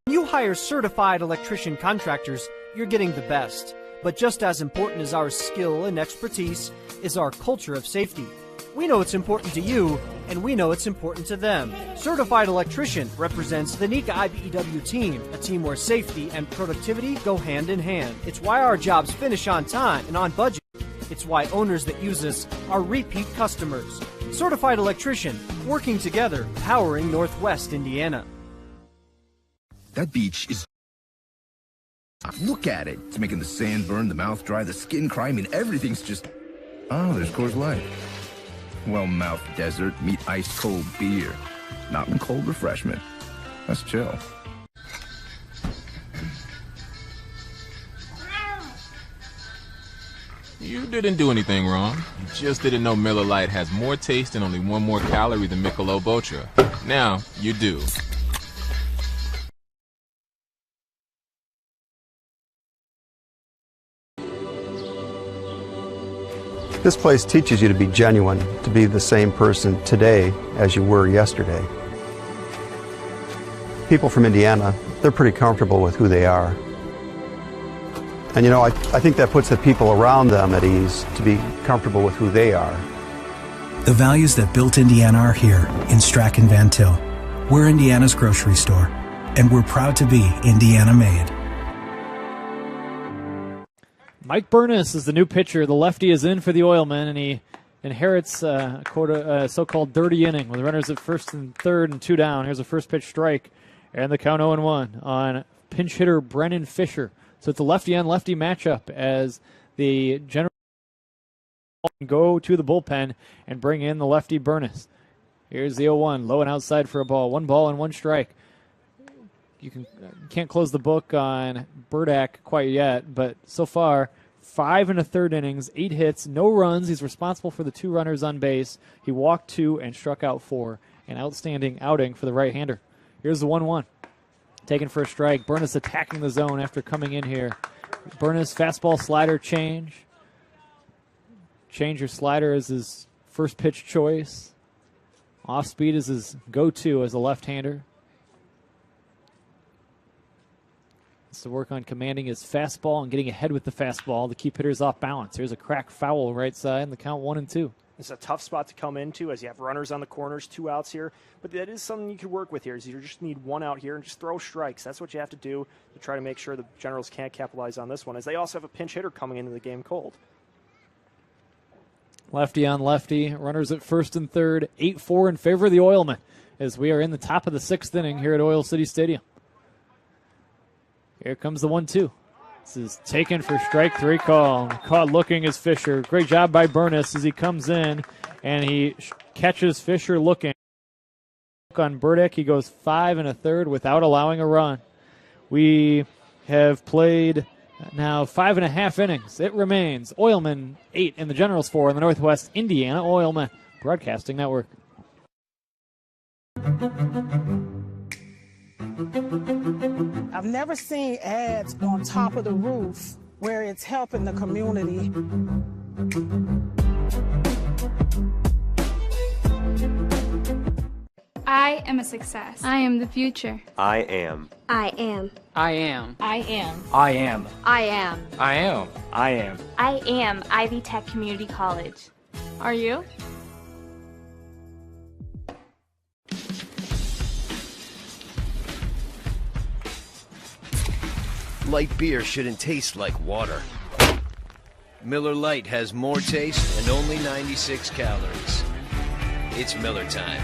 K: When you hire certified electrician contractors, you're getting the best. But just as important as our skill and expertise is our culture of safety. We know it's important to you, and we know it's important to them. Certified Electrician represents the Nika IBEW team, a team where safety and productivity go hand in hand. It's why our jobs finish on time and on budget. It's why owners that use us are repeat customers. Certified Electrician, working together, powering Northwest Indiana.
L: That beach is... Look at it. It's making the sand burn, the mouth dry, the skin cry. I mean, everything's just... Oh, there's Coors Light. Well-mouthed desert, meet ice-cold beer. Mountain cold refreshment. That's chill.
M: You didn't do anything wrong. You just didn't know Miller Lite has more taste and only 1 more calorie than Michelob Ultra. Now, you do.
N: This place teaches you to be genuine, to be the same person today as you were yesterday. People from Indiana, they're pretty comfortable with who they are. And you know, I think that puts the people around them at ease to be comfortable with who they are.
O: The values that built Indiana are here in Strachan Van Til. We're Indiana's grocery store, and we're proud to be Indiana made.
A: Mike Burness is the new pitcher. The lefty is in for the Oilmen, and he inherits a so-called dirty inning with runners at first and third and 2 down. Here's a first pitch strike, and the count 0-1 on pinch hitter Brennan Fisher. So it's a lefty-on-lefty matchup as the general go to the bullpen and bring in the lefty Burness. Here's the 0-1, low and outside for a ball. 1 ball and 1 strike. You can't close the book on Burdak quite yet, but so far, 5 1/3 innings, 8 hits, no runs. He's responsible for the 2 runners on base. He walked 2 and struck out 4. An outstanding outing for the right-hander. Here's the 1-1. Taken for a strike. Burness attacking the zone after coming in here. Burness fastball slider change. Change your slider as his first pitch choice. Off speed is his go-to as a left-hander. To work on commanding his fastball and getting ahead with the fastball to keep hitters off balance. Here's a crack foul right side, and the count 1-2.
B: It's a tough spot to come into as you have runners on the corners, 2 outs here. But that is something you could work with here. Is you just need 1 out here and just throw strikes. That's what you have to do to try to make sure the Generals can't capitalize on this one, as they also have a pinch hitter coming into the game cold.
A: Lefty on lefty, runners at first and third, 8-4 in favor of the Oilmen as we are in the top of the 6th inning here at Oil City Stadium. Here comes the 1-2. This is taken for strike 3 call. Caught looking is Fisher. Great job by Burness as he comes in and he catches Fisher looking. On Burdick, he goes 5 1/3 without allowing a run. We have played now 5.5 innings. It remains Oilmen 8 and the Generals 4 in the Northwest Indiana Oilmen Broadcasting Network.
J: I've never seen ads on top of the roof where it's helping the community.
S: I am a success. I am the future.
Q: I am.
S: I am.
Q: I am.
S: I am.
Q: I am.
S: I am.
Q: I am. I am.
P: I am Ivy Tech Community College.
S: Are you?
R: Light beer shouldn't taste like water. Miller Lite has more taste and only 96 calories. It's Miller time.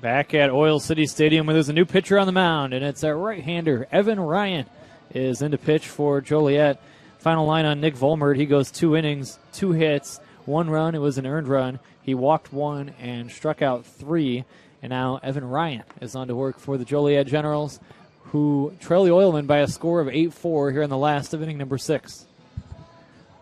A: Back at Oil City Stadium where there's a new pitcher on the mound, and it's a right-hander. Evan Ryan is in to pitch for Joliet. Final line on Nick Volmert. He goes 2 innings, 2 hits, 1 run. It was an earned run. He walked 1 and struck out 3. And now Evan Ryan is on to work for the Joliet Generals, who trail the Oilmen by a score of 8-4 here in the last of inning number 6.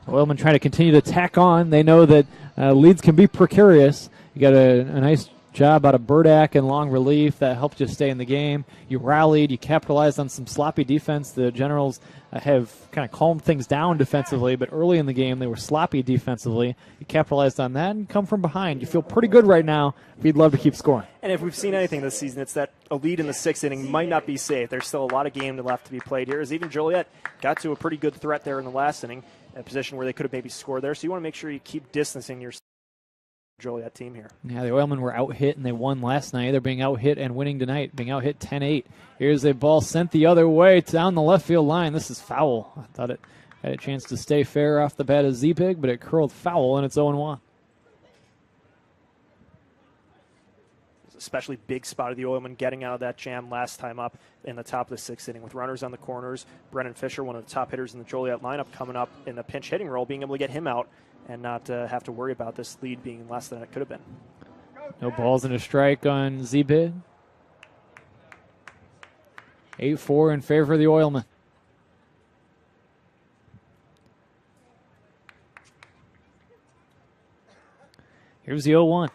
A: Oilmen trying to continue to tack on. They know that leads can be precarious. You got a nice job out of Burdak and long relief that helped you stay in the game. You rallied. You capitalized on some sloppy defense. The Generals have kind of calmed things down defensively, but early in the game they were sloppy defensively. You capitalized on that and come from behind. You feel pretty good right now. We'd love to keep scoring.
B: And if we've seen anything this season, it's that a lead in the 6th inning might not be safe. There's still a lot of game left to be played here, as even Joliet got to a pretty good threat there in the last inning, a position where they could have maybe scored there. So you want to make sure you keep distancing your Joliet team here.
A: Yeah, the Oilmen were out-hit, and they won last night. They're being out-hit and winning tonight, being out-hit 10-8. Here's a ball sent the other way down the left field line. This is foul. I thought it had a chance to stay fair off the bat of Zebig, but it curled foul, and it's 0-1.
B: Especially big spot of the Oilmen getting out of that jam last time up in the top of the 6th inning with runners on the corners. Brennan Fisher, one of the top hitters in the Joliet lineup, coming up in the pinch hitting role, being able to get him out and not have to worry about this lead being less than it could have been.
A: No balls and a strike on Zebig. 8-4 in favor of the Oilmen. Here's the 0-1.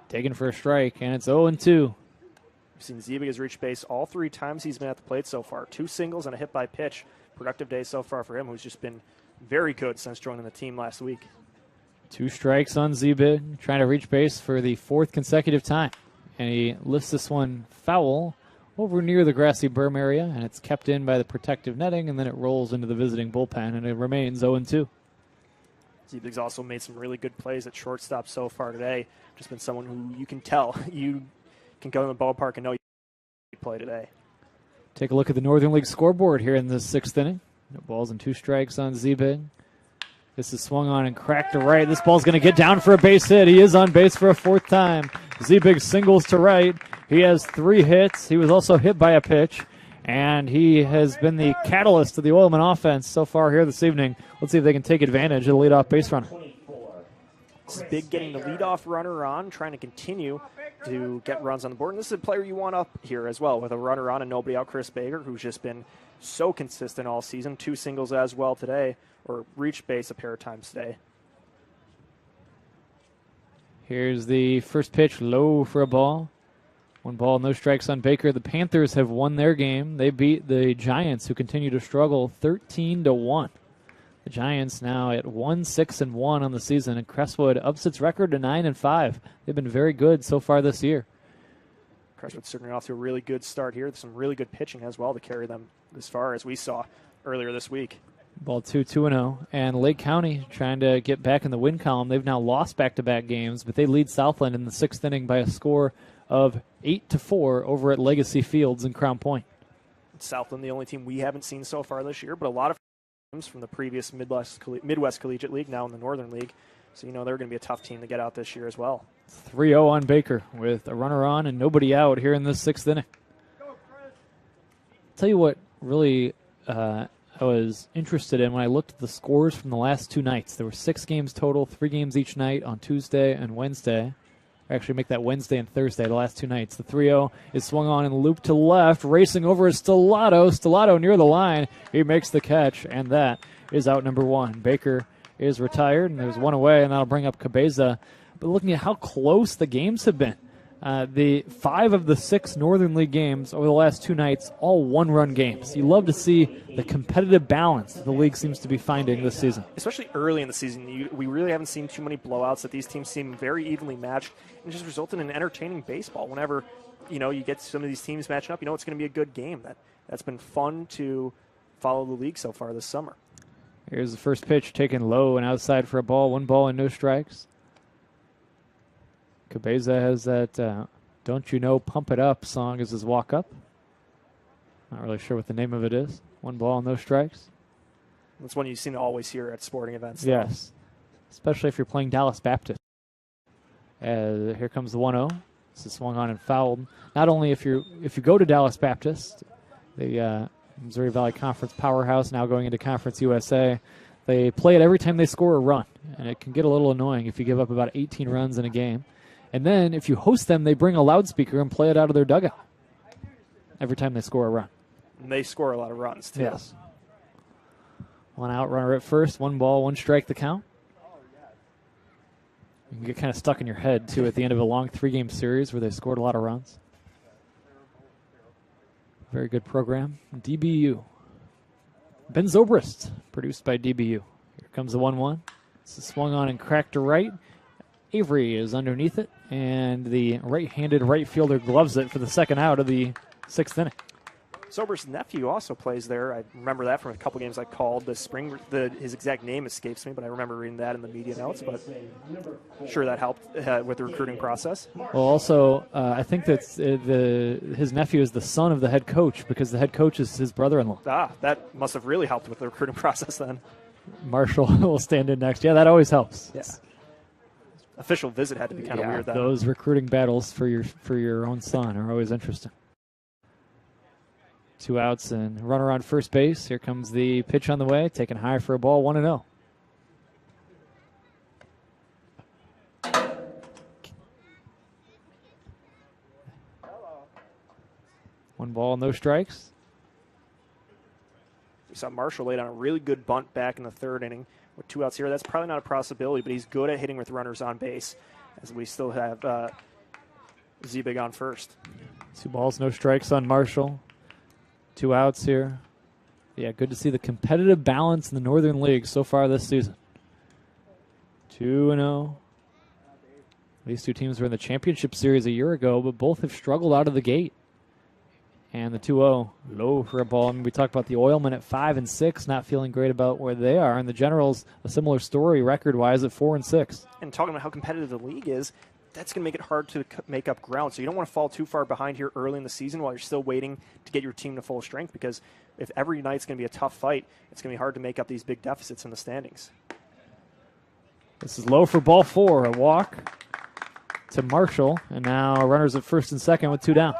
A: Taken for a strike, and it's 0-2.
B: We've seen Zebig has reached base all 3 times he's been at the plate so far. 2 singles and a hit by pitch. Productive day so far for him, who's just been very good since joining the team last week.
A: 2 strikes on Zebig, trying to reach base for the 4th consecutive time. And he lifts this one foul over near the grassy berm area, and it's kept in by the protective netting, and then it rolls into the visiting bullpen, and it remains 0-2.
B: Zebig's also made some really good plays at shortstop so far today. Just been someone who you can tell you can go in the ballpark and know you play today.
A: Take a look at the Northern League scoreboard here in the 6th inning. No balls and 2 strikes on Zebig. This is swung on and cracked to right. This ball's going to get down for a base hit. He is on base for a 4th time. Zebig singles to right. He has 3 hits. He was also hit by a pitch, and he has been the catalyst of the Oilmen offense so far here this evening. Let's see if they can take advantage of the leadoff base runner.
B: Big getting the leadoff runner on, trying to continue to get runs on the board. And this is a player you want up here as well with a runner on and nobody out. Chris Baker, who's just been so consistent all season. 2 singles as well today, or reached base a pair of times today.
A: Here's the first pitch, low for a ball. 1 ball, no strikes on Baker. The Panthers have won their game. They beat the Giants, who continue to struggle, 13-1. The Giants now at 1-6-1 on the season, and Crestwood ups its record to 9-5. They've been very good so far this year.
B: Crestwood certainly off to a really good start here. Some really good pitching as well to carry them as far as we saw earlier this week.
A: Ball 2-2-0, and Lake County trying to get back in the win column. They've now lost back-to-back games, but they lead Southland in the 6th inning by a score of 8-4 over at Legacy Fields in Crown Point.
B: Southland, the only team we haven't seen so far this year, but a lot of teams from the previous Midwest Collegiate League, now in the Northern League. So you know they're going to be a tough team to get out this year as well.
A: 3-0 on Baker with a runner on and nobody out here in this 6th inning. Tell you what really I was interested in when I looked at the scores from the last 2 nights. There were 6 games total, 3 games each night on Tuesday and Wednesday. Actually, make that Wednesday and Thursday, the last 2 nights. The 3-0 is swung on and looped to left, racing over is Stellato. Stellato near the line. He makes the catch, and that is out number 1. Baker is retired, and there's 1 away, and that'll bring up Cabeza. But looking at how close the games have been, the 5 of the 6 Northern League games over the last 2 nights, all 1-run games. You love to see the competitive balance the league seems to be finding this season.
B: Especially early in the season, we really haven't seen too many blowouts. That these teams seem very evenly matched and just resulted in entertaining baseball. Whenever you get some of these teams matching up, it's going to be a good game. That's been fun to follow the league so far this summer.
A: Here's the first pitch taken low and outside for a ball. 1 ball and no strikes. Cabeza has that Don't You Know Pump It Up song as his walk-up. Not really sure what the name of it is. 1 ball, no strikes.
B: That's one you seem to always hear at sporting events.
A: Yes, especially if you're playing Dallas Baptist. Here comes the 1-0. This is swung on and fouled. Not only if you go to Dallas Baptist, the Missouri Valley Conference powerhouse, now going into Conference USA, they play it every time they score a run, and it can get a little annoying if you give up about 18 runs in a game. And then if you host them, they bring a loudspeaker and play it out of their dugout every time they score a run.
B: And they score a lot of runs, too.
A: Yes. One out, runner at first, 1 ball, 1 strike the count. You can get kind of stuck in your head, too, at the end of a long 3-game series where they scored a lot of runs. Very good program. DBU. Ben Zobrist, produced by DBU. Here comes the 1-1. This is swung on and cracked to right. Avery is underneath it, and the right-handed right fielder gloves it for the second out of the 6th inning.
B: Sober's nephew also plays there. I remember that from a couple games I called this spring. His exact name escapes me, but I remember reading that in the media notes. But sure, that helped with the recruiting process.
A: Well, also, I think that his nephew is the son of the head coach because the head coach is his brother-in-law.
B: Ah, that must have really helped with the recruiting process then.
A: Marshall will stand in next. Yeah, that always helps.
B: Yeah. Official visit had to be kind of weird then.
A: Those recruiting battles for your own son are always interesting. 2 outs and runner on first base. Here comes the pitch on the way, taken high for a ball, 1-0. One ball, no strikes.
B: We saw Marshall laid on a really good bunt back in the 3rd inning with 2 outs here. That's probably not a possibility, but he's good at hitting with runners on base, as we still have Z-Big on first.
A: 2 balls, no strikes on Marshall. 2 outs here. Yeah, good to see the competitive balance in the Northern League so far this season. 2-0. These two teams were in the championship series a year ago, but both have struggled out of the gate. And the 2-0, low for a ball. I mean, we talked about the Oilmen at 5-6, not feeling great about where they are. And the Generals, a similar story record-wise at 4-6.
B: And talking about how competitive the league is, that's going to make it hard to make up ground. So you don't want to fall too far behind here early in the season while you're still waiting to get your team to full strength, because if every night's going to be a tough fight, it's going to be hard to make up these big deficits in the standings.
A: This is low for ball 4. A walk to Marshall, and now runners at first and second with 2 down.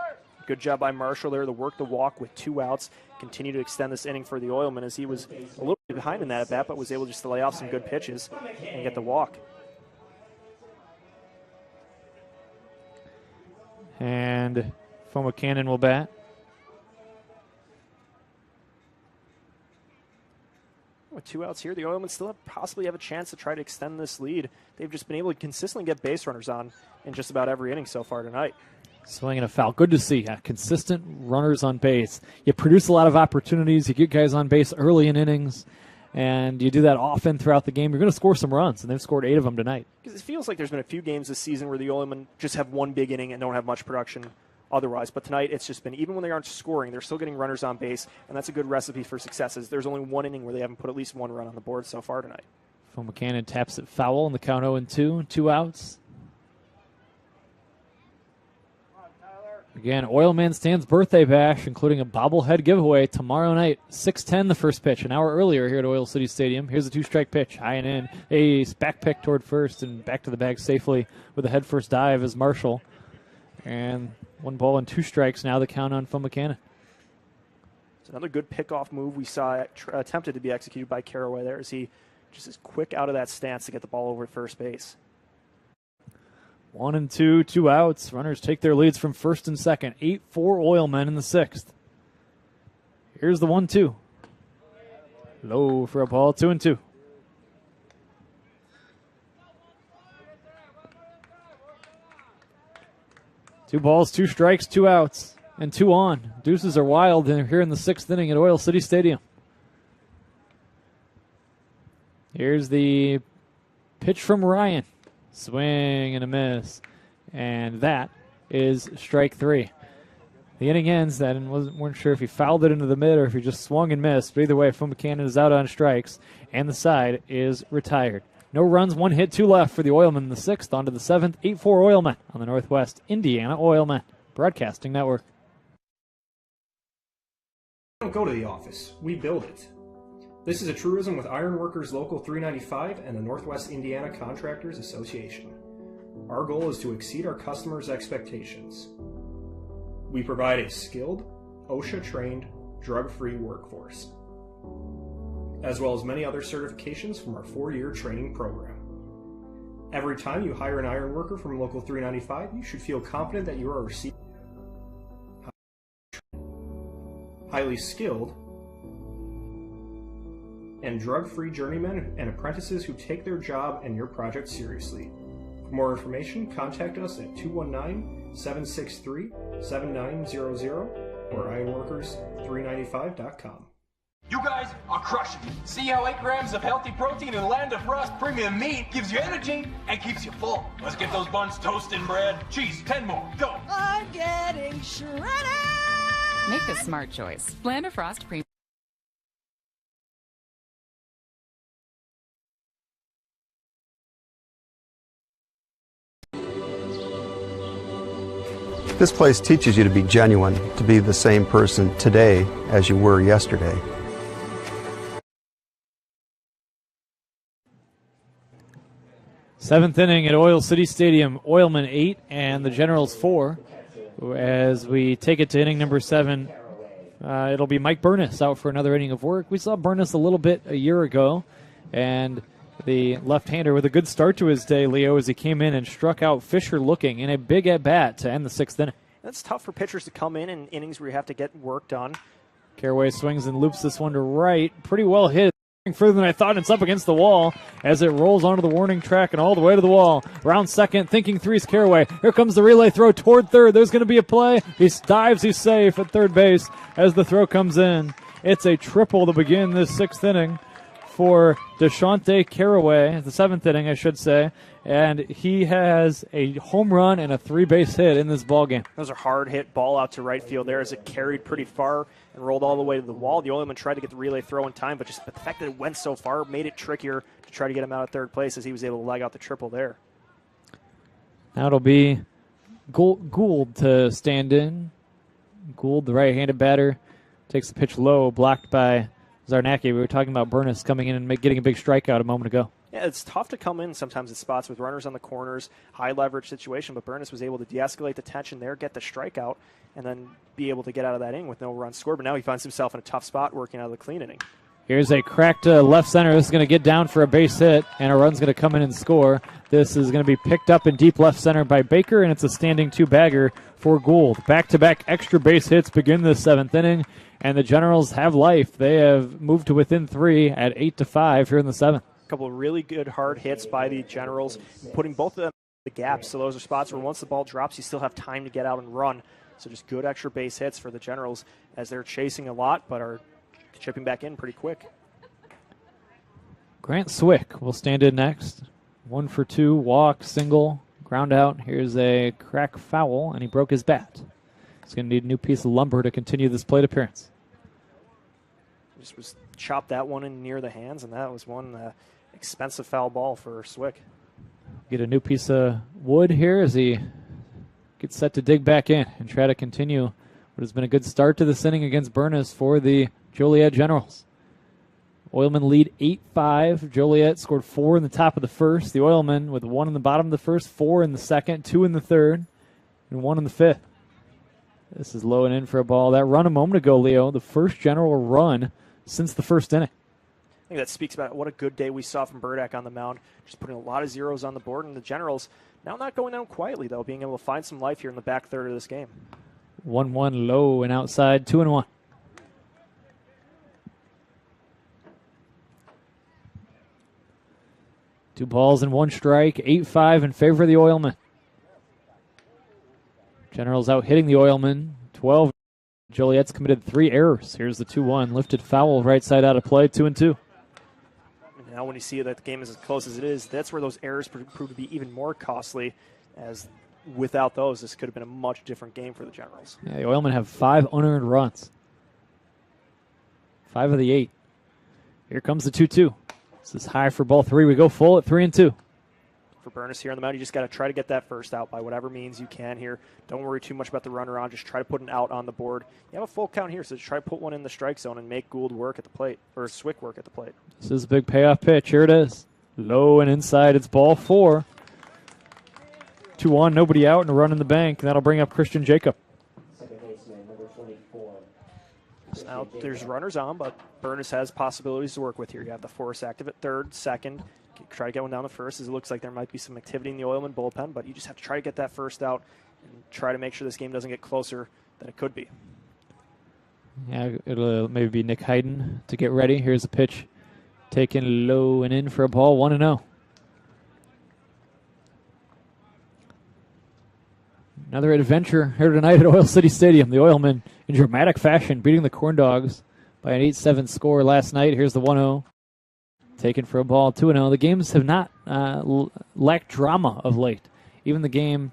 B: Good job by Marshall there to work the walk with 2 outs, continue to extend this inning for the Oilmen, as he was a little bit behind in that at bat, but was able just to lay off some good pitches and get the walk.
A: And Foma Cannon will bat.
B: With 2 outs here, the Oilmen still possibly have a chance to try to extend this lead. They've just been able to consistently get base runners on in just about every inning so far tonight.
A: Swinging a foul. Good to see. Consistent runners on base. You produce a lot of opportunities. You get guys on base early in innings, and you do that often throughout the game. You're going to score some runs, and they've scored 8 of them tonight.
B: Because it feels like there's been a few games this season where the Oilmen just have one big inning and don't have much production otherwise. But tonight, it's just been, even when they aren't scoring, they're still getting runners on base, and that's a good recipe for successes. There's only one inning where they haven't put at least 1 run on the board so far tonight.
A: Foma Cannon taps it foul, and the count 0-2, 2 outs. Again, Oilman Stan's birthday bash, including a bobblehead giveaway tomorrow night, 6:10 the first pitch, an hour earlier here at Oil City Stadium. Here's a 2-strike pitch, high and in. A back pick toward first and back to the bag safely with a head-first dive is Marshall. And 1 ball and 2 strikes, now the count on Foma Cannon.
B: It's another good pickoff move we saw attempted to be executed by Caraway there, as he just is quick out of that stance to get the ball over at first base.
A: 1-2, 2 outs. Runners take their leads from first and second. 8-4 Oilmen in the 6th. Here's the 1-2. Low for a ball, 2-2. Two balls, 2 strikes, 2 outs, and 2 on. Deuces are wild here in the 6th inning at Oil City Stadium. Here's the pitch from Ryan. Swing and a miss. And that is strike 3. The inning ends, and weren't sure if he fouled it into the mid or if he just swung and missed. But either way, Foma Cannon is out on strikes, and the side is retired. No runs, 1 hit, 2 left for the Oilmen in the 6th. On to the 7th, 8-4 Oilmen on the Northwest Indiana Oilmen Broadcasting Network.
H: We don't go to the office, we build it. This is a truism with Ironworkers Local 395 and the Northwest Indiana Contractors Association. Our goal is to exceed our customers' expectations. We provide a skilled, OSHA-trained, drug-free workforce, as well as many other certifications from our 4-year training program. Every time you hire an iron worker from Local 395, you should feel confident that you are receiving highly skilled and drug-free journeymen and apprentices who take their job and your project seriously. For more information, contact us at 219-763-7900 or ironworkers395.com.
I: You guys are crushing it. See how 8 grams of healthy protein in Land of Frost premium meat gives you energy and keeps you full. Let's get those buns toasted, bread. Cheese, 10 more. Go.
T: I'm getting shredded.
F: Make the smart choice. Land of Frost Premium.
N: This place teaches you to be genuine, to be the same person today as you were yesterday.
A: Seventh inning at Oil City Stadium, Oilmen 8 and the Generals 4. As we take it to inning number 7, it'll be Mike Burness out for another inning of work. We saw Burness a little bit a year ago, and the left-hander with a good start to his day, Leo, as he came in and struck out Fisher looking in a big at-bat to end the 6th inning.
B: That's tough for pitchers to come in innings where you have to get work done.
A: Caraway swings and loops this one to right. Pretty well hit. Further than I thought, it's up against the wall as it rolls onto the warning track and all the way to the wall. Round second, thinking three's Caraway. Here comes the relay throw toward third. There's going to be a play. He dives, he's safe at third base as the throw comes in. It's a triple to begin this 6th inning for Deshante Caraway, the 7th inning, I should say, and he has a home run and a 3-base hit in this ballgame.
B: Those are hard hit ball out to right field there as it carried pretty far and rolled all the way to the wall. The Oilmen tried to get the relay throw in time, but just the fact that it went so far made it trickier to try to get him out of third place as he was able to leg out the triple there.
A: Now it'll be Gould to stand in. Gould, the right-handed batter, takes the pitch low, blocked by Zarnacki. We were talking about Burness coming in and getting a big strikeout a moment ago.
B: Yeah, it's tough to come in sometimes at spots with runners on the corners, high leverage situation, but Burness was able to de-escalate the tension there, get the strikeout, and then be able to get out of that inning with no runs scored. But now he finds himself in a tough spot working out of the clean inning.
A: Here's a cracked left center. This is going to get down for a base hit, and a run's going to come in and score. This is going to be picked up in deep left center by Baker, and it's a standing 2-bagger for Gould. Back-to-back extra base hits begin the 7th inning, and the Generals have life. They have moved to within 3 at 8-5 here in the 7th.
B: A couple of really good hard hits by the Generals, putting both of them in the gaps. So those are spots where once the ball drops, you still have time to get out and run. So just good extra base hits for the Generals as they're chasing a lot, but are chipping back in pretty quick.
A: Grant Swick will stand in next. 1 for 2, walk, single, ground out. Here's a crack foul, and he broke his bat. He's going to need a new piece of lumber to continue this plate appearance.
B: Just was chopped that one in near the hands, and that was one expensive foul ball for Swick.
A: Get a new piece of wood here as he gets set to dig back in and try to continue what has been a good start to this inning against Burness for the Joliet Generals. Oilmen lead 8-5. Joliet scored 4 in the top of the first. The Oilmen with 1 in the bottom of the first, 4 in the second, 2 in the third, and 1 in the fifth. This is low and in for a ball. That run a moment ago, Leo, the first General run since the first inning.
B: I think that speaks about what a good day we saw from Burdak on the mound, just putting a lot of zeros on the board, and the Generals now not going down quietly, though, being able to find some life here in the back third of this game.
A: 1-1 low and outside, 2-1. Two balls and 1 strike, 8-5 in favor of the Oilmen. Generals out hitting the Oilmen, 12. Joliet's committed 3 errors. Here's the 2-1, lifted foul, right side out of play, 2-2.
B: Now when you see that the game is as close as it is, that's where those errors prove to be even more costly, as without those, this could have been a much different game for the Generals.
A: Yeah, the Oilmen have 5 unearned runs. 5 of the 8. Here comes the 2-2. This is high for ball 3. We go full at 3-2.
B: For Burness here on the mound, you just got to try to get that first out by whatever means you can here. Don't worry too much about the runner on. Just try to put an out on the board. You have a full count here, so just try to put one in the strike zone and make Gould work at the plate, or Swick work at the plate.
A: This is a big payoff pitch. Here it is. Low and inside. It's ball 4. 2-1, nobody out, and a run in the bank. And that'll bring up Christian Jacob.
B: So now there's runners on, but Burness has possibilities to work with here. You have the Force active at third, second. Try to get one down the first, as it looks like there might be some activity in the Oilman bullpen, but you just have to try to get that first out and try to make sure this game doesn't get closer than it could be.
A: Yeah, it'll maybe be Nick Hayden to get ready. Here's a pitch taken low and in for a ball, 1-0. Another adventure here tonight at Oil City Stadium. The Oilmen, in dramatic fashion, beating the Corn Dogs by an 8-7 score last night. Here's the 1-0. Taken for a ball, 2-0. The games have not lacked drama of late. Even the game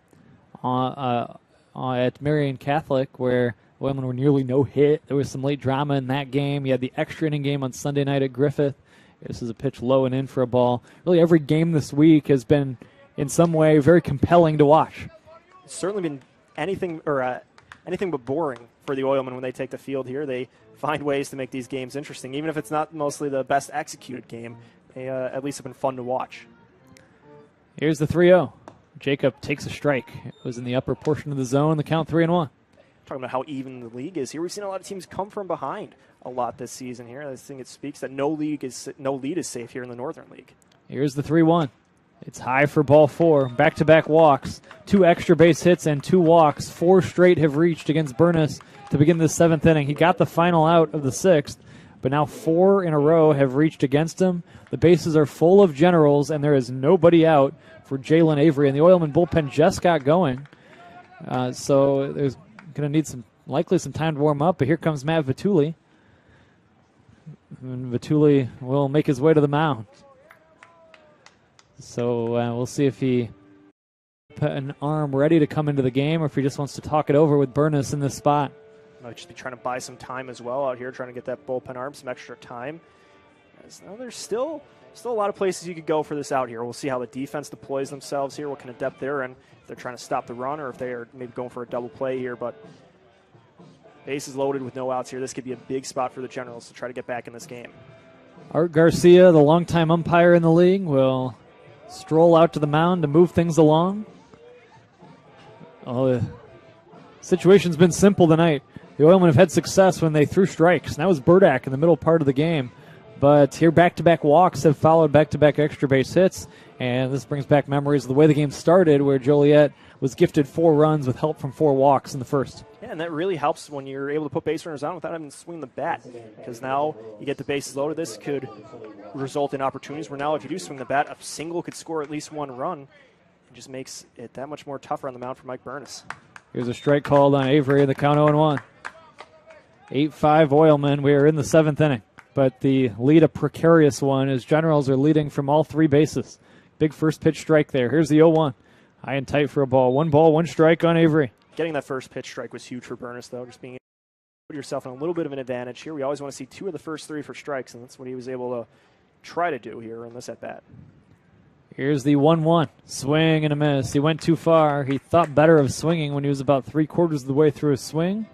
A: at Marion Catholic, where the Oilmen were nearly no hit. There was some late drama in that game. You had the extra inning game on Sunday night at Griffith. This is a pitch low and in for a ball. Really, every game this week has been, in some way, very compelling to watch.
B: It's certainly been anything but boring for the Oilmen when they take the field here. They find ways to make these games interesting. Even if it's not mostly the best executed game, they at least have been fun to watch.
A: Here's the 3-0. Jacob takes a strike. It was in the upper portion of the zone. The count 3-1.
B: Talking about how even the league is here. We've seen a lot of teams come from behind a lot this season here. I think it speaks that no lead is safe here in the Northern League.
A: Here's the 3-1. It's high for ball 4. Back-to-back walks. 2 extra base hits and 2 walks. 4 straight have reached against Burness to begin the 7th inning. He got the final out of the 6th, but now 4 in a row have reached against him. The bases are full of generals, and there is nobody out for Jalen Avery. And the Oilman bullpen just got going, so there's going to need likely some time to warm up. But here comes Matt Vituli. And Vituli will make his way to the mound. So we'll see if he put an arm ready to come into the game, or if he just wants to talk it over with Burness in this spot.
B: Might just be trying to buy some time as well out here, trying to get that bullpen arm some extra time. There's still a lot of places you could go for this out here. We'll see how the defense deploys themselves here, what kind of depth they're in, if they're trying to stop the run or if they are maybe going for a double play here. But bases loaded with no outs here. This could be a big spot for the Generals to try to get back in this game.
A: Art Garcia, the longtime umpire in the league, will stroll out to the mound to move things along. Oh, the situation's been simple tonight. The Oilmen have had success when they threw strikes. And that was Burdak in the middle part of the game. But here, back-to-back walks have followed back-to-back extra base hits. And this brings back memories of the way the game started, where Joliet was gifted 4 runs with help from 4 walks in the first.
B: Yeah, and that really helps when you're able to put base runners on without having to swing the bat, because now you get the bases loaded. This could result in opportunities where now if you do swing the bat, a single could score at least 1 run. It just makes it that much more tougher on the mound for Mike Burness.
A: Here's a strike called on Avery in the count 0-1. 8-5 Oilmen. We are in the 7th inning, but the lead a precarious one as Generals are leading from all 3 bases. Big first pitch strike there. Here's the 0-1. High and tight for a ball. 1 ball, 1 strike on Avery.
B: Getting that first pitch strike was huge for Burness, though. Just being able to put yourself in a little bit of an advantage here. We always want to see 2 of the first 3 for strikes, and that's what he was able to try to do here in this at-bat.
A: Here's the 1-1. Swing and a miss. He went too far. He thought better of swinging when he was about 3/4 of the way through his swing.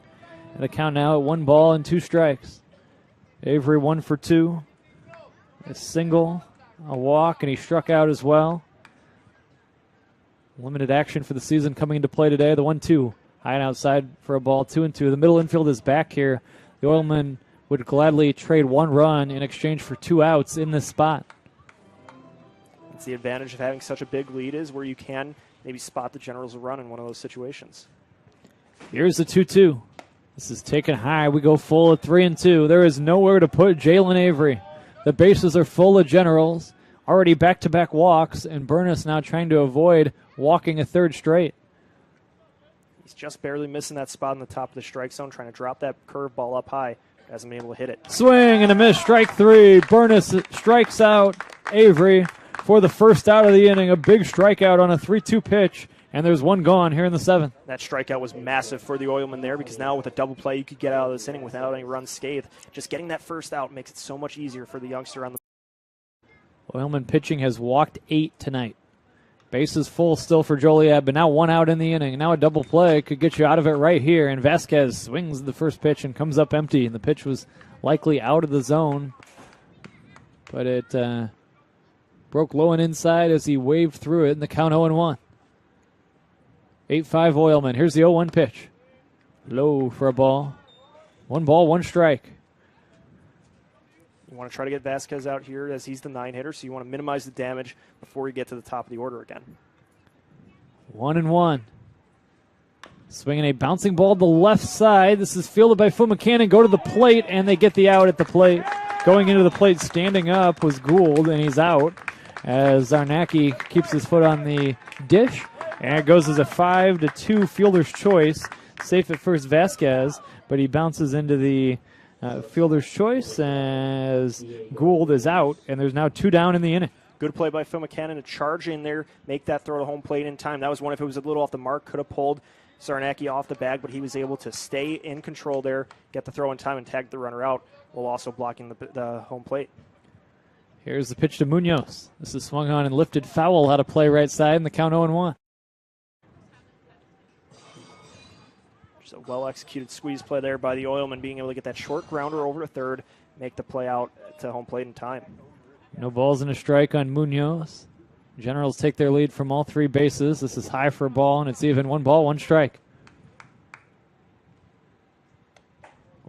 A: And the count now at 1 ball and 2 strikes. Avery 1 for 2. A single, a walk, and he struck out as well. Limited action for the season coming into play today. The 1-2. High and outside for a ball, 2-2. The middle infield is back here. The Oilmen would gladly trade 1 run in exchange for 2 outs in this spot.
B: It's the advantage of having such a big lead is where you can maybe spot the Generals a run in one of those situations.
A: Here's the 2-2. This is taken high. We go full at 3-2. There is nowhere to put Jalen Avery. The bases are full of Generals. Already back-to-back walks, and Burness now trying to avoid walking a 3rd straight.
B: He's just barely missing that spot in the top of the strike zone, trying to drop that curveball up high. Hasn't been able to hit it.
A: Swing and a miss, strike 3. Burness strikes out Avery for the first out of the inning. A big strikeout on a 3-2 pitch, and there's 1 gone here in the 7th.
B: That strikeout was massive for the Oilmen there, because now with a double play, you could get out of this inning without any runs scathed. Just getting that first out makes it so much easier for the youngster on the.
A: Oilman pitching has walked 8 tonight. Bases full still for Joliet, but now 1 out in the inning. Now a double play could get you out of it right here, and Vasquez swings the first pitch and comes up empty, and the pitch was likely out of the zone, but it broke low and inside as he waved through it in the count 0-1. 8-5 Oilmen. Here's the 0-1 pitch. Low for a ball. 1 ball, 1 strike.
B: You want to try to get Vasquez out here as he's the 9-hitter, so you want to minimize the damage before you get to the top of the order again.
A: 1-1. Swinging a bouncing ball to the left side. This is fielded by Fumacannon. Go to the plate, and they get the out at the plate. Going into the plate, standing up was Gould, and he's out as Zarnacki keeps his foot on the dish. And it goes as a 5-2 fielder's choice. Safe at first, Vasquez, but he bounces into the fielder's choice as Gould is out, and there's now 2 down in the inning.
B: Good play by Phil McCannon to charge in there, make that throw to home plate in time. That was one, if it was a little off the mark, could have pulled Zarnacki off the bag, but he was able to stay in control there, get the throw in time, and tag the runner out while also blocking the home plate.
A: Here's the pitch to Munoz. This is swung on and lifted foul out of play right side, and the count 0-1.
B: Just a well-executed squeeze play there by the Oilmen, being able to get that short grounder over to third, make the play out to home plate in time.
A: No balls and a strike on Munoz. Generals take their lead from all 3 bases. This is high for a ball, and it's even 1 ball, 1 strike.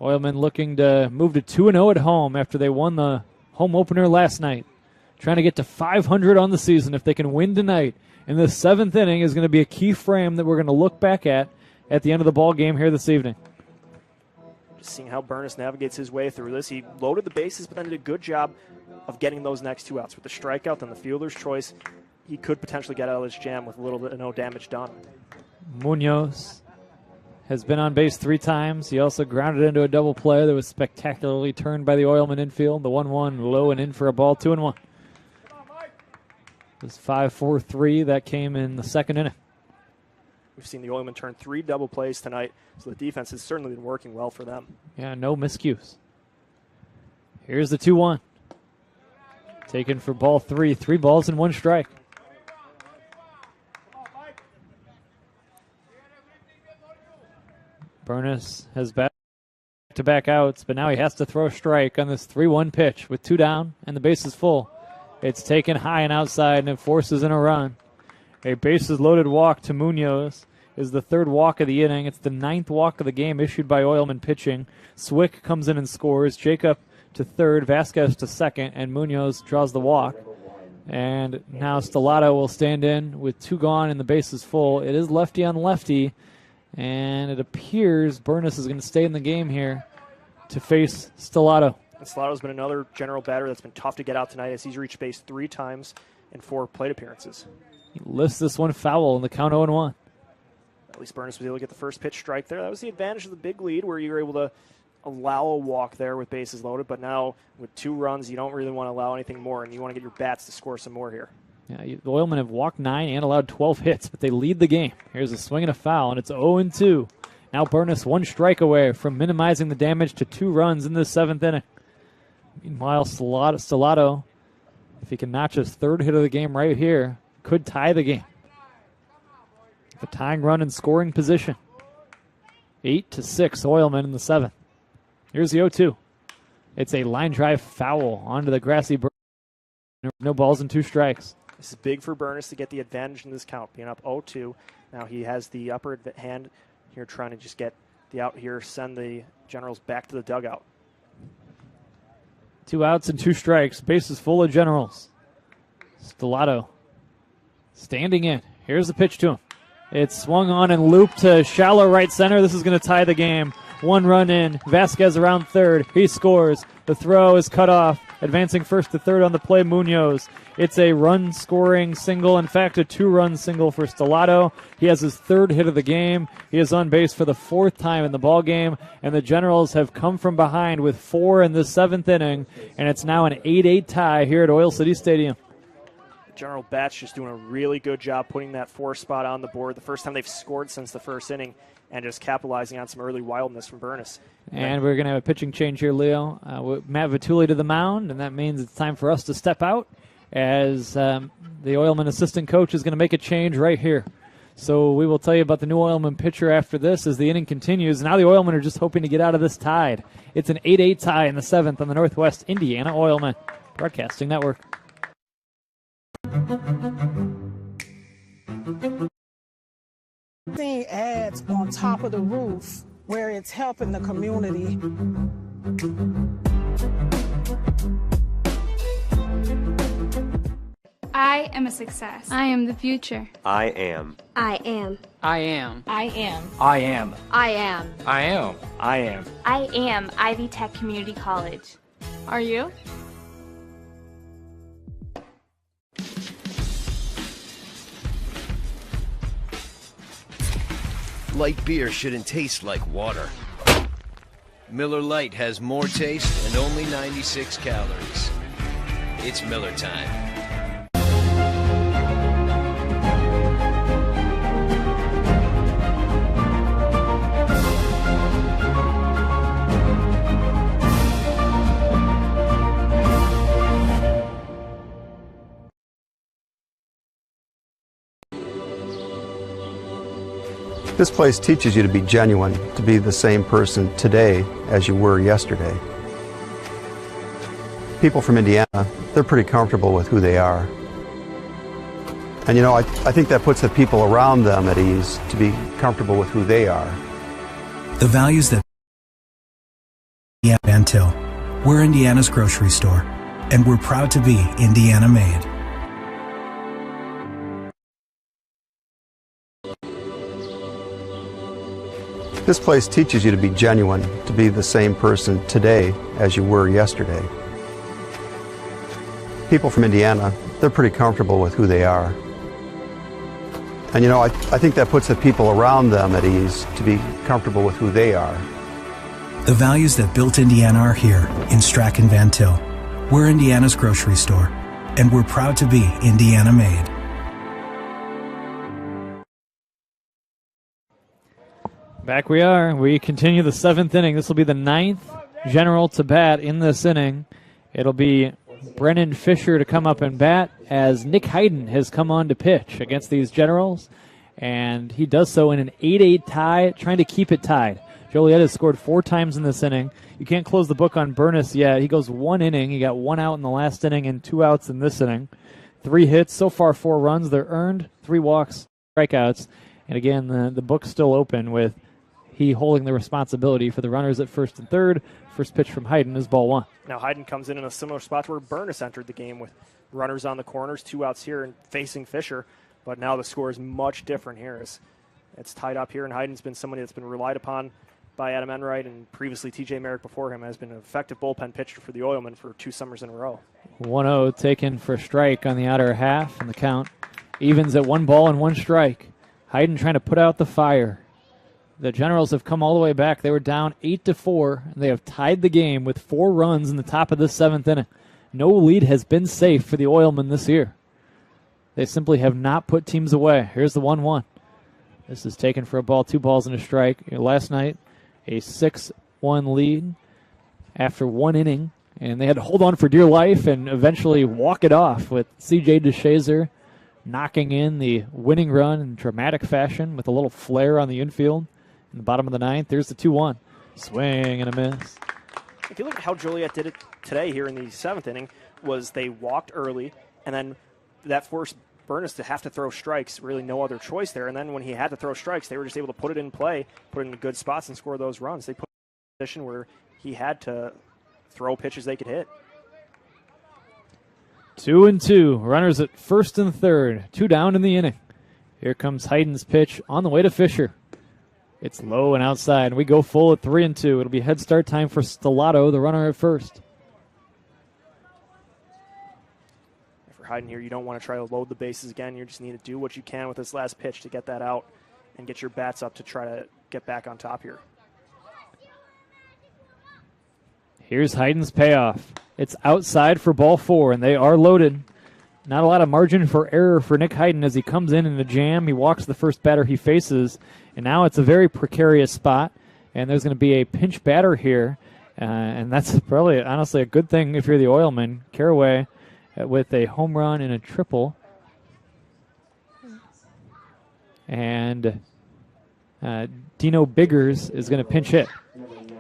A: Oilmen looking to move to 2-0 at home after they won the home opener last night. Trying to get to 500 on the season. If they can win tonight in the 7th inning is going to be a key frame that we're going to look back at the end of the ball game here this evening.
B: Just seeing how Burness navigates his way through this. He loaded the bases, but then did a good job of getting those next 2 outs. With the strikeout and the fielder's choice, he could potentially get out of this jam with a little bit of no damage done.
A: Munoz has been on base 3 times. He also grounded into a double play that was spectacularly turned by the Oilmen infield. The 1-1 low and in for a ball, 2-1. This 5-4-3 that came in the 2nd inning.
B: We've seen the Oilmen turn 3 double plays tonight, so the defense has certainly been working well for them.
A: Yeah, no miscues. Here's the 2-1. Taken for ball 3. 3 balls and 1 strike. Burness has back-to-back outs, but now he has to throw a strike on this 3-1 pitch with 2 down and the base is full. It's taken high and outside, and it forces in a run. A bases-loaded walk to Munoz is the 3rd walk of the inning. It's the 9th walk of the game issued by Oilmen pitching. Swick comes in and scores. Jacob to 3rd, Vasquez to 2nd, and Munoz draws the walk. And now Stellato will stand in with 2 gone and the base is full. It is lefty on lefty, and it appears Burness is going to stay in the game here to face Stellato.
B: And Stellato's been another general batter that's been tough to get out tonight as he's reached base 3 times in 4 plate appearances.
A: He lifts this one foul in the count 0-1.
B: At least Burness was able to get the first pitch strike there. That was the advantage of the big lead, where you were able to allow a walk there with bases loaded. But now with 2 runs, you don't really want to allow anything more, and you want to get your bats to score some more here.
A: Yeah, the Oilmen have walked 9 and allowed 12 hits, but they lead the game. Here's a swing and a foul, and it's 0-2. Now Burness 1 strike away from minimizing the damage to 2 runs in the 7th inning. Meanwhile, Stellato, if he can notch his 3rd hit of the game right here, could tie the game. The tying run in scoring position. 8-6 Oilmen in the 7th. Here's the 0-2. It's a line drive foul onto the grassy berm. No balls and 2 strikes.
B: This is big for Burness to get the advantage in this count, being up 0-2. Now he has the upper hand here, trying to just get the out here, send the Generals back to the dugout.
A: 2 outs and 2 strikes. Bases full of Generals. Stellato standing in. Here's the pitch to him. It's swung on and looped to shallow right center. This is going to tie the game. 1 run in. Vasquez around 3rd. He scores. The throw is cut off. Advancing first to 3rd on the play, Munoz. It's a run-scoring single. In fact, a 2-run single for Stellato. He has his 3rd hit of the game. He is on base for the 4th time in the ball game, and the Generals have come from behind with 4 in the 7th inning, and it's now an 8-8 tie here at Oil City Stadium.
B: General Bats just doing a really good job putting that 4 spot on the board. The first time they've scored since the 1st inning, and just capitalizing on some early wildness from Burness.
A: And we're going to have a pitching change here, Leo. With Matt Vitulli to the mound, and that means it's time for us to step out as the Oilman assistant coach is going to make a change right here. So we will tell you about the new Oilman pitcher after this as the inning continues. Now the Oilmen are just hoping to get out of this tied. It's an 8-8 tie in the 7th on the Northwest Indiana Oilmen Broadcasting Network.
J: Seeing ads on top of the roof where it's helping the community.
S: I am a success. I am the future.
Q: I am.
S: I am.
Q: I am.
S: I am.
Q: I am.
S: I am.
Q: I am. I am.
P: I am Ivy Tech Community College.
S: Are you?
R: Light beer shouldn't taste like water. Miller Lite has more taste and only 96 calories. It's Miller time.
N: This place teaches you to be genuine, to be the same person today as you were yesterday. People from Indiana, they're pretty comfortable with who they are. And you know, I think that puts the people around them at ease to be comfortable with who they are.
O: The values that Van Til. We're Indiana's grocery store, and we're proud to be Indiana made.
N: This place teaches you to be genuine, to be the same person today as you were yesterday. People from Indiana, they're pretty comfortable with who they are. And you know, I think that puts the people around them at ease to be comfortable with who they are.
O: The values that built Indiana are here in Strachan Van Til. We're Indiana's grocery store, and we're proud to be Indiana made.
A: Back we are. We continue the 7th inning. This will be the 9th general to bat in this inning. It'll be Brennan Fisher to come up and bat as Nick Hayden has come on to pitch against these generals. And he does so in an 8-8 tie, trying to keep it tied. Joliet has scored 4 times in this inning. You can't close the book on Burness yet. He goes 1 inning. He got 1 out in the last inning and 2 outs in this inning. 3 hits, so far 4 runs. They're earned, 3 walks, strikeouts. And again, the book's still open with he holding the responsibility for the runners at first and third. First pitch from Hayden is ball 1.
B: Now Hayden comes in a similar spot where Burness entered the game with runners on the corners, 2 outs here and facing Fisher. But now the score is much different here. It's tied up here, and Hayden's been somebody that's been relied upon by Adam Enright, and previously TJ Merrick before him has been an effective bullpen pitcher for the Oilmen for 2 summers in a row.
A: 1-0 taken for a strike on the outer half, and the count evens at 1 ball and 1 strike. Hayden trying to put out the fire. The Generals have come all the way back. They were down 8-4, and they have tied the game with 4 runs in the top of this 7th inning. No lead has been safe for the Oilmen this year. They simply have not put teams away. Here's the 1-1. This is taken for a ball, 2 balls and a strike. Last night, a 6-1 lead after 1 inning, and they had to hold on for dear life and eventually walk it off with C.J. DeShazer knocking in the winning run in dramatic fashion with a little flare on the infield. In the bottom of the 9th, there's the 2-1. Swing and a miss.
B: If you look at how Joliet did it today here in the 7th inning, was they walked early, and then that forced Burness to have to throw strikes, really no other choice there. And then when he had to throw strikes, they were just able to put it in play, put it in good spots, and score those runs. They put him in a position where he had to throw pitches they could hit.
A: 2-2. Runners at first and third. 2 down in the inning. Here comes Hayden's pitch on the way to Fisher. It's low and outside. We go full at 3-2. It'll be head start time for Stellato, the runner at first.
B: For Hayden here, you don't want to try to load the bases again. You just need to do what you can with this last pitch to get that out and get your bats up to try to get back on top here.
A: Here's Hayden's payoff. It's outside for ball 4, and they are loaded. Not a lot of margin for error for Nick Hayden as he comes in a jam. He walks the first batter he faces, and now it's a very precarious spot, and there's going to be a pinch batter here, and that's probably, honestly, a good thing if you're the Oilmen. Caraway with a home run and a triple, and Dino Biggers is going to pinch hit.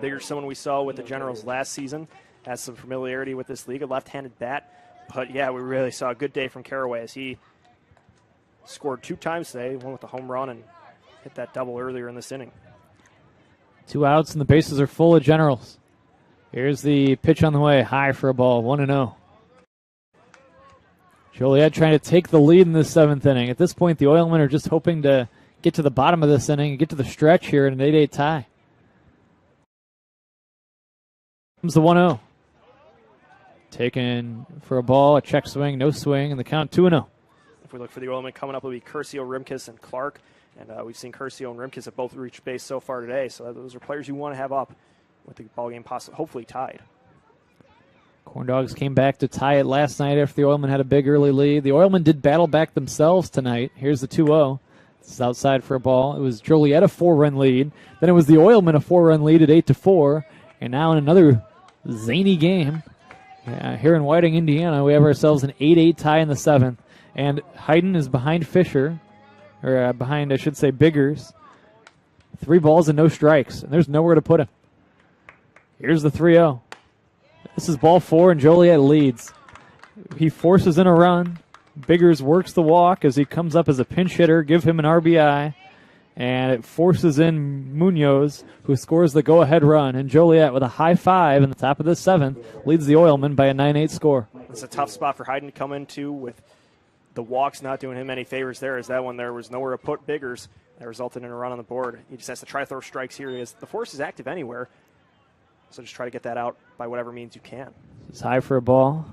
B: Biggers, someone we saw with the Generals last season, has some familiarity with this league, a left-handed bat. But, yeah, we really saw a good day from Caraway as he scored 2 times today, one with a home run and hit that double earlier in this inning.
A: 2 outs and the bases are full of Generals. Here's the pitch on the way, high for a ball, 1-0. Joliet trying to take the lead in the 7th inning. At this point, the Oilmen are just hoping to get to the bottom of this inning and get to the stretch here in an 8-8 tie. Comes the 1-0. Taken for a ball, a check swing, no swing, and the count 2-0.
B: If we look for the Oilmen, coming up will be Curcio, Rimkus, and Clark. And we've seen Curcio and Rimkus have both reached base so far today. So those are players you want to have up with the ball game hopefully tied.
A: Corn Dogs came back to tie it last night after the Oilmen had a big early lead. The Oilmen did battle back themselves tonight. Here's the 2-0. This is outside for a ball. It was Joliet a 4-run lead. Then it was the Oilmen a 4-run lead at 8-4. And now in another zany game here in Whiting, Indiana, we have ourselves an 8-8 tie in the 7th. And Hayden is behind Fisher, or behind, I should say, Biggers. 3 balls and no strikes, and there's nowhere to put him. Here's the 3-0. This is ball 4, and Joliet leads. He forces in a run. Biggers works the walk as he comes up as a pinch hitter, give him an RBI, and it forces in Munoz, who scores the go-ahead run. And Joliet, with a high 5 in the top of the 7th, leads the Oilmen by a 9-8 score.
B: It's a tough spot for Hayden to come into with the walks not doing him any favors there, as that one there was nowhere to put Biggers. That resulted in a run on the board. He just has to try to throw strikes here. The force is active anywhere, so just try to get that out by whatever means you can.
A: It's high for a ball.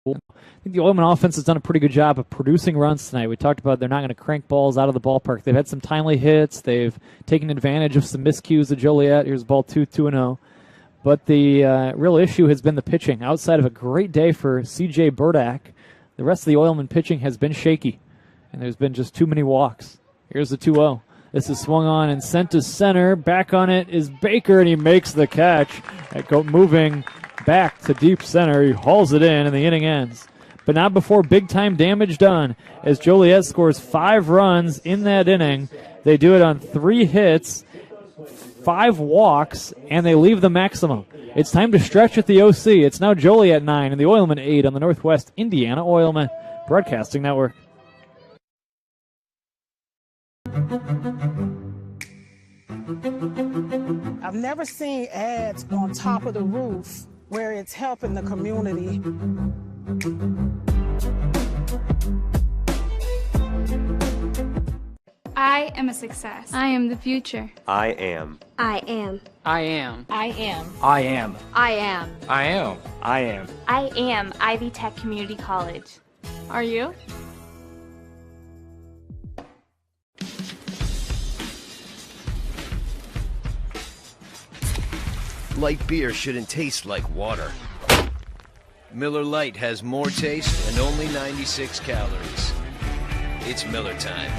A: I think the Oilmen offense has done a pretty good job of producing runs tonight. We talked about they're not going to crank balls out of the ballpark. They've had some timely hits. They've taken advantage of some miscues of Joliet. Here's ball 2-0. But the real issue has been the pitching. Outside of a great day for C.J. Burdak, the rest of the Oilmen pitching has been shaky, and there's been just too many walks. Here's the 2-0. This is swung on and sent to center. Back on it is Baker, and he makes the catch. Moving back to deep center. He hauls it in, and the inning ends. But not before big-time damage done, as Joliet scores 5 runs in that inning. They do it on 3 hits, 5 walks, and they leave the maximum. It's time to stretch at the OC. It's now Joliet 9 and the Oilmen 8 on the Northwest Indiana Oilmen Broadcasting Network.
J: I've never seen ads on top of the roof where it's helping the community.
S: I am a success. I am the future.
Q: I am.
S: I am.
Q: I am.
S: I am.
Q: I am.
S: I am.
Q: I am.
M: I am.
P: I am Ivy Tech Community College.
S: Are you?
R: Light beer shouldn't taste like water. Miller Lite has more taste and only 96 calories. It's Miller time.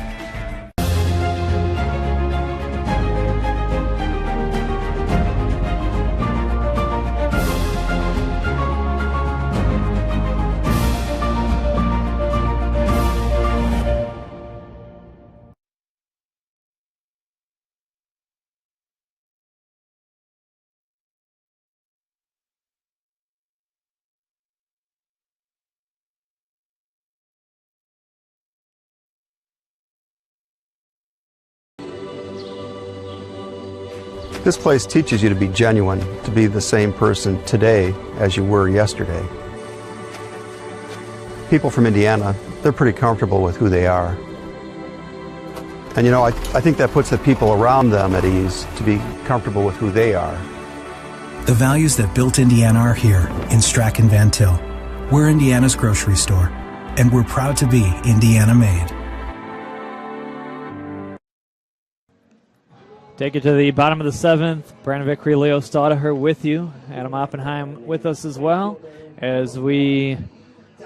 N: This place teaches you to be genuine, to be the same person today as you were yesterday. People from Indiana, they're pretty comfortable with who they are. And you know, I think that puts the people around them at ease to be comfortable with who they are.
O: The values that built Indiana are here in Strachan Van Til. We're Indiana's grocery store, and we're proud to be Indiana made.
A: Take it to the bottom of the 7th. Brandon Vickery, Leo Staudaher with you. Adam Oppenheim with us as well, as we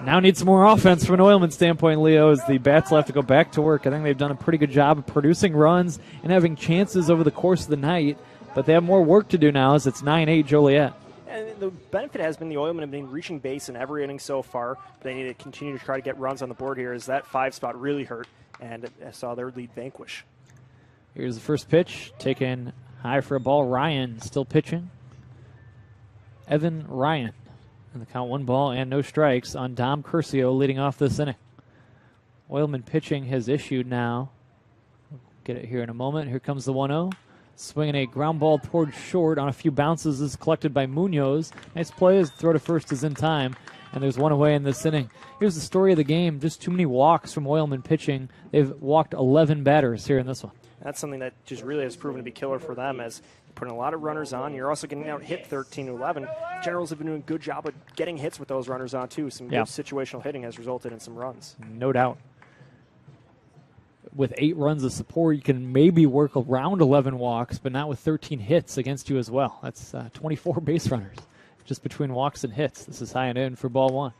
A: now need some more offense from an Oilman standpoint, Leo, as the bats will have to go back to work. I think they've done a pretty good job of producing runs and having chances over the course of the night, but they have more work to do now as it's 9-8 Joliet.
B: And the benefit has been the Oilmen have been reaching base in every inning so far, but they need to continue to try to get runs on the board here, as that 5 spot really hurt, and saw their lead vanquish.
A: Here's the first pitch, taken high for a ball. Ryan still pitching. Evan Ryan. And the count 1 ball and no strikes on Dom Curcio leading off this inning. Oilman pitching has issued now get it here in a moment. Here comes the 1-0. Swinging a ground ball towards short on a few bounces is collected by Munoz. Nice play as the throw to first is in time, and there's one away in this inning. Here's the story of the game. Just too many walks from Oilmen pitching. They've walked 11 batters here in this one.
B: That's something that just really has proven to be killer for them, as you're putting a lot of runners on. You're also getting out hit 13-11. Generals have been doing a good job of getting hits with those runners on, too. Some good situational hitting has resulted in some runs.
A: No doubt. With 8 runs of support, you can maybe work around 11 walks, but not with 13 hits against you as well. That's 24 base runners just between walks and hits. This is high and in for ball 1.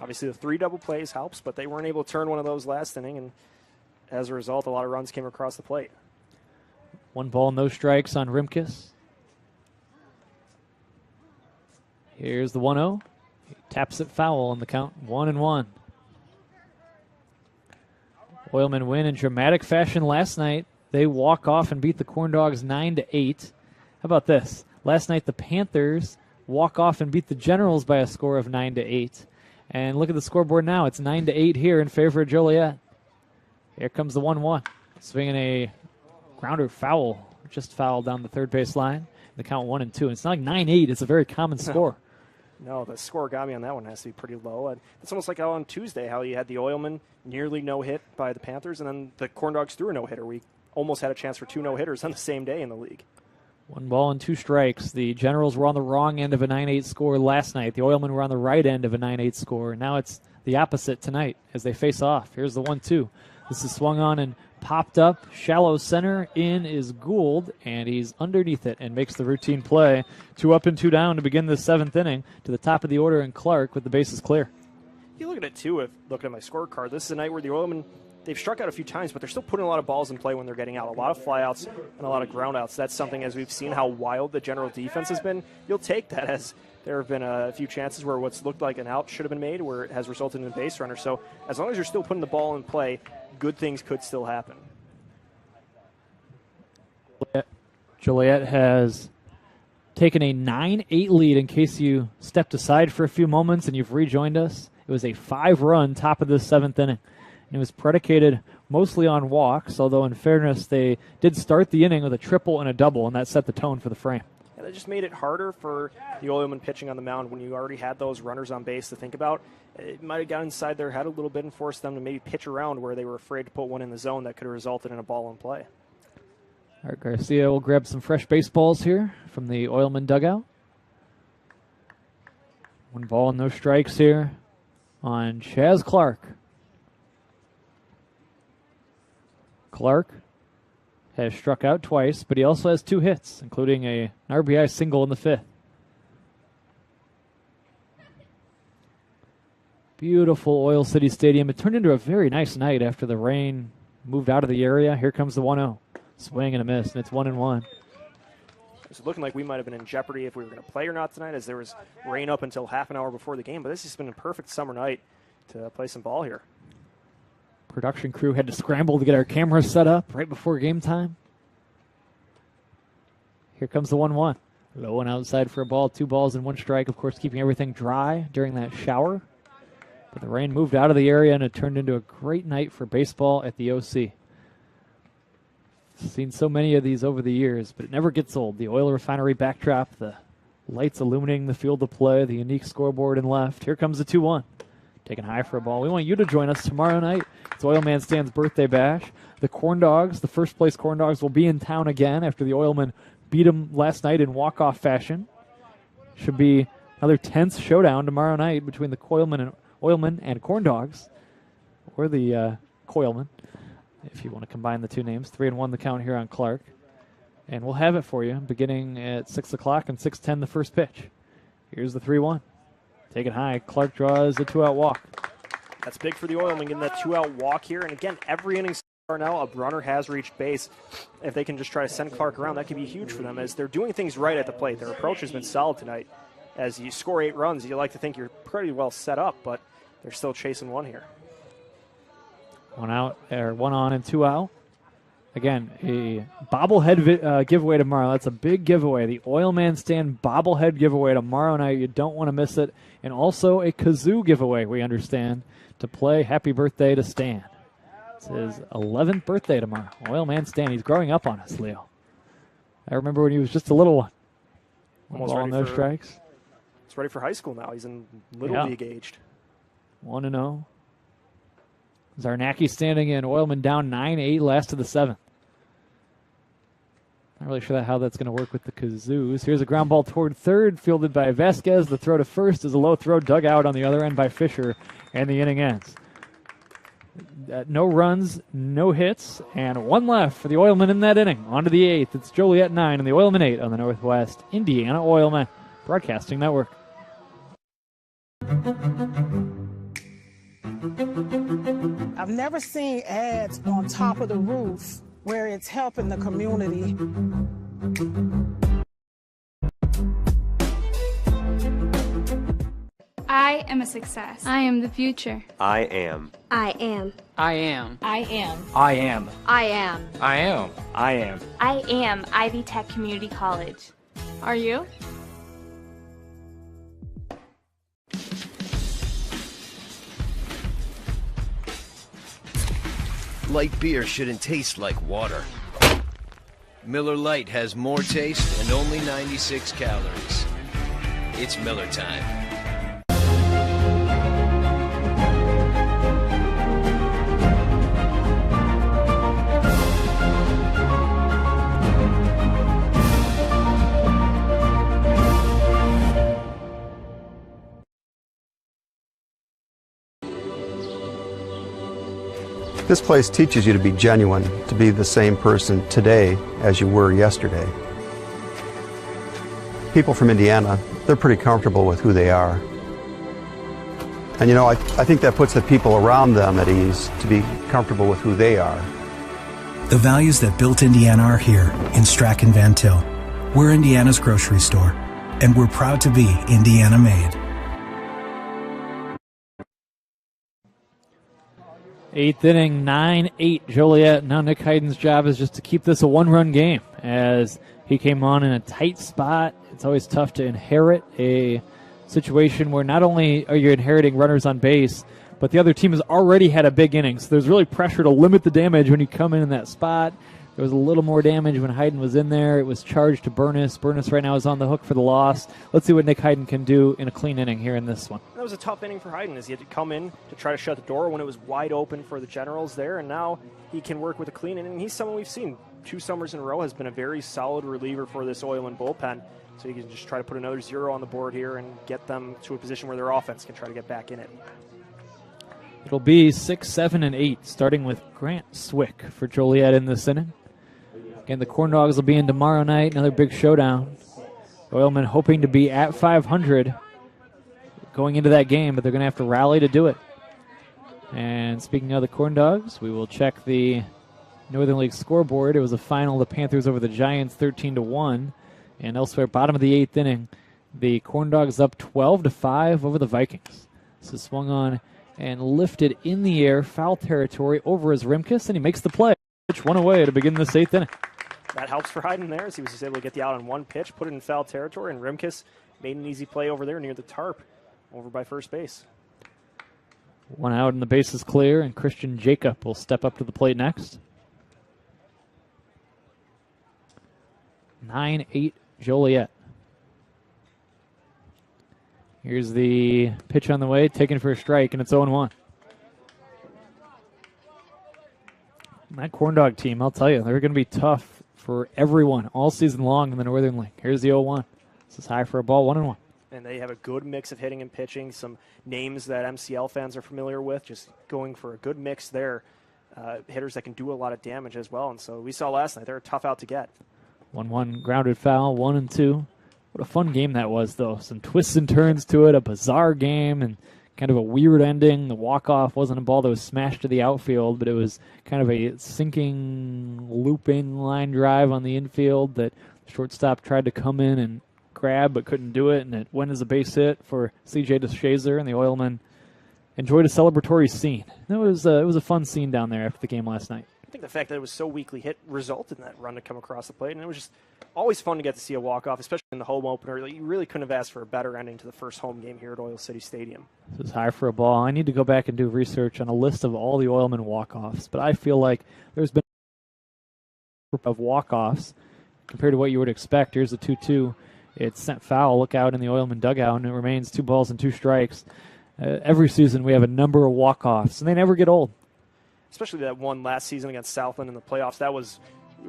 B: Obviously, the 3 double plays helps, but they weren't able to turn one of those last inning, and as a result, a lot of runs came across the plate.
A: 1 ball, no strikes on Rimkus. Here's the 1-0. He taps it foul on the count, 1-1. Oilmen win in dramatic fashion last night. They walk off and beat the Corn Dogs 9-8. How about this? Last night the Panthers walk off and beat the Generals by a score of 9-8. And look at the scoreboard now. It's 9-8 here in favor of Joliet. Here comes the 1-1. Swinging a grounder foul. Just fouled down the third base line. The count 1-2. And it's not like 9-8. It's a very common score.
B: No, the score got me on that one. It has to be pretty low. It's almost like on Tuesday how you had the Oilmen nearly no-hit by the Panthers, and then the Corn Dogs threw a no-hitter. We almost had a chance for 2 no-hitters on the same day in the league.
A: 1 ball and 2 strikes. The Generals were on the wrong end of a 9-8 score last night. The Oilmen were on the right end of a 9-8 score. Now it's the opposite tonight as they face off. Here's the 1-2. This is swung on and popped up. Shallow center. In is Gould, and he's underneath it and makes the routine play. 2 up and 2 down to begin the 7th inning. To the top of the order, and Clark with the bases clear.
B: You look at it, too, looking at my scorecard. This is a night where the Oilmen, they've struck out a few times, but they're still putting a lot of balls in play when they're getting out. A lot of flyouts and a lot of groundouts. That's something, as we've seen how wild the General defense has been, you'll take that, as there have been a few chances where what's looked like an out should have been made, where it has resulted in a base runner. So as long as you're still putting the ball in play, good things could still happen.
A: Joliet has taken a 9-8 lead. In case you stepped aside for a few moments and you've rejoined us, it was a 5-run top of the 7th inning. And it was predicated mostly on walks, although in fairness, they did start the inning with a triple and a double, and that set the tone for the frame.
B: And that just made it harder for the Oilmen pitching on the mound when you already had those runners on base to think about. It might have got inside their head a little bit and forced them to maybe pitch around where they were afraid to put one in the zone that could have resulted in a ball in play.
A: All right, Garcia will grab some fresh baseballs here from the Oilmen dugout. 1 ball, no strikes here on Chaz Clark. Clark has struck out twice, but he also has 2 hits, including an RBI single in the 5th. Beautiful Oil City Stadium. It turned into a very nice night after the rain moved out of the area. Here comes the 1-0. Swing and a miss, and it's 1-1.
B: It's looking like we might have been in jeopardy if we were going to play or not tonight, as there was rain up until half an hour before the game. But this has been a perfect summer night to play some ball here.
A: Production crew had to scramble to get our cameras set up right before game time. Here comes the 1-1. Low and outside for a ball, 2 balls and 1 strike. Of course, keeping everything dry during that shower. But the rain moved out of the area, and it turned into a great night for baseball at the OC. Seen so many of these over the years, but it never gets old. The oil refinery backdrop, the lights illuminating the field of play, the unique scoreboard in left. Here comes the 2-1. Taken high for a ball. We want you to join us tomorrow night. It's Oilman Stan's birthday bash. The Corn Dogs, the first place Corn Dogs, will be in town again after the Oilmen beat them last night in walk-off fashion. Should be another tense showdown tomorrow night between the Oilmen and Corn Dogs, or the Coilmen, if you want to combine the 2 names. 3-1 the count here on Clark. And we'll have it for you beginning at 6 o'clock and 6:10 the first pitch. Here's the 3-1. Taken high. Clark draws a 2-out walk.
B: That's big for the Oilmen, getting that 2-out walk here. And again, every inning so far now, a runner has reached base. If they can just try to send Clark around, that could be huge for them, as they're doing things right at the plate. Their approach has been solid tonight. As you score 8 runs, you like to think you're pretty well set up, but they're still chasing 1 here.
A: 1 out, or 1 on and 2 out. Again, a bobblehead giveaway tomorrow. That's a big giveaway. The Oilman Stand bobblehead giveaway tomorrow night. You don't want to miss it. And also a kazoo giveaway, we understand, to play Happy Birthday to Stan. It's his 11th birthday tomorrow. Oilman Stan, he's growing up on us, Leo. I remember when he was just a little one.
B: Almost
A: Ball
B: ready
A: on those
B: for,
A: strikes.
B: He's ready for high school now. He's in Little League aged.
A: 1-0. Zarnacki standing in. Oilman down 9-8, last of the 7th. Not really sure how that's going to work with the Kazoos. Here's a ground ball toward third, fielded by Vasquez. The throw to first is a low throw, dug out on the other end by Fisher, and the inning ends. No runs, no hits, and one left for the Oilmen in that inning. On to the 8th. It's Joliet 9 and the Oilmen 8 on the Northwest Indiana Oilmen Broadcasting Network.
J: I've never seen ads on top of the roof where it's helping the community.
S: I am a success. I am the future.
Q: I am.
S: I am.
Q: I am.
S: I am.
Q: I am.
S: I am.
Q: I am. I am.
P: I am Ivy Tech Community College.
S: Are you?
R: Light beer shouldn't taste like water. Miller Lite has more taste and only 96 calories. It's Miller time.
N: This place teaches you to be genuine, to be the same person today as you were yesterday. People from Indiana, they're pretty comfortable with who they are. And you know, I think that puts the people around them at ease to be comfortable with who they are.
O: The values that built Indiana are here in Strachan Van Til. We're Indiana's grocery store, and we're proud to be Indiana made.
A: 8th inning, 9-8 Joliet. Now Nick Hyden's job is just to keep this a one-run game as he came on in a tight spot. It's always tough to inherit a situation where not only are you inheriting runners on base, but the other team has already had a big inning. So there's really pressure to limit the damage when you come in that spot. There was a little more damage when Hyden was in there. It was charged to Burness. Burness right now is on the hook for the loss. Let's see what Nick Hyden can do in a clean inning here in this one.
B: That was a tough inning for Hyden as he had to come in to try to shut the door when it was wide open for the Generals there, and now he can work with a clean inning. He's someone we've seen 2 summers in a row, has been a very solid reliever for this Oilmen bullpen, so he can just try to put another 0 on the board here and get them to a position where their offense can try to get back in it.
A: It'll be 6, 7, and 8, starting with Grant Swick for Joliet in this inning. Again, the Corn Dogs will be in tomorrow night, another big showdown. Oilmen hoping to be at 500 going into that game, but they're going to have to rally to do it. And speaking of the Corn Dogs, we will check the Northern League scoreboard. It was a final, the Panthers over the Giants 13-1. And elsewhere, bottom of the 8th inning, the Corn Dogs up 12-5 over the Vikings. This is swung on and lifted in the air, foul territory over his Rimkus, and he makes the play. Pitch one away to begin this 8th inning.
B: That helps for Hyden there as he was just able to get the out on one pitch, put it in foul territory, and Rimkus made an easy play over there near the tarp over by first base.
A: One out and the base is clear, and Christian Jacob will step up to the plate next. 9-8 Joliet. Here's the pitch on the way, taken for a strike, and it's 0-1. That Corn Dog team, I'll tell you, they're going to be tough for everyone all season long in the Northern League. Here's the 0-1. This is high for a ball, 1-1.
B: And they have a good mix of hitting and pitching, some names that MCL fans are familiar with, just going for a good mix there. Hitters that can do a lot of damage as well. And so we saw last night, they're a tough out to get.
A: 1-1 grounded foul, 1-2. What a fun game that was, though. Some twists and turns to it, a bizarre game, and kind of a weird ending. The walk-off wasn't a ball that was smashed to the outfield, but it was kind of a sinking, looping line drive on the infield that the shortstop tried to come in and grab but couldn't do it, and it went as a base hit for C.J. DeShazer, and the Oilmen enjoyed a celebratory scene. It was a fun scene down there after the game last night.
B: think the fact that it was so weakly hit resulted in that run to come across the plate, and it was just always fun to get to see a walk-off, especially in the home opener. You really couldn't have asked for a better ending to the first home game here at Oil City Stadium.
A: This is high for a ball. I need to go back and do research on a list of all the Oilmen walk-offs, but I feel like there's been a group of walk-offs compared to what you would expect. Here's the 2-2. It's sent foul. Look out in the Oilmen dugout, and it remains 2 balls and 2 strikes. Every season we have a number of walk-offs, and they never get old.
B: Especially that one last season against Southland in the playoffs. That was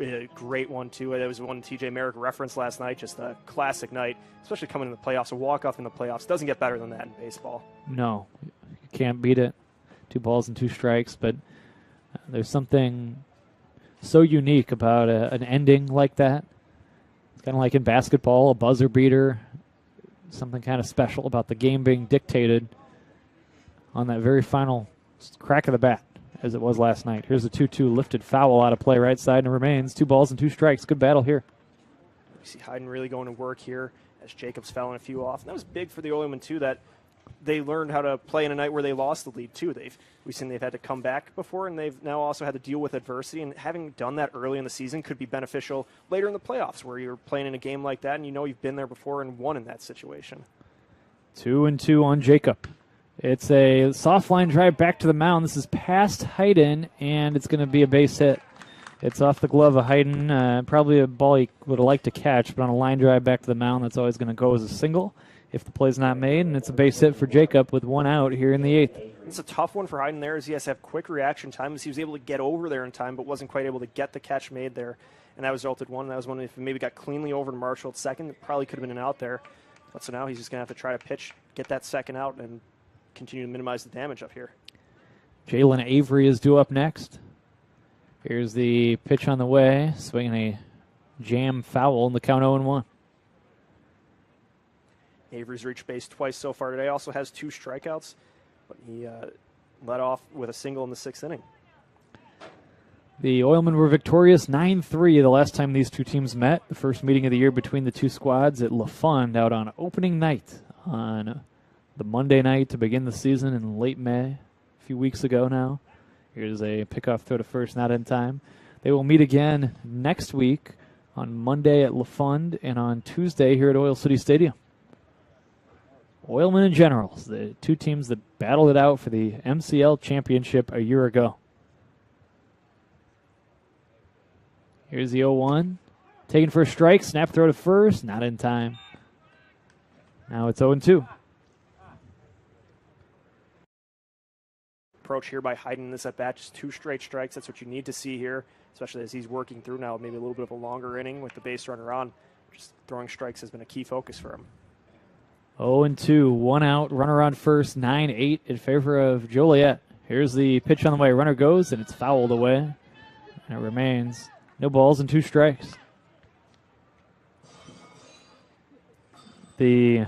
B: a great one, too. That was one TJ Merrick referenced last night. Just a classic night, especially coming in the playoffs. A walk-off in the playoffs doesn't get better than that in baseball.
A: No, you can't beat it. 2 balls and 2 strikes, but there's something so unique about an ending like that. It's kind of like in basketball, a buzzer beater. Something kind of special about the game being dictated on that very final crack of the bat, as it was last night. Here's a 2-2 lifted foul out of play right side, and it remains 2 balls and 2 strikes. Good battle here.
B: You see Hayden really going to work here as Jacobs fouling a few off. And that was big for the Oilmen, too, that they learned how to play in a night where they lost the lead, too. We've seen they've had to come back before, and they've now also had to deal with adversity. And having done that early in the season could be beneficial later in the playoffs, where you're playing in a game like that, and you know you've been there before and won in that situation.
A: 2-2 on Jacob. It's a soft line drive back to the mound. This is past Hayden, and it's going to be a base hit. It's off the glove of Hayden. Probably a ball he would have liked to catch, but on a line drive back to the mound, that's always going to go as a single if the play's not made, and it's a base hit for Jacob with 1 out here in the 8th.
B: It's a tough one for Hayden there, as he has to have quick reaction time, as he was able to get over there in time, but wasn't quite able to get the catch made there, and that resulted one. That was one if he maybe got cleanly over to Marshall at second, it probably could have been an out there. But so now he's just going to have to try to pitch, get that second out, and continue to minimize the damage up here.
A: Jalen Avery is due up next. Here's the pitch on the way, swinging a jam foul in the count 0-1.
B: Avery's reached base twice so far today. Also has 2 strikeouts, but he led off with a single in the 6th inning.
A: The Oilmen were victorious 9-3 the last time these two teams met. The first meeting of the year between the two squads at LaFond out on opening night on the Monday night to begin the season in late May, a few weeks ago now. Here's a pickoff throw to first, not in time. They will meet again next week on Monday at LaFond and on Tuesday here at Oil City Stadium. Oilmen and Generals, the two teams that battled it out for the MCL championship a year ago. Here's the 0-1. Taken for a strike, snap throw to first, not in time. Now it's 0-2.
B: Approach here by Hayden in this at-bat, just 2 straight strikes. That's what you need to see here, especially as he's working through now maybe a little bit of a longer inning with the base runner on. Just throwing strikes has been a key focus for him.
A: 0-2, 1 out, runner on first, 9-8 in favor of Joliet. Here's the pitch on the way. Runner goes, and it's fouled away. And it remains no balls and 2 strikes. This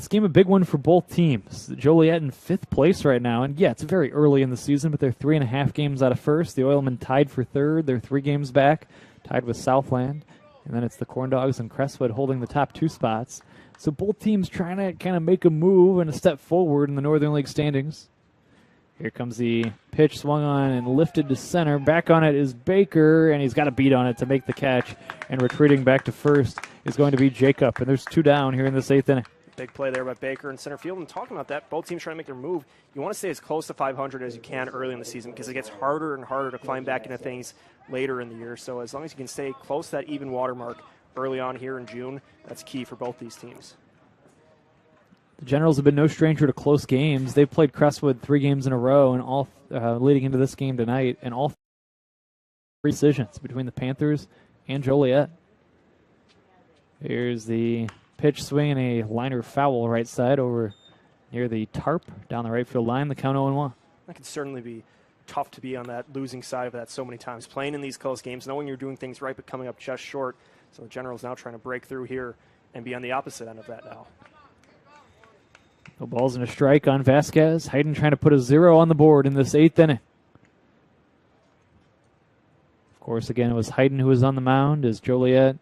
A: game a big one for both teams. Joliet in 5th place right now. And yeah, it's very early in the season, but they're 3.5 games out of first. The Oilmen tied for 3rd. They're 3 games back, tied with Southland. And then it's the Corn Dogs and Crestwood holding the top 2 spots. So both teams trying to kind of make a move and a step forward in the Northern League standings. Here comes the pitch, swung on and lifted to center. Back on it is Baker, and he's got a beat on it to make the catch. And retreating back to first is going to be Jacob. And there's 2 down here in this 8th inning.
B: Big play there by Baker in center field. And talking about that, both teams trying to make their move. You want to stay as close to 500 as you can early in the season because it gets harder and harder to climb back into things later in the year. So as long as you can stay close to that even water mark early on here in June, that's key for both these teams.
A: The Generals have been no stranger to close games. They've played Crestwood 3 games in a row, and all leading into this game tonight, and all 3 decisions between the Panthers and Joliet. Here's the pitch, swing, and a liner foul right side over near the tarp down the right field line. The count 0-1.
B: That can certainly be tough to be on that losing side of that so many times. Playing in these close games, knowing you're doing things right but coming up just short. So the Generals now trying to break through here and be on the opposite end of that now.
A: No balls and a strike on Vasquez. Hayden trying to put a 0 on the board in this 8th inning. Of course, again, it was Hayden who was on the mound as Joliet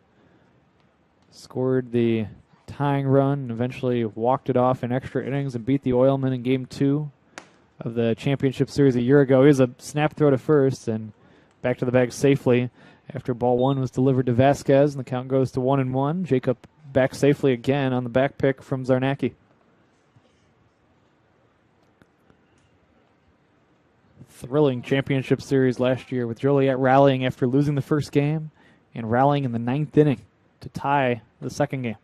A: scored the tying run and eventually walked it off in extra innings and beat the Oilmen in Game 2 of the championship series a year ago. Here's a snap throw to first and back to the bag safely after ball one was delivered to Vasquez, and the count goes to 1-1. Jacob back safely again on the back pick from Zarnacki. Thrilling championship series last year with Joliet rallying after losing the first game and rallying in the 9th inning to tie the second game.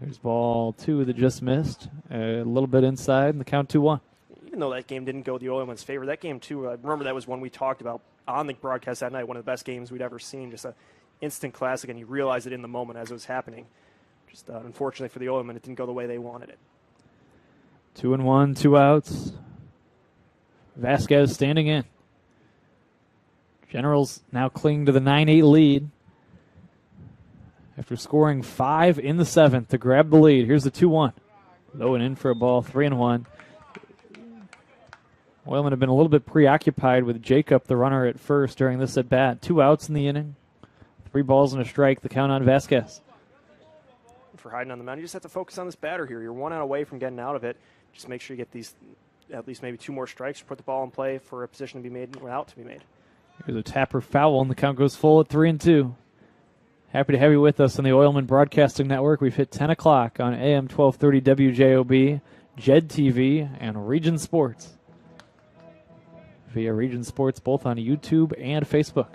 A: There's ball two that just missed, a little bit inside, and the count 2-1.
B: Even though that game didn't go the Oilmen's favor, that game too, I remember that was one we talked about on the broadcast that night, one of the best games we'd ever seen, just an instant classic, and you realize it in the moment as it was happening. Just unfortunately for the Oilmen, it didn't go the way they wanted it.
A: 2-1, 2 outs. Vasquez standing in. Generals now cling to the 9-8 lead after scoring 5 in the 7th to grab the lead. Here's the 2-1. Low and in for a ball, 3-1. Oilmen have been a little bit preoccupied with Jacob, the runner, at first during this at-bat. 2 outs in the inning. 3 balls and a strike, the count on Vasquez.
B: For hiding on the mound, you just have to focus on this batter here. You're 1 out away from getting out of it. Just make sure you get these at least maybe 2 more strikes, put the ball in play for a position to be made or out to be made.
A: Here's a tapper foul, and the count goes full at 3-2. Happy to have you with us on the Oilmen Broadcasting Network. We've hit 10 o'clock on AM 1230 WJOB, JED TV, and Region Sports. Via Region Sports, both on YouTube and Facebook.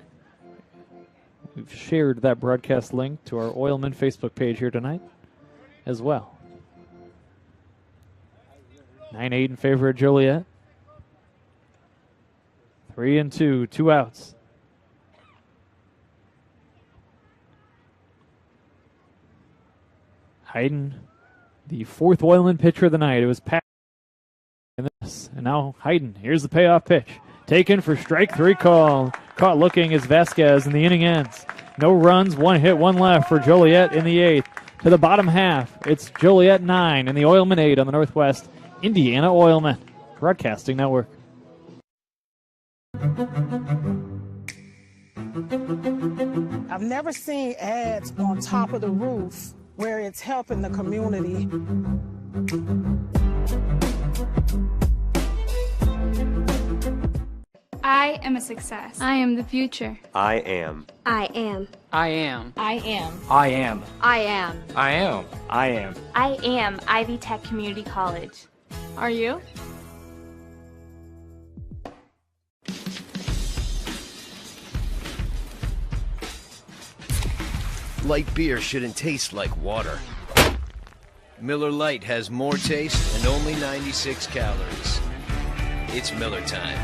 A: We've shared that broadcast link to our Oilmen Facebook page here tonight as well. 9-8 in favor of Joliet. 3-2, 2 outs. Hayden, the 4th Oilman pitcher of the night. It was Pat in this, and now Hayden. Here's the payoff pitch. Taken for strike 3 call. Caught looking as Vasquez, and the inning ends. No runs, 1 hit, 1 left for Joliet in the 8th. To the bottom half, it's Joliet 9 and the Oilmen 8 on the Northwest Indiana Oilmen Broadcasting Network.
J: I've never seen ads on top of the roof where it's helping the community.
S: I am a success. I am the future.
Q: I am.
S: I am.
Q: I am.
S: I am.
Q: I am.
S: I am.
Q: I am. I am.
P: I am Ivy Tech Community College.
S: Are you?
R: Light beer shouldn't taste like water. Miller Lite has more taste and only 96 calories. It's Miller time.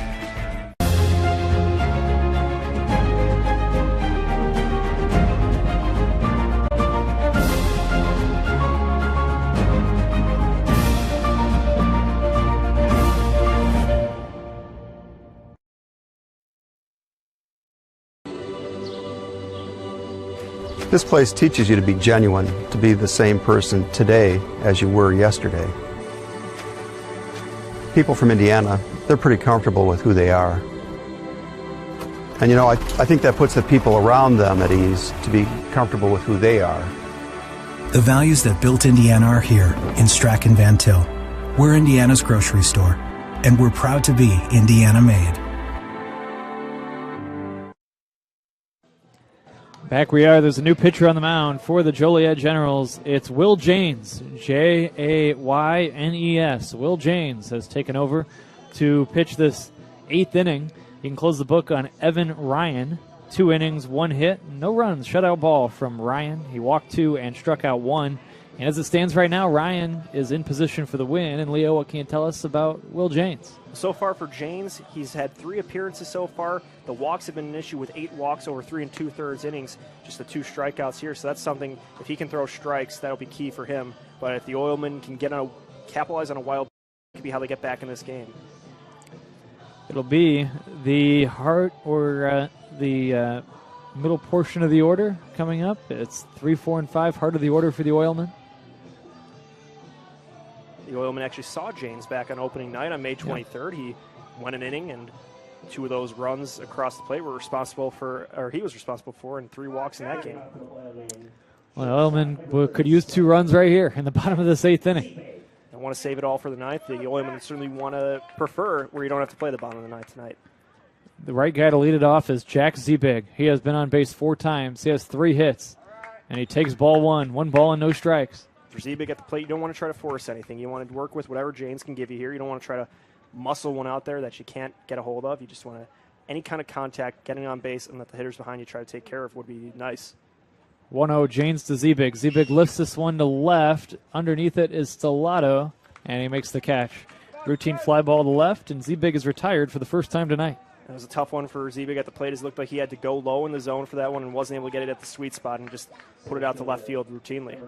N: This place teaches you to be genuine, to be the same person today as you were yesterday. People from Indiana, they're pretty comfortable with who they are. And you know, I think that puts the people around them at ease to be comfortable with who they are.
O: The values that built Indiana are here in Strachan Van Til. We're Indiana's grocery store, and we're proud to be Indiana made.
A: Back we are. There's a new pitcher on the mound for the Joliet Generals. It's Will Janes, Jaynes. Will Janes has taken over to pitch this 8th inning. You can close the book on Evan Ryan. 2 innings, 1 hit, no runs. Shutout ball from Ryan. He walked 2 and struck out 1. And as it stands right now, Ryan is in position for the win. And Leo, what can you tell us about Will Janes?
B: So far for Janes, he's had 3 appearances so far. The walks have been an issue with 8 walks over 3 2/3 innings, just the 2 strikeouts here. So that's something, if he can throw strikes, that'll be key for him. But if the Oilmen can capitalize on a wild, it could be how they get back in this game.
A: It'll be the heart or the middle portion of the order coming up. It's 3, 4, and 5, heart of the order for the Oilmen.
B: The Oilmen actually saw Janes back on opening night on May 23rd. He won an inning, and 2 of those runs across the plate were responsible for, or he was responsible for, and 3 walks in that game.
A: Well, Oilmen could use 2 runs right here in the bottom of this 8th inning.
B: And want to save it all for the ninth. The Oilmen certainly want to prefer where you don't have to play the bottom of the ninth tonight.
A: The right guy to lead it off is Jack Zebig. He has been on base 4 times. He has 3 hits, and he takes ball 1. 1 ball and no strikes.
B: For Zebig at the plate, you don't want to try to force anything. You want to work with whatever Janes can give you here. You don't want to try to muscle one out there that you can't get a hold of. You just want to, any kind of contact, getting on base, and let the hitters behind you try to take care of would be nice.
A: 1-0 Janes to Zebig. Zebig lifts this one to left. Underneath it is Stellato, and he makes the catch. Routine fly ball to left, and Zebig is retired for the first time tonight.
B: It was a tough one for Zebig at the plate. It looked like he had to go low in the zone for that one and wasn't able to get it at the sweet spot and just put it out to left field routinely.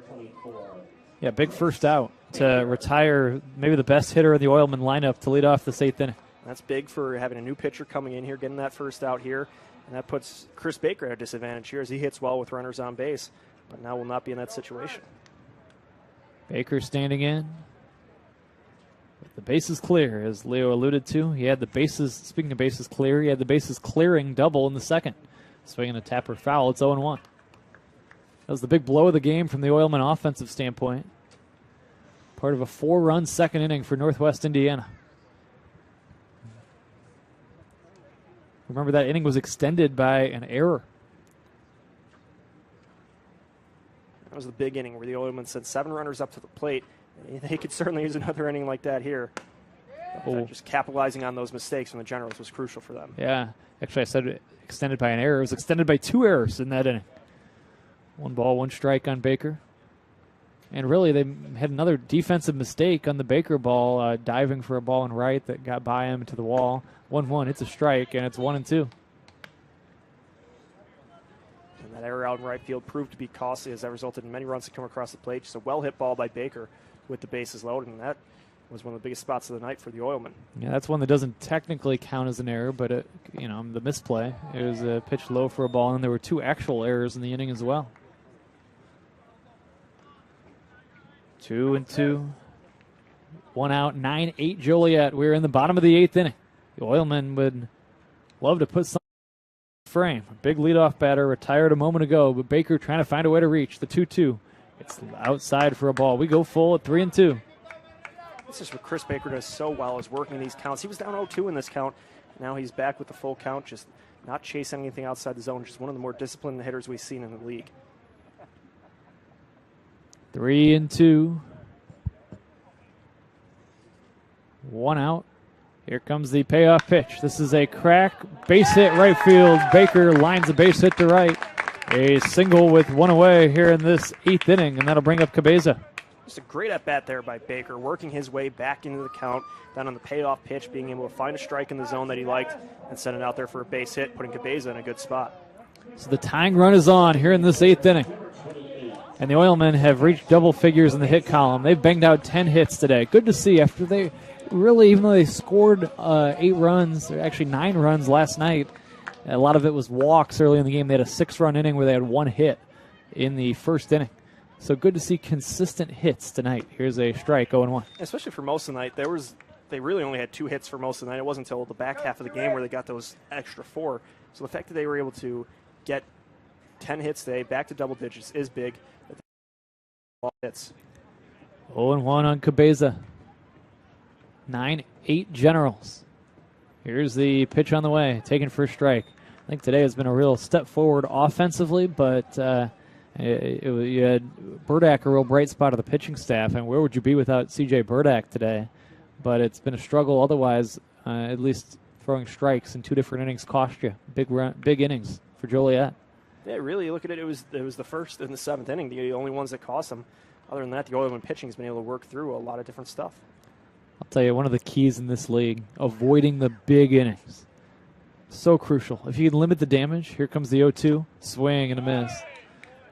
A: Yeah, big first out to retire maybe the best hitter in the Oilman lineup to lead off this 8th inning.
B: That's big for having a new pitcher coming in here, getting that first out here. And that puts Chris Baker at a disadvantage here as he hits well with runners on base, but now will not be in that situation.
A: Baker standing in. The bases clear, as Leo alluded to. He had the bases, speaking of bases clear, he had the bases clearing double in the second. Swinging a tapper foul, it's 0-1. That was the big blow of the game from the Oilman offensive standpoint. Part of a 4-run second inning for Northwest Indiana. Remember, that inning was extended by an error.
B: That was the big inning where the Oilmen sent 7 runners up to the plate. They could certainly use another inning like that here. Just capitalizing on those mistakes from the Generals was crucial for them.
A: Yeah. Actually, I said extended by an error. It was extended by 2 errors in that inning. 1 ball, 1 strike on Baker. And really, they had another defensive mistake on the Baker ball, diving for a ball in right that got by him to the wall. 1-1, it's a strike, and it's 1-2.
B: And that error out in right field proved to be costly as that resulted in many runs to come across the plate. Just a well-hit ball by Baker with the bases loaded, and that was one of the biggest spots of the night for the Oilmen.
A: Yeah, that's one that doesn't technically count as an error, but the misplay. It was a pitch low for a ball, and there were 2 actual errors in the inning as well. 2-2. 1 out, 9-8 Joliet. We're in the bottom of the 8th inning. The Oilmen would love to put something in the frame. A big leadoff batter retired a moment ago, but Baker trying to find a way to reach the 2-2. It's outside for a ball. We go full at 3-2.
B: This is what Chris Baker does so well, is working these counts. He was down 0-2 in this count. Now he's back with the full count, just not chasing anything outside the zone. Just one of the more disciplined hitters we've seen in the league.
A: 3-2. 1 out. Here comes the payoff pitch. This is a crack, base hit right field. Baker lines a base hit to right. A single with 1 away here in this 8th inning, and that'll bring up Cabeza.
B: Just a great at-bat there by Baker, working his way back into the count, then on the payoff pitch, being able to find a strike in the zone that he liked and send it out there for a base hit, putting Cabeza in a good spot.
A: So the tying run is on here in this 8th inning. And the Oilmen have reached double figures in the hit column. They've banged out 10 hits today. Good to see after they really, even though they scored 8 runs, or actually 9 runs last night, a lot of it was walks early in the game. They had a 6-run inning where they had 1 hit in the first inning. So good to see consistent hits tonight. Here's a strike, 0-1.
B: Especially for most of the night, they really only had 2 hits for most of the night. It wasn't until the back half of the game where they got those extra 4. So the fact that they were able to get 10 hits today, back to double digits, is big. Hits.
A: 0-1 on Cabeza. 9-8 Generals. Here's the pitch on the way, taken for a strike. I think today has been a real step forward offensively, but you had Burdak, a real bright spot of the pitching staff, and where would you be without C.J. Burdak today? But it's been a struggle otherwise, at least throwing strikes in 2 different innings cost you. Big innings for Joliet.
B: Yeah, really, you look at it, it was the first and the 7th inning, the only ones that cost them. Other than that, the Oilmen pitching has been able to work through a lot of different stuff.
A: I'll tell you, one of the keys in this league, avoiding the big innings. So crucial. If you can limit the damage, here comes the 0-2, swing and a miss.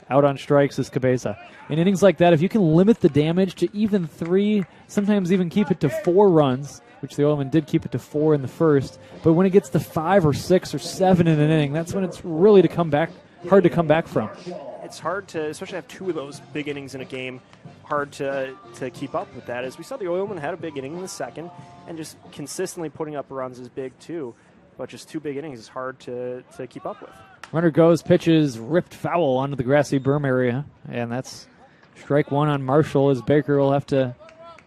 A: Out on strikes is Cabeza. In innings like that, if you can limit the damage to even 3, sometimes even keep it to 4 runs, which the Oilmen did keep it to 4 in the first, but when it gets to 5 or 6 or 7 in an inning, that's when it's really hard to come back from.
B: It's hard to, especially have 2 of those big innings in a game, hard to keep up with that. As we saw, the Oilmen had a big inning in the second, and just consistently putting up runs is big too. But just 2 big innings is hard to keep up with.
A: Runner goes, pitches ripped foul onto the grassy berm area, and that's strike 1 on Marshall, as Baker will have to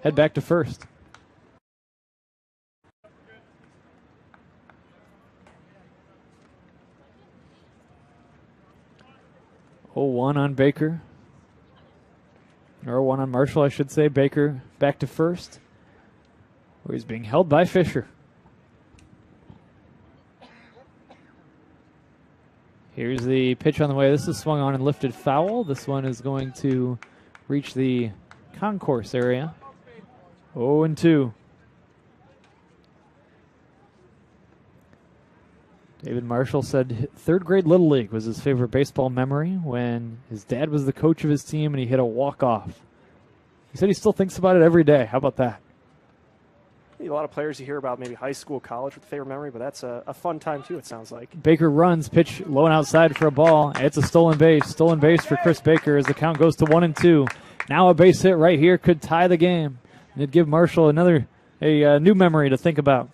A: head back to first. Oh, 1 on Baker. Or 1 on Marshall, I should say. Baker back to first, where he's being held by Fisher. Here's the pitch on the way. This is swung on and lifted foul. This one is going to reach the concourse area. 0-2. David Marshall said third grade Little League was his favorite baseball memory when his dad was the coach of his team and he hit a walk-off. He said he still thinks about it every day. How about that?
B: A lot of players you hear about, maybe high school, college with a favorite memory, but that's a fun time too, it sounds like.
A: Baker runs, pitch low and outside for a ball. It's a stolen base. Stolen base for Chris Baker as the count goes to 1-2. Now a base hit right here could tie the game. And it'd give Marshall a new memory to think about.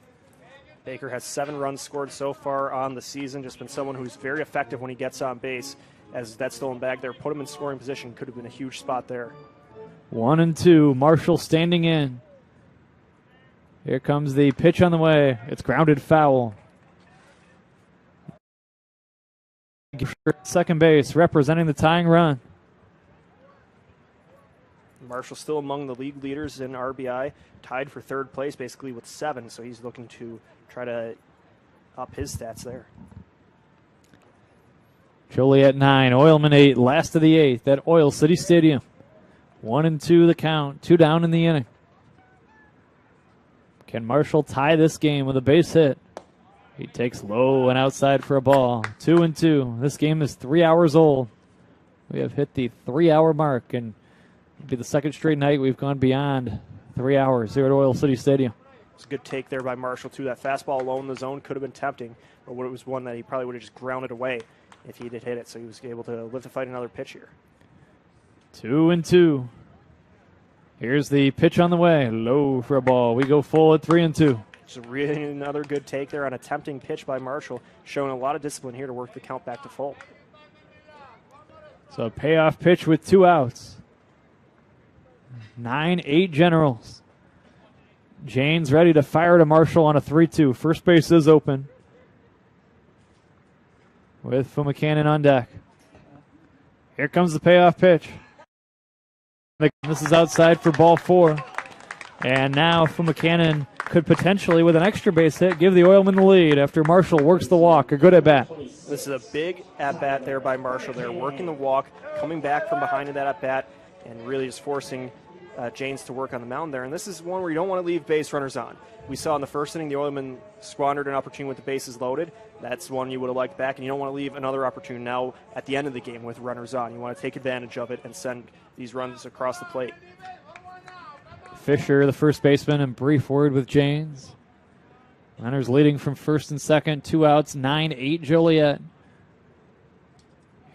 B: Baker has 7 runs scored so far on the season. Just been someone who's very effective when he gets on base. As that stolen bag there put him in scoring position, could have been a huge spot there.
A: 1-2. Marshall standing in. Here comes the pitch on the way. It's grounded foul. Second base, representing the tying run.
B: Marshall still among the league leaders in RBI, tied for third place basically with 7, so he's looking to try to up his stats there.
A: Joliet 9, Oilmen 8, last of the 8th at Oil City Stadium. 1-2 the count, 2 down in the inning. Can Marshall tie this game with a base hit? He takes low and outside for a ball. 2-2. This game is 3 hours old. We have hit the 3-hour mark, and it'll be the second straight night we've gone beyond 3 hours here at Oil City Stadium.
B: It's a good take there by Marshall, too. That fastball low in the zone could have been tempting, but it was one that he probably would have just grounded away if he did hit it, so he was able to live to fight another pitch here.
A: 2-2. Here's the pitch on the way. Low for a ball. We go full at 3-2.
B: Just really another good take there on a tempting pitch by Marshall, showing a lot of discipline here to work the count back to full.
A: So a payoff pitch with 2 outs. 9-8 Generals. Janes ready to fire to Marshall on a 3-2. First base is open, with Fumacannon on deck. Here comes the payoff pitch. This is outside for ball 4. And now Fumacannon could potentially, with an extra base hit, give the Oilmen the lead after Marshall works the walk. A good at-bat.
B: This is a big at-bat there by Marshall. They're working the walk, coming back from behind in that at-bat, and really just forcing Janes to work on the mound there. And this is one where you don't want to leave base runners on. We saw in the first inning the Oilmen squandered an opportunity with the bases loaded. That's one you would have liked back, and you don't want to leave another opportunity now at the end of the game with runners on. You want to take advantage of it and send these runs across the plate.
A: Fisher, the first baseman, and brief word with Janes. Runners leading from first and second, 2 outs, 9-8 Joliet.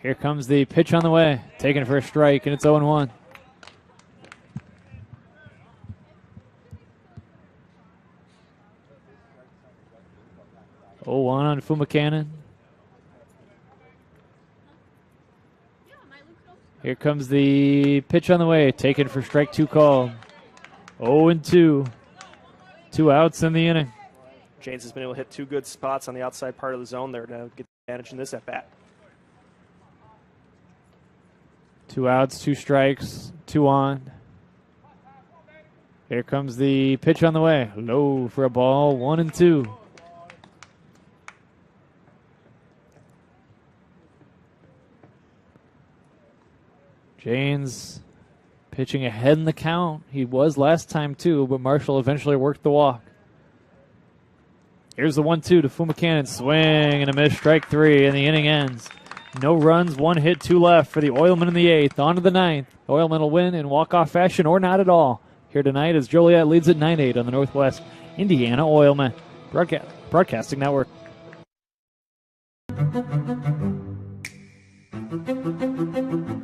A: Here comes the pitch on the way, taken for a strike, and it's 0-1. Oh, 1 on Fumacannon. Here comes the pitch on the way, taken for strike 2 called. 0-2. 2 outs in the inning.
B: Janes has been able to hit 2 good spots on the outside part of the zone there to get the advantage in this at-bat.
A: 2 outs, 2 strikes, 2 on. Here comes the pitch on the way. Low for a ball, 1-2. Janes pitching ahead in the count. He was last time too, but Marshall eventually worked the walk. Here's the 1-2 to Fumacannon. Swing and a miss, strike 3, and the inning ends. No runs, 1 hit, 2 left for the Oilmen in the 8th. On to the 9th. Oilmen will win in walk-off fashion or not at all here tonight as Joliet leads at 9-8 on the Northwest Indiana Oilmen Broadcasting Network.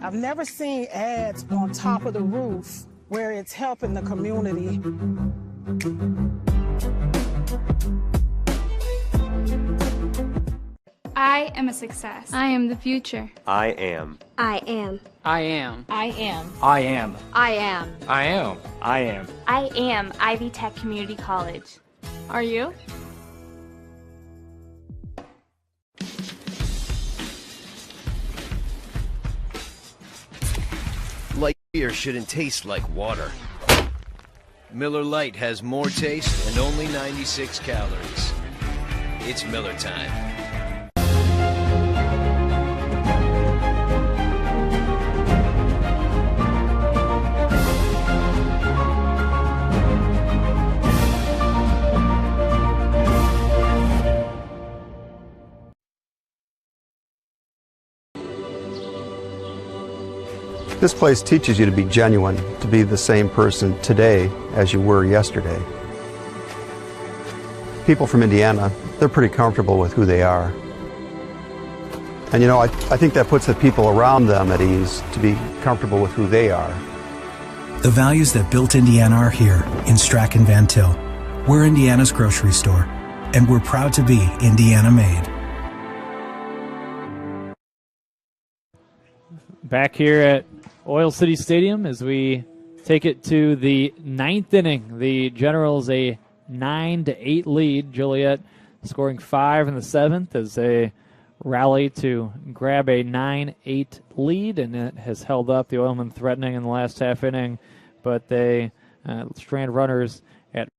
J: I've never seen ads on top of the roof where it's helping the community.
S: I am a success. I am the future.
Q: I am.
S: I am.
Q: I am.
S: I am.
Q: I am.
S: I am.
Q: I am. I am.
P: I am Ivy Tech Community College.
S: Are you?
R: Light beer shouldn't taste like water. Miller Lite has more taste and only 96 calories. It's Miller time.
N: This place teaches you to be genuine, to be the same person today as you were yesterday. People from Indiana, they're pretty comfortable with who they are. And you know, I think that puts the people around them at ease to be comfortable with who they are.
O: The values that built Indiana are here in Strachan Van Til. We're Indiana's grocery store, and we're proud to be Indiana made.
A: Back here at Oil City Stadium as we take it to the ninth inning. The Generals a 9-8 lead. Joliet scoring 5 in the seventh as they rally to grab a 9-8 lead, and it has held up. The Oilmen threatening in the last half inning, but they strand runners at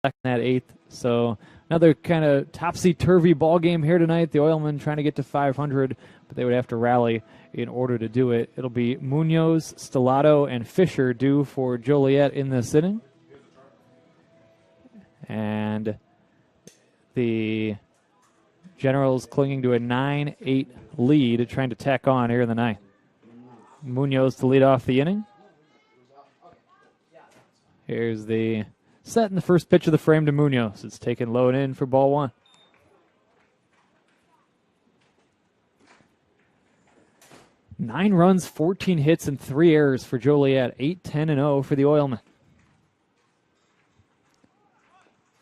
A: second at eighth. So another kind of topsy-turvy ball game here tonight. The Oilmen trying to get to 500, but they would have to rally in order to do it. It'll be Munoz, Stellato, and Fisher due for Joliet in this inning. And the Generals clinging to a 9-8 lead, trying to tack on here in the ninth. Munoz to lead off the inning. Here's the set in the first pitch of the frame to Munoz. It's taken low and in for ball one. Nine runs, 14 hits, and 3 errors for Joliet. 8-10-0 for the Oilmen.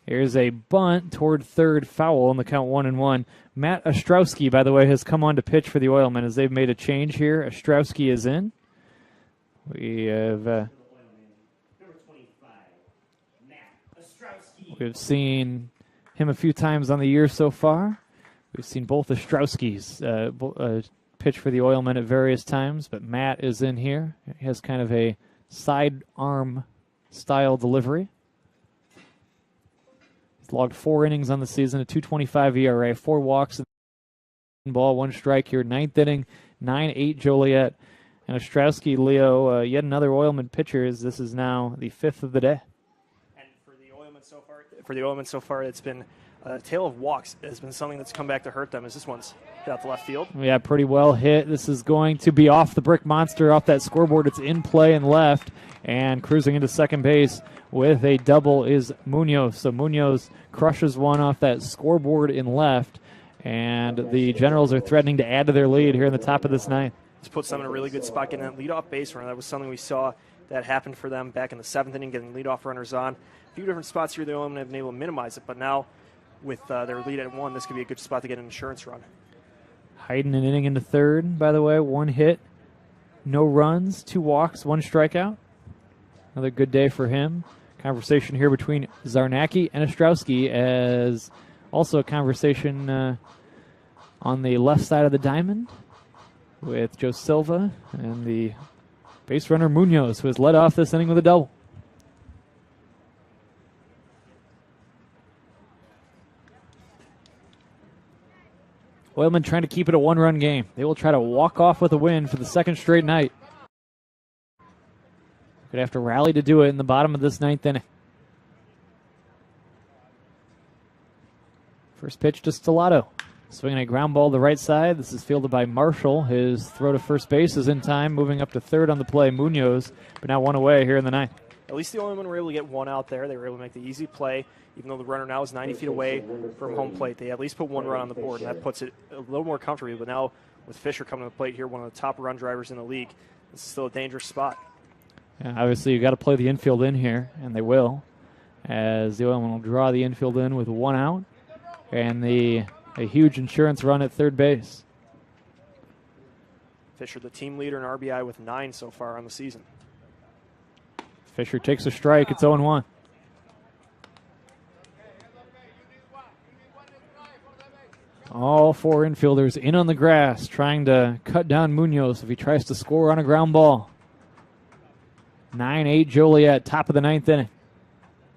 A: Here's a bunt toward third, foul on the count 1-1. Matt Ostrowski, by the way, has come on to pitch for the Oilmen as they've made a change here. Ostrowski is in. We've seen him a few times on the year so far. We've seen both Ostrowskis pitch for the Oilmen at various times, but Matt is in here. He has kind of a sidearm style delivery. He's logged 4 innings on the season, a 2.25 ERA, 4 walks, ball, 1 strike here. Ninth inning, 9-8 Joliet. And Ostrowski, Leo, yet another Oilman pitcher, as this is now the 5th of the day.
B: And for the Oilmen so far, it's been a tale of walks. It has been something that's come back to hurt them, as this one's hit out the left field.
A: Yeah, pretty well hit. This is going to be off the brick monster, off that scoreboard. It's in play and left, and cruising into second base with a double is Munoz. So Munoz crushes one off that scoreboard in left, and the Generals are threatening to add to their lead here in the top of this ninth.
B: This puts them in a really good spot getting that leadoff base runner. That was something we saw that happened for them back in the 7th inning, getting leadoff runners on. A few different spots here the Oilmen have been able to minimize it, but now with their lead at 1, this could be a good spot to get an insurance run.
A: Hayden an inning into third, by the way. 1 hit, no runs, 2 walks, 1 strikeout. Another good day for him. Conversation here between Zarnacki and Ostrowski, as also a conversation on the left side of the diamond with Joe Silva and the base runner Munoz, who has led off this inning with a double. Oilmen trying to keep it a 1-run game. They will try to walk off with a win for the 2nd straight night. Could have to rally to do it in the bottom of this 9th inning. First pitch to Stellato. Swinging a ground ball to the right side. This is fielded by Marshall. His throw to first base is in time. Moving up to third on the play, Munoz, but now 1 away here in the 9th.
B: At least the Oilmen were able to get 1 out there. They were able to make the easy play. Even though the runner now is 90 feet away from home plate, they at least put 1 run on the board, and that puts it a little more comfortably. But now with Fisher coming to the plate here, one of the top run drivers in the league, this is still a dangerous spot.
A: Yeah, obviously, you've got to play the infield in here, and they will, as the Oilmen will draw the infield in with 1 out. And the a huge insurance run at third base.
B: Fisher, the team leader in RBI with 9 so far on the season.
A: Fisher takes a strike. It's 0-1. All 4 infielders in on the grass trying to cut down Munoz if he tries to score on a ground ball. 9-8 Joliet, top of the 9th inning.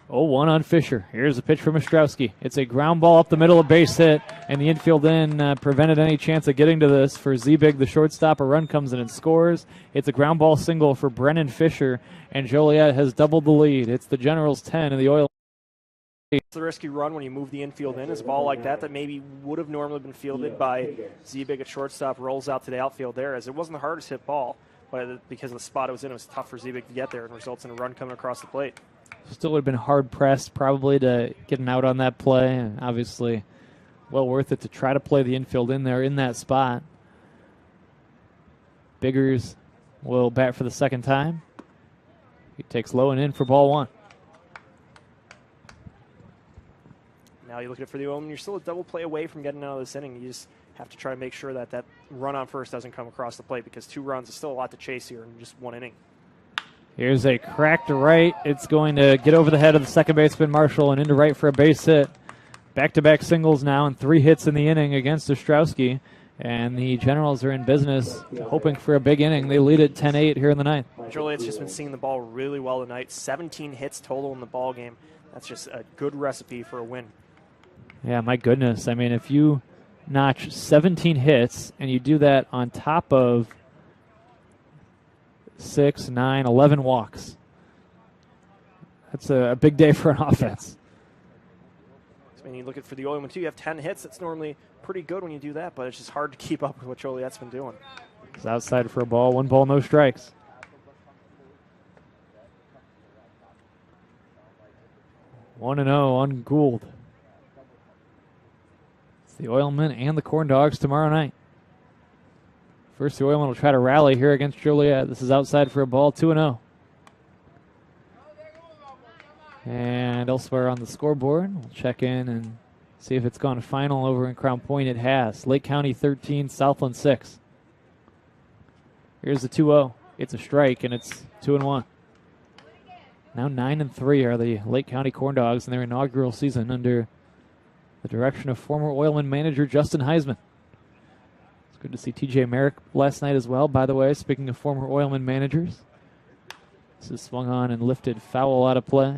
A: 0-1 on Fisher. Here's a pitch from Ostrowski. It's a ground ball up the middle, a base hit, and the infield then prevented any chance of getting to this for Zebig, the shortstop. A run comes in and scores. It's a ground ball single for Brennan Fisher, and Joliet has doubled the lead. It's the Generals 10 and the Oil.
B: It's a risky run when you move the infield in. Is a ball like that maybe would have normally been fielded by Zebig at shortstop, rolls out to the outfield there, as it wasn't the hardest hit ball, but because of the spot it was in, it was tough for Zebig to get there and results in a run coming across the plate.
A: Still would have been hard-pressed probably to get an out on that play. And obviously, well worth it to try to play the infield in there in that spot. Biggers will bat for the second time. He takes low and in for ball 1.
B: Now you look at it for the Oilmen, you're still a double play away from getting out of this inning. You just have to try to make sure that that run on first doesn't come across the plate, because 2 runs is still a lot to chase here in just 1 inning.
A: Here's a crack to right. It's going to get over the head of the second baseman Marshall and into right for a base hit. Back-to-back singles now and 3 hits in the inning against Ostrowski. And the Generals are in business, hoping for a big inning. They lead it 10-8 here in the 9th.
B: Joliet's just been seeing the ball really well tonight. 17 hits total in the ball game. That's just a good recipe for a win.
A: Yeah, my goodness. I mean, if you notch 17 hits and you do that on top of 6, 9, 11 walks, that's a big day for an offense.
B: I mean, you look at for the Oilmen too, you have 10 hits. That's normally pretty good when you do that, but it's just hard to keep up with what Joliet's been doing.
A: It's outside for a ball. 1 ball, no strikes. 1-0 on Gould. It's the Oilmen and the Corn Dogs tomorrow night. First, the Oilmen will try to rally here against Joliet. This is outside for a ball, 2-0. And elsewhere on the scoreboard, we'll check in and see if it's gone final over in Crown Point. It has. Lake County 13, Southland 6. Here's the 2-0. It's a strike, and it's 2-1. Now 9-3 are the Lake County Corn Dogs in their inaugural season under the direction of former Oilman manager Justin Heisman. It's good to see TJ Merrick last night as well. By the way, speaking of former Oilman managers, this is swung on and lifted foul out of play.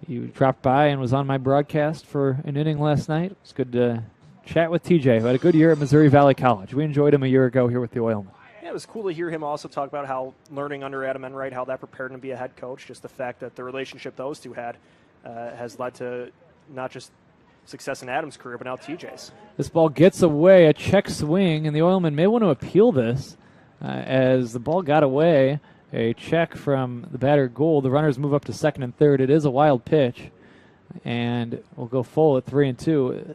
A: He dropped by and was on my broadcast for an inning last night. It's good to chat with TJ, who had a good year at Missouri Valley College. We enjoyed him a year ago here with the Oilmen.
B: Yeah, it was cool to hear him also talk about how learning under Adam Enright, how that prepared him to be a head coach. Just the fact that the relationship those two had has led to not just success in Adam's career, but now TJ's.
A: This ball gets away, a check swing, and the Oilmen may want to appeal this as the ball got away. A check from the batter Gould. The runners move up to second and third. It is a wild pitch, and we'll go full at 3-2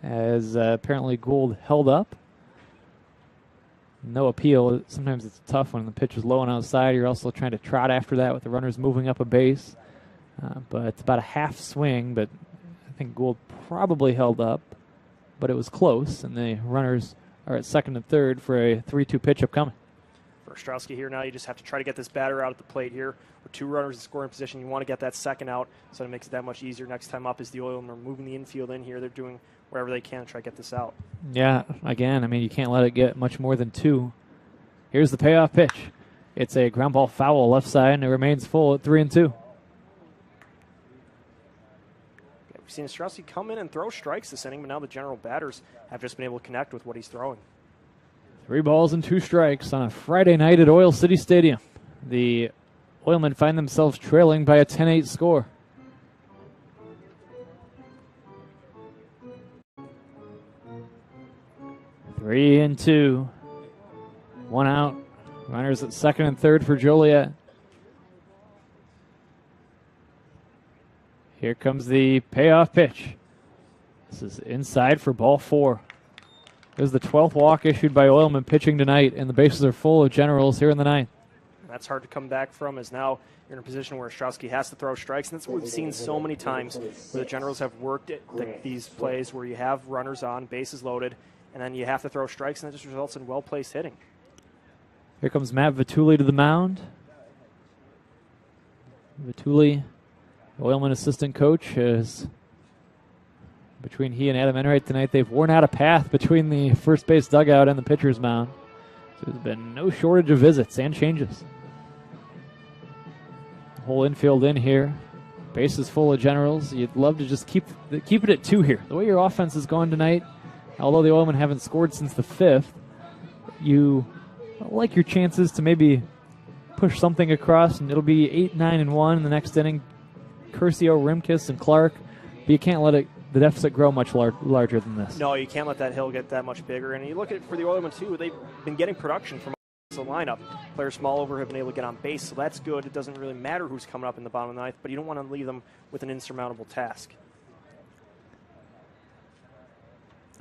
A: as apparently Gould held up. No appeal. Sometimes it's tough when the pitch is low and outside. You're also trying to trot after that with the runners moving up a base. But it's about a half swing, but I think Gould probably held up, but it was close, and the runners are at second and third for a 3-2 pitch upcoming.
B: For Ostrowski here now, you just have to try to get this batter out at the plate here. With 2 runners in scoring position, you want to get that second out, so it makes it that much easier. Next time up is the Oilmen are moving the infield in here. They're doing wherever they can to try to get this out.
A: Yeah, again, I mean, you can't let it get much more than 2. Here's the payoff pitch. It's a ground ball foul left side, and it remains full at 3-2.
B: We've seen Ostrowski come in and throw strikes this inning, but now the general batters have just been able to connect with what he's throwing.
A: 3 balls and 2 strikes on a Friday night at Oil City Stadium. The Oilmen find themselves trailing by a 10-8 score. Three and 2. 1 out. Runners at second and third for Joliet. Here comes the payoff pitch. This is inside for ball 4. There's the 12th walk issued by Oilmen pitching tonight, and the bases are full of Generals here in the 9th.
B: And that's hard to come back from, as now you're in a position where Ostrowski has to throw strikes. And that's what we've seen so many times where the Generals have worked at these plays where you have runners on, bases loaded, and then you have to throw strikes, and that just results in well-placed hitting.
A: Here comes Matt Vituli to the mound. Vituli, the Oilmen assistant coach, is between he and Adam Enright tonight. They've worn out a path between the first base dugout and the pitcher's mound. So there's been no shortage of visits and changes. The whole infield in here. Bases full of Generals. You'd love to just keep it at 2 here. The way your offense is going tonight, although the Oilmen haven't scored since the 5th, you like your chances to maybe push something across, and it'll be 8, 9, and 1 in the next inning. Curcio, Rimkus, and Clark. But you can't let the deficit grow much larger than this.
B: No, you can't let that hill get that much bigger. And you look at for the Oilmen, too, they've been getting production from the lineup. Players small over have been able to get on base, so that's good. It doesn't really matter who's coming up in the bottom of the ninth, but you don't want to leave them with an insurmountable task.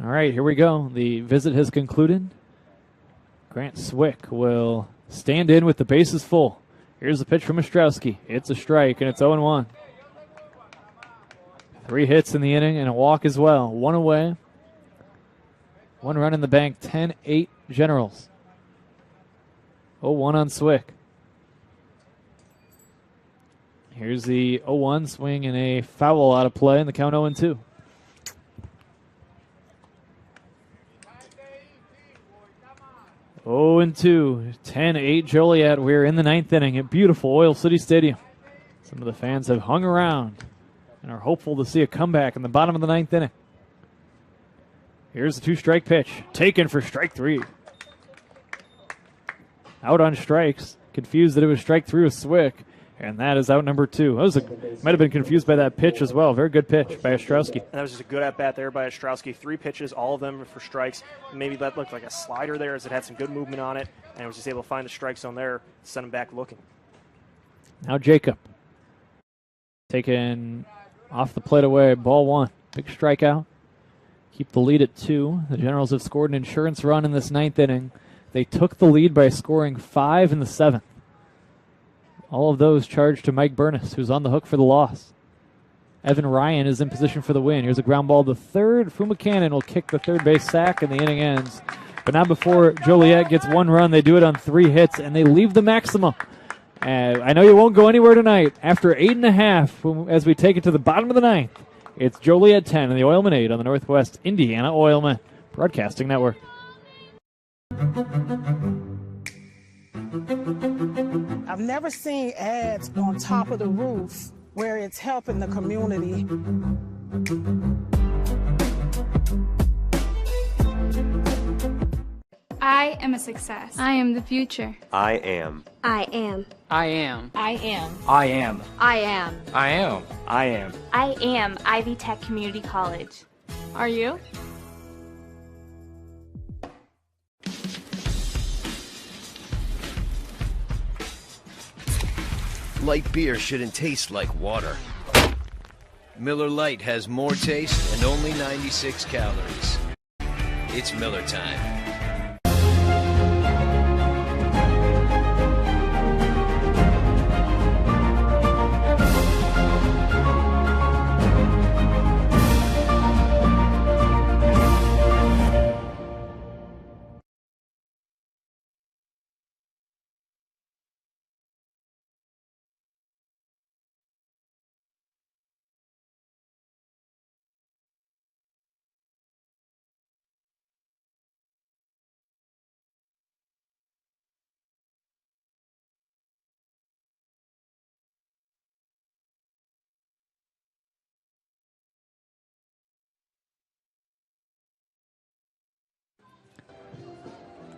A: All right, here we go. The visit has concluded. Grant Swick will stand in with the bases full. Here's the pitch from Ostrowski. It's a strike, and it's 0-1. 3 hits in the inning and a walk as well. 1 away. 1 run in the bank. 10-8 Generals. 0-1 on Swick. Here's the 0-1 swing and a foul out of play, and the count 0-2. Oh, and 2, 10-8 Joliet. We're in the 9th inning at beautiful Oil City Stadium. Some of the fans have hung around and are hopeful to see a comeback in the bottom of the 9th inning. Here's the 2-strike pitch, taken for strike 3. Out on strikes, confused that it was strike 3 with Swick, and that is out number 2. Might have been confused by that pitch as well. Very good pitch by Ostrowski.
B: And that was just a good at-bat there by Ostrowski. 3 pitches, all of them for strikes. Maybe that looked like a slider there as it had some good movement on it, and it was just able to find the strike zone there, send him back looking.
A: Now Jacob. Taken off the plate away, ball 1. Big strikeout. Keep the lead at 2. The Generals have scored an insurance run in this 9th inning. They took the lead by scoring 5 in the 7th. All of those charged to Mike Burness, who's on the hook for the loss. Evan Ryan is in position for the win. Here's a ground ball to third. Fumacannon will kick the third base sack, and the inning ends. But not before Joliet gets 1 run. They do it on 3 hits, and they leave the maximum. I know you won't go anywhere tonight. After 8.5, as we take it to the bottom of the 9th, it's Joliet 10 and the Oilmen 8 on the Northwest Indiana Oilmen Broadcasting Network.
J: I've never seen ads on top of the roof where it's helping the community.
S: I am a success. I am the future.
Q: I am.
S: I am.
F: I am.
S: I am.
Q: I am.
S: I am.
Q: I am. I am.
P: I am Ivy Tech Community College.
S: Are you?
R: Light beer shouldn't taste like water. Miller Lite has more taste and only 96 calories. It's Miller time.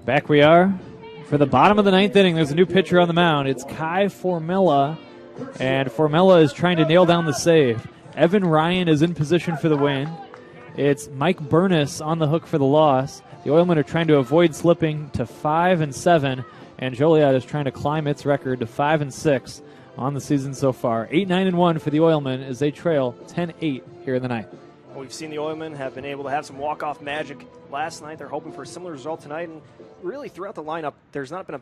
A: Back we are for the bottom of the 9th inning. There's a new pitcher on the mound. It's Kai Formella, and Formella is trying to nail down the save. Evan Ryan is in position for the win. It's Mike Burness on the hook for the loss. The Oilmen are trying to avoid slipping to 5-7, and Joliet is trying to climb its record to 5-6 on the season so far. 8-9-1 for the Oilmen as they trail 10-8 here in the ninth.
B: We've seen the Oilmen have been able to have some walk-off magic last night. They're hoping for a similar result tonight, and really throughout the lineup, there's not been a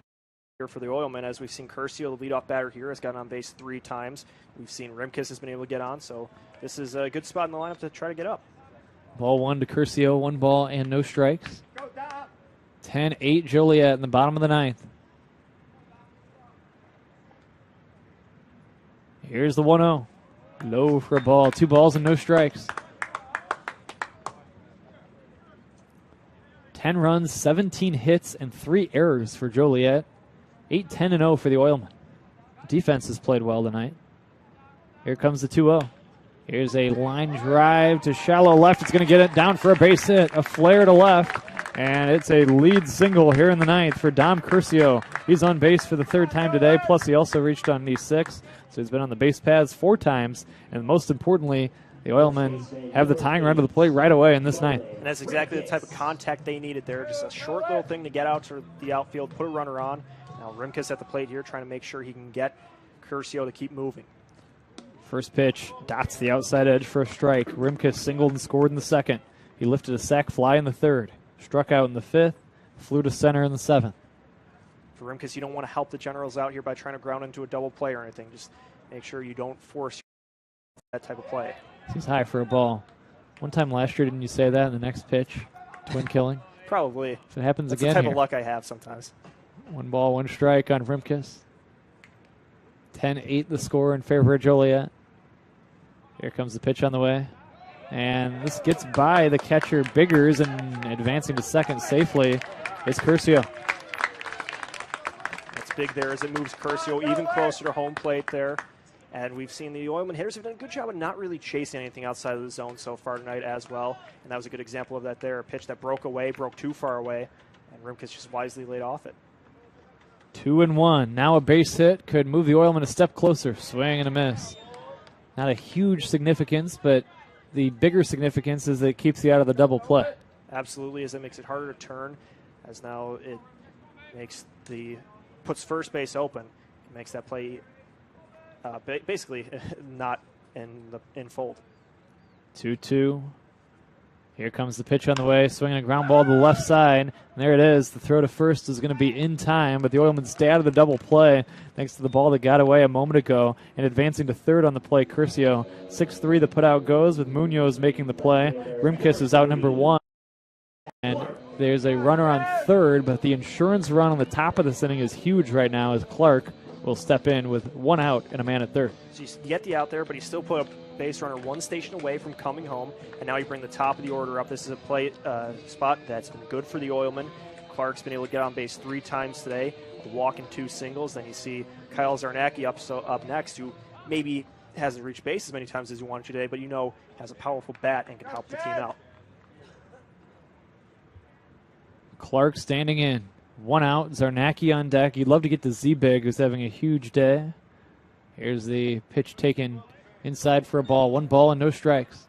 B: here for the Oilmen, as we've seen Curcio, the leadoff batter here, has gotten on base 3 times. We've seen Rimkus has been able to get on, so this is a good spot in the lineup to try to get up.
A: Ball 1 to Curcio, 1 ball and no strikes. 10-8 Joliet in the bottom of the 9th. Here's the 1-0. Low for a ball, 2 balls and no strikes. 10 runs, 17 hits, and 3 errors for Joliet. 8-10-0 for the Oilmen. Defense has played well tonight. Here comes the 2-0. Here's a line drive to shallow left. It's going to get it down for a base hit. A flare to left. And it's a lead single here in the 9th for Dom Curcio. He's on base for the 3rd time today. Plus, he also reached on knee 6. So he's been on the base paths 4 times. And most importantly, the Oilmen have the tying run to the plate right away in this 9th.
B: And that's exactly the type of contact they needed there. Just a short little thing to get out to the outfield, put a runner on. Now Rimkus at the plate here, trying to make sure he can get Curcio to keep moving.
A: First pitch dots the outside edge for a strike. Rimkus singled and scored in the 2nd. He lifted a sac fly in the 3rd. Struck out in the 5th. Flew to center in the 7th.
B: For Rimkus, you don't want to help the Generals out here by trying to ground into a double play or anything. Just make sure you don't force that type of play.
A: Seems high for a ball. One time last year, didn't you say that in the next pitch? Twin killing?
B: Probably.
A: If it happens
B: That's
A: again
B: the type
A: here.
B: of luck I have sometimes.
A: 1 ball, 1 strike on Rimkus. 10-8 the score in favor of Joliet. Here comes the pitch on the way. And this gets by the catcher Biggers, and advancing to second safely is Curcio.
B: That's big there as it moves Curcio even closer to home plate there. And we've seen the Oilmen hitters have done a good job of not really chasing anything outside of the zone so far tonight as well. And that was a good example of that there. A pitch that broke too far away, and Rimkus just wisely laid off it.
A: 2-1. Now a base hit could move the Oilmen a step closer. Swing and a miss. Not a huge significance, but the bigger significance is that it keeps you out of the double play.
B: Absolutely, as it makes it harder to turn, as now it puts first base open. It makes that play basically not in fold.
A: 2-2. Here comes the pitch on the way, swinging a ground ball to the left side. And there it is. The throw to first is going to be in time, but the Oilmen stay out of the double play thanks to the ball that got away a moment ago. And advancing to third on the play, Curcio. 6-3 the putout goes with Munoz making the play. Rimkus is out number 1. And there's a runner on third, but the insurance run on the top of this inning is huge right now as Clark will step in with 1 out and a man at third.
B: So you get the out there, but he still put a base runner 1 station away from coming home, and now you bring the top of the order up. This is a play spot that's been good for the Oilmen. Clark's been able to get on base 3 times today, a walk and 2 singles. Then you see Kyle Zarnacki up next, who maybe hasn't reached base as many times as he wanted to today, but has a powerful bat and can help the team out.
A: Clark standing in. 1 out, Zarnacki on deck. You'd love to get to Z-Big, who's having a huge day. Here's the pitch taken inside for a ball. 1 ball and no strikes.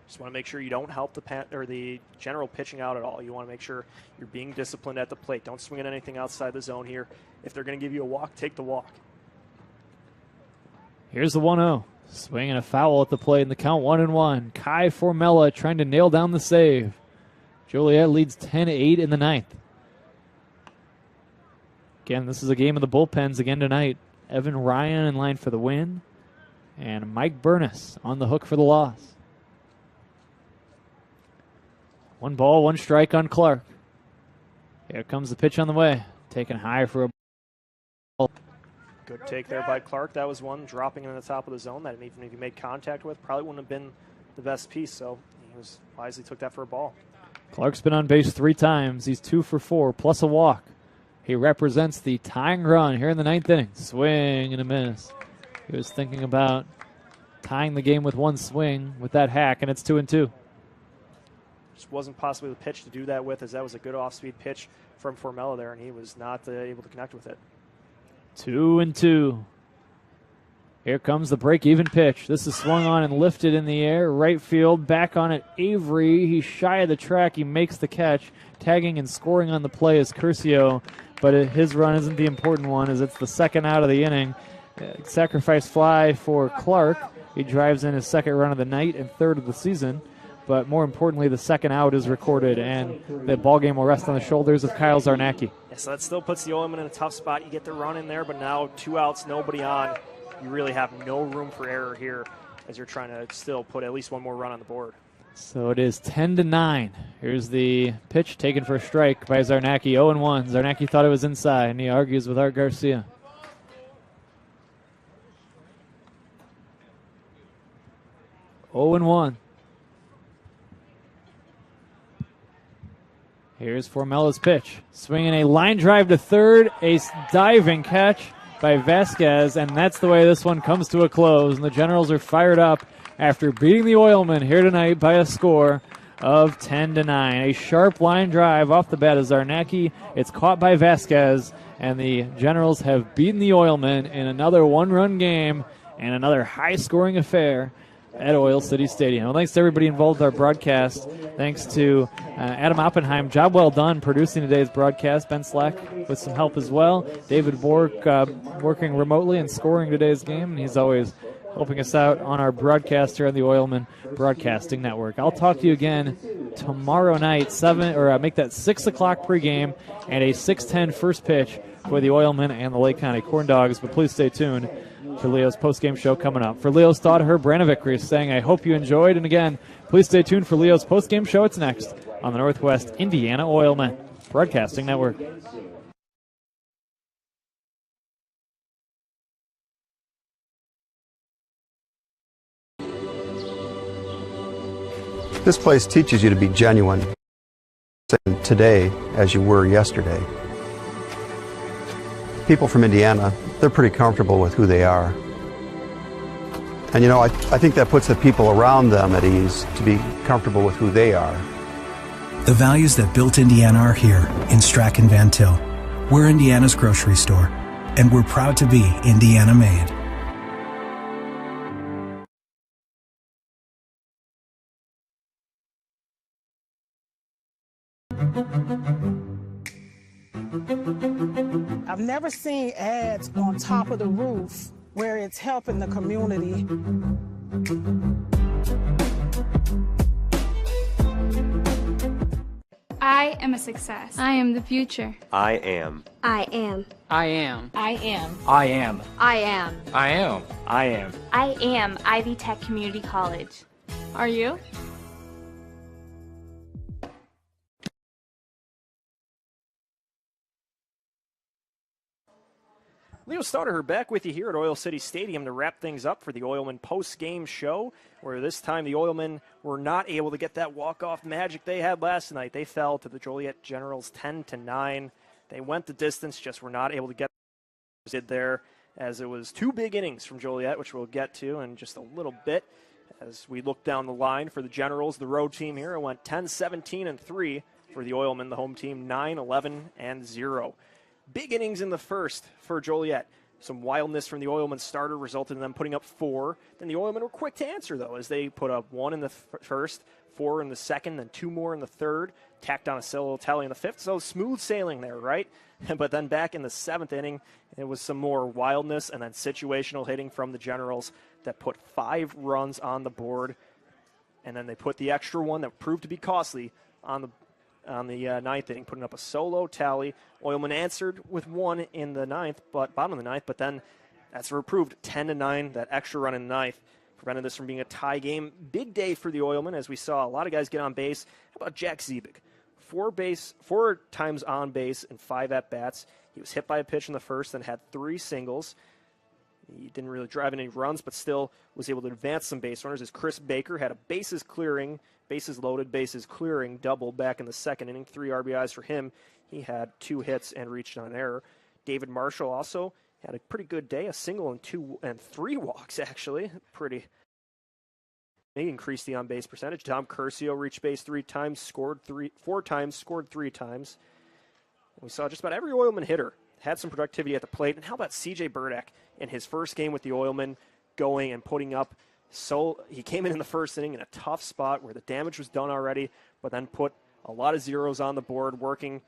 B: Just want to make sure you don't help the general pitching out at all. You want to make sure you're being disciplined at the plate. Don't swing at anything outside the zone here. If they're going to give you a walk, take the walk.
A: Here's the 1-0. Swing and a foul at the plate in the count 1-1. Kai Formella trying to nail down the save. Joliet leads 10-8 in the 9th. Again, this is a game of the bullpens again tonight. Evan Ryan in line for the win, and Mike Burness on the hook for the loss. 1 ball, 1 strike on Clark. Here comes the pitch on the way. Taken high for a ball.
B: Good take there by Clark. That was one dropping in the top of the zone that even if he made contact with, probably wouldn't have been the best piece. So he wisely took that for a ball.
A: Clark's been on base 3 times. He's 2 for 4, plus a walk. He represents the tying run here in the 9th inning. Swing and a miss. He was thinking about tying the game with 1 swing with that hack, and it's 2-2.
B: Just wasn't possibly the pitch to do that with, as that was a good off-speed pitch from Formella there, and he was not able to connect with it.
A: 2-2. Here comes the break-even pitch. This is swung on and lifted in the air. Right field, back on it, Avery. He's shy of the track. He makes the catch. Tagging and scoring on the play is Curcio, but his run isn't the important one, as it's the 2nd out of the inning. Sacrifice fly for Clark. He drives in his 2nd run of the night and 3rd of the season. but more importantly, the second out is recorded, and the ball game will rest on the shoulders of Kyle Zarnacki.
B: Yeah, so that still puts the Oilmen in a tough spot. You get the run in there, but now 2 outs, nobody on. You really have no room for error here as you're trying to still put at least one more run on the board.
A: So it is 10-9. Here's the pitch taken for a strike by Zarnacki. 0-1. Zarnacki thought it was inside, and he argues with Art Garcia. Oh and 1. Here's Formella's pitch. Swinging a line drive to third. A diving catch by Vasquez, and that's the way this one comes to a close. And the Generals are fired up after beating the Oilmen here tonight by a score of 10-9. A sharp line drive off the bat of Zarnacki. It's caught by Vasquez, and the Generals have beaten the Oilmen in another one-run game and another high-scoring affair at Oil City Stadium. Well, thanks to everybody involved with our broadcast. Thanks to Adam Oppenheim. Job well done producing today's broadcast. Ben Slack with some help as well. David Bork working remotely and scoring today's game. And he's always helping us out on our broadcast here on the Oilman Broadcasting Network. I'll talk to you again tomorrow night, make that 6 o'clock pregame and a 6:10 first pitch for the Oilmen and the Lake County Corn Dogs. But please stay tuned for Leo's postgame show coming up. For Leo Staudher, Brandon Vickers saying, I hope you enjoyed. And again, please stay tuned for Leo's postgame show. It's next on the Northwest Indiana Oilmen Broadcasting Network.
N: This place teaches you to be genuine today as you were yesterday. People from Indiana, they're pretty comfortable with who they are. And I think that puts the people around them at ease to be comfortable with who they are.
O: The values that built Indiana are here in Strachan Van Til. We're Indiana's grocery store, and we're proud to be Indiana made.
J: I've never seen ads on top of the roof where it's helping the community.
S: I am a success. I am the future.
Q: I am.
S: I am.
C: I am.
S: I am.
C: I am.
S: I am.
C: I am.
Q: I am.
P: I am Ivy Tech Community College.
S: Are you?
B: Leo Staudher back with you here at Oil City Stadium to wrap things up for the Oilmen post-game show, where this time the Oilmen were not able to get that walk-off magic they had last night. They fell to the Joliet Generals 10-9. They went the distance, just were not able to get it there, as it was 2 big innings from Joliet, which we'll get to in just a little bit. As we look down the line for the Generals, the road team here, it went 10-17-3 for the Oilmen, the home team 9-11-0. Big innings in the first for Joliet. Some wildness from the Oilmen starter resulted in them putting up 4. Then the Oilmen were quick to answer, though, as they put up 1 in the first, 4 in the second, then 2 more in the third, tacked on a solo tally in the fifth. So smooth sailing there, right? But then back in the 7th inning, it was some more wildness and then situational hitting from the Generals that put 5 runs on the board. And then they put the extra one that proved to be costly on the 9th inning, putting up a solo tally. Oilmen answered with 1 in the 9th, but bottom of the 9th, but then that's reproved 10-9. That extra run in the 9th prevented this from being a tie game. Big day for the Oilmen, as we saw a lot of guys get on base. How about Jack Ziebig? 4 times on base in 5 at-bats. He was hit by a pitch in the first, then had 3 singles. He didn't really drive any runs, but still was able to advance some base runners, as Chris Baker had a bases loaded, bases clearing double back in the 2nd inning. 3 RBIs for him. He had 2 hits and reached on an error. David Marshall also had a pretty good day, a single and 3 walks, actually. He increased the on-base percentage. Tom Curcio reached base 3 times, scored 4 times, scored 3 times. We saw just about every Oilman hitter had some productivity at the plate. And how about C.J. Burdick in his first game with the Oilmen, going and putting up? So he came in the first inning in a tough spot where the damage was done already, but then put a lot of zeros on the board, working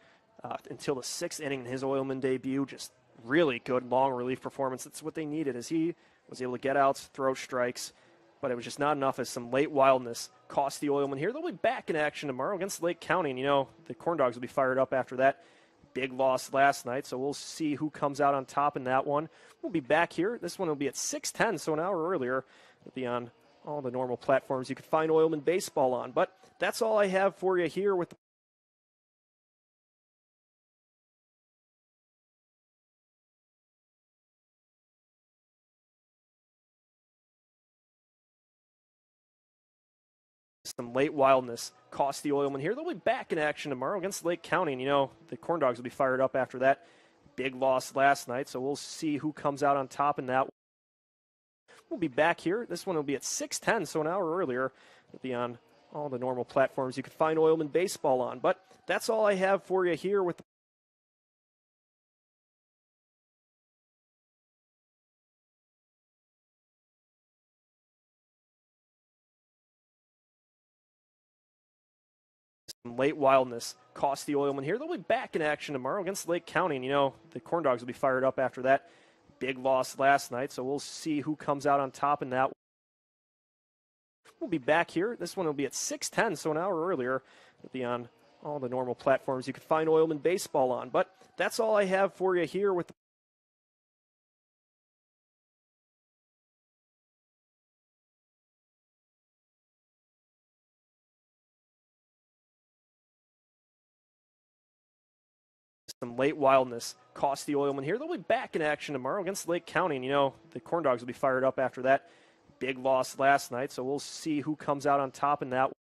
B: until the 6th inning in his Oilman debut. Just really good long relief performance. That's what they needed, as he was able to get outs, throw strikes, but it was just not enough, as some late wildness cost the Oilmen here. They'll be back in action tomorrow against Lake County. And, you know, the Corn Dogs will be fired up after that big loss last night, so we'll see who comes out on top in that one. We'll be back here. This one will be at 6:10, so an hour earlier. It'll be on all the normal platforms you can find Oilman baseball on. But that's all I have for you here with the some late wildness cost the Oilmen here. They'll be back in action tomorrow against Lake County. And, you know, the Corn Dogs will be fired up after that big loss last night, so we'll see who comes out on top in that one. We'll be back here. This one will be at 6:10, so an hour earlier. It'll be on all the normal platforms you can find Oilman baseball on. But that's all I have for you here with the some late wildness cost the Oilmen here. They'll be back in action tomorrow against Lake County. And, you know, the Corn Dogs will be fired up after that big loss last night, so we'll see who comes out on top in that one. We'll be back here. This one will be at 6:10, so an hour earlier. It'll be on all the normal platforms you can find Oilman baseball on. But that's all I have for you here with the some late wildness cost the Oilmen here. They'll be back in action tomorrow against Lake County. And, you know, the Corn Dogs will be fired up after that big loss last night, so we'll see who comes out on top in that one.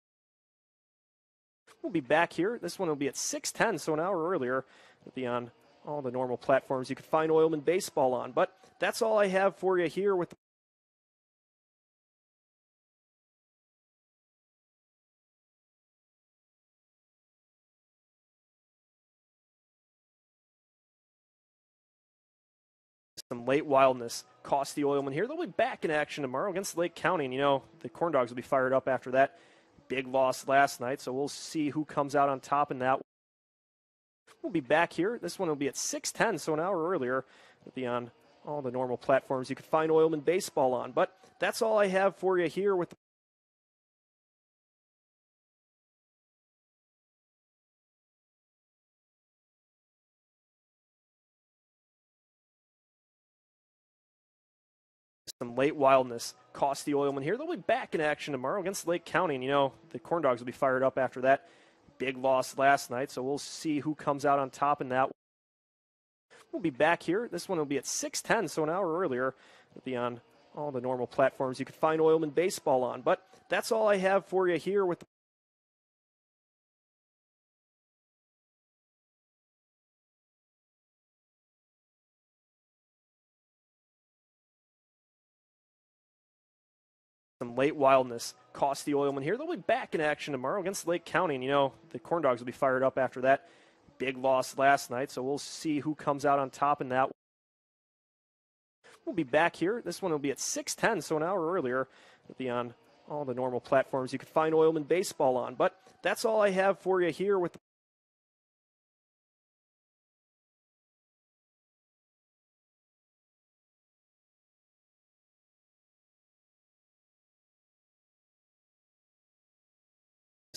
B: We'll be back here. This one will be at 6:10, so an hour earlier. It'll be on all the normal platforms you can find Oilman baseball on. But that's all I have for you here with the some late wildness cost the Oilmen here. They'll be back in action tomorrow against Lake County. And, you know, the Corn Dogs will be fired up after that big loss last night, so we'll see who comes out on top in that one. We'll be back here. This one will be at 6:10, so an hour earlier. It'll be on all the normal platforms you can find Oilman baseball on. But that's all I have for you here with the some late wildness cost the Oilmen here. They'll be back in action tomorrow against Lake County. And, you know, the Corn Dogs will be fired up after that big loss last night, so we'll see who comes out on top in that one. We'll be back here. This one will be at 6:10, so an hour earlier. It'll be on all the normal platforms you can find Oilman baseball on. But that's all I have for you here with the some late wildness cost the Oilmen here. They'll be back in action tomorrow against Lake County. And, you know, the Corn Dogs will be fired up after that big loss last night, so we'll see who comes out on top in that one. We'll be back here. This one will be at 6:10, so an hour earlier. It'll be on all the normal platforms you can find Oilman baseball on. But that's all I have for you here with the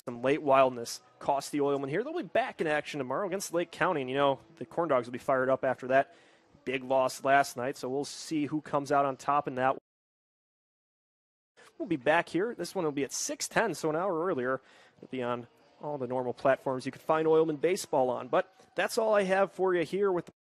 B: some late wildness cost the Oilmen here. They'll be back in action tomorrow against Lake County. And, you know, the Corn Dogs will be fired up after that big loss last night, so we'll see who comes out on top in that one. We'll be back here. This one will be at 6:10, so an hour earlier. It'll be on all the normal platforms you can find Oilman baseball on. But that's all I have for you here with the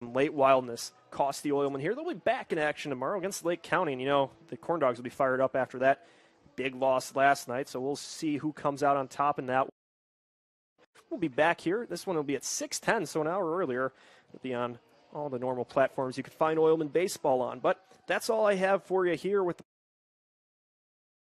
B: some late wildness cost the Oilmen here. They'll be back in action tomorrow against Lake County. And, you know, the Corn Dogs will be fired up after that big loss last night, so we'll see who comes out on top in that one. We'll be back here. This one will be at 6:10, so an hour earlier. It'll be on all the normal platforms you can find Oilman baseball on. But that's all I have for you here with the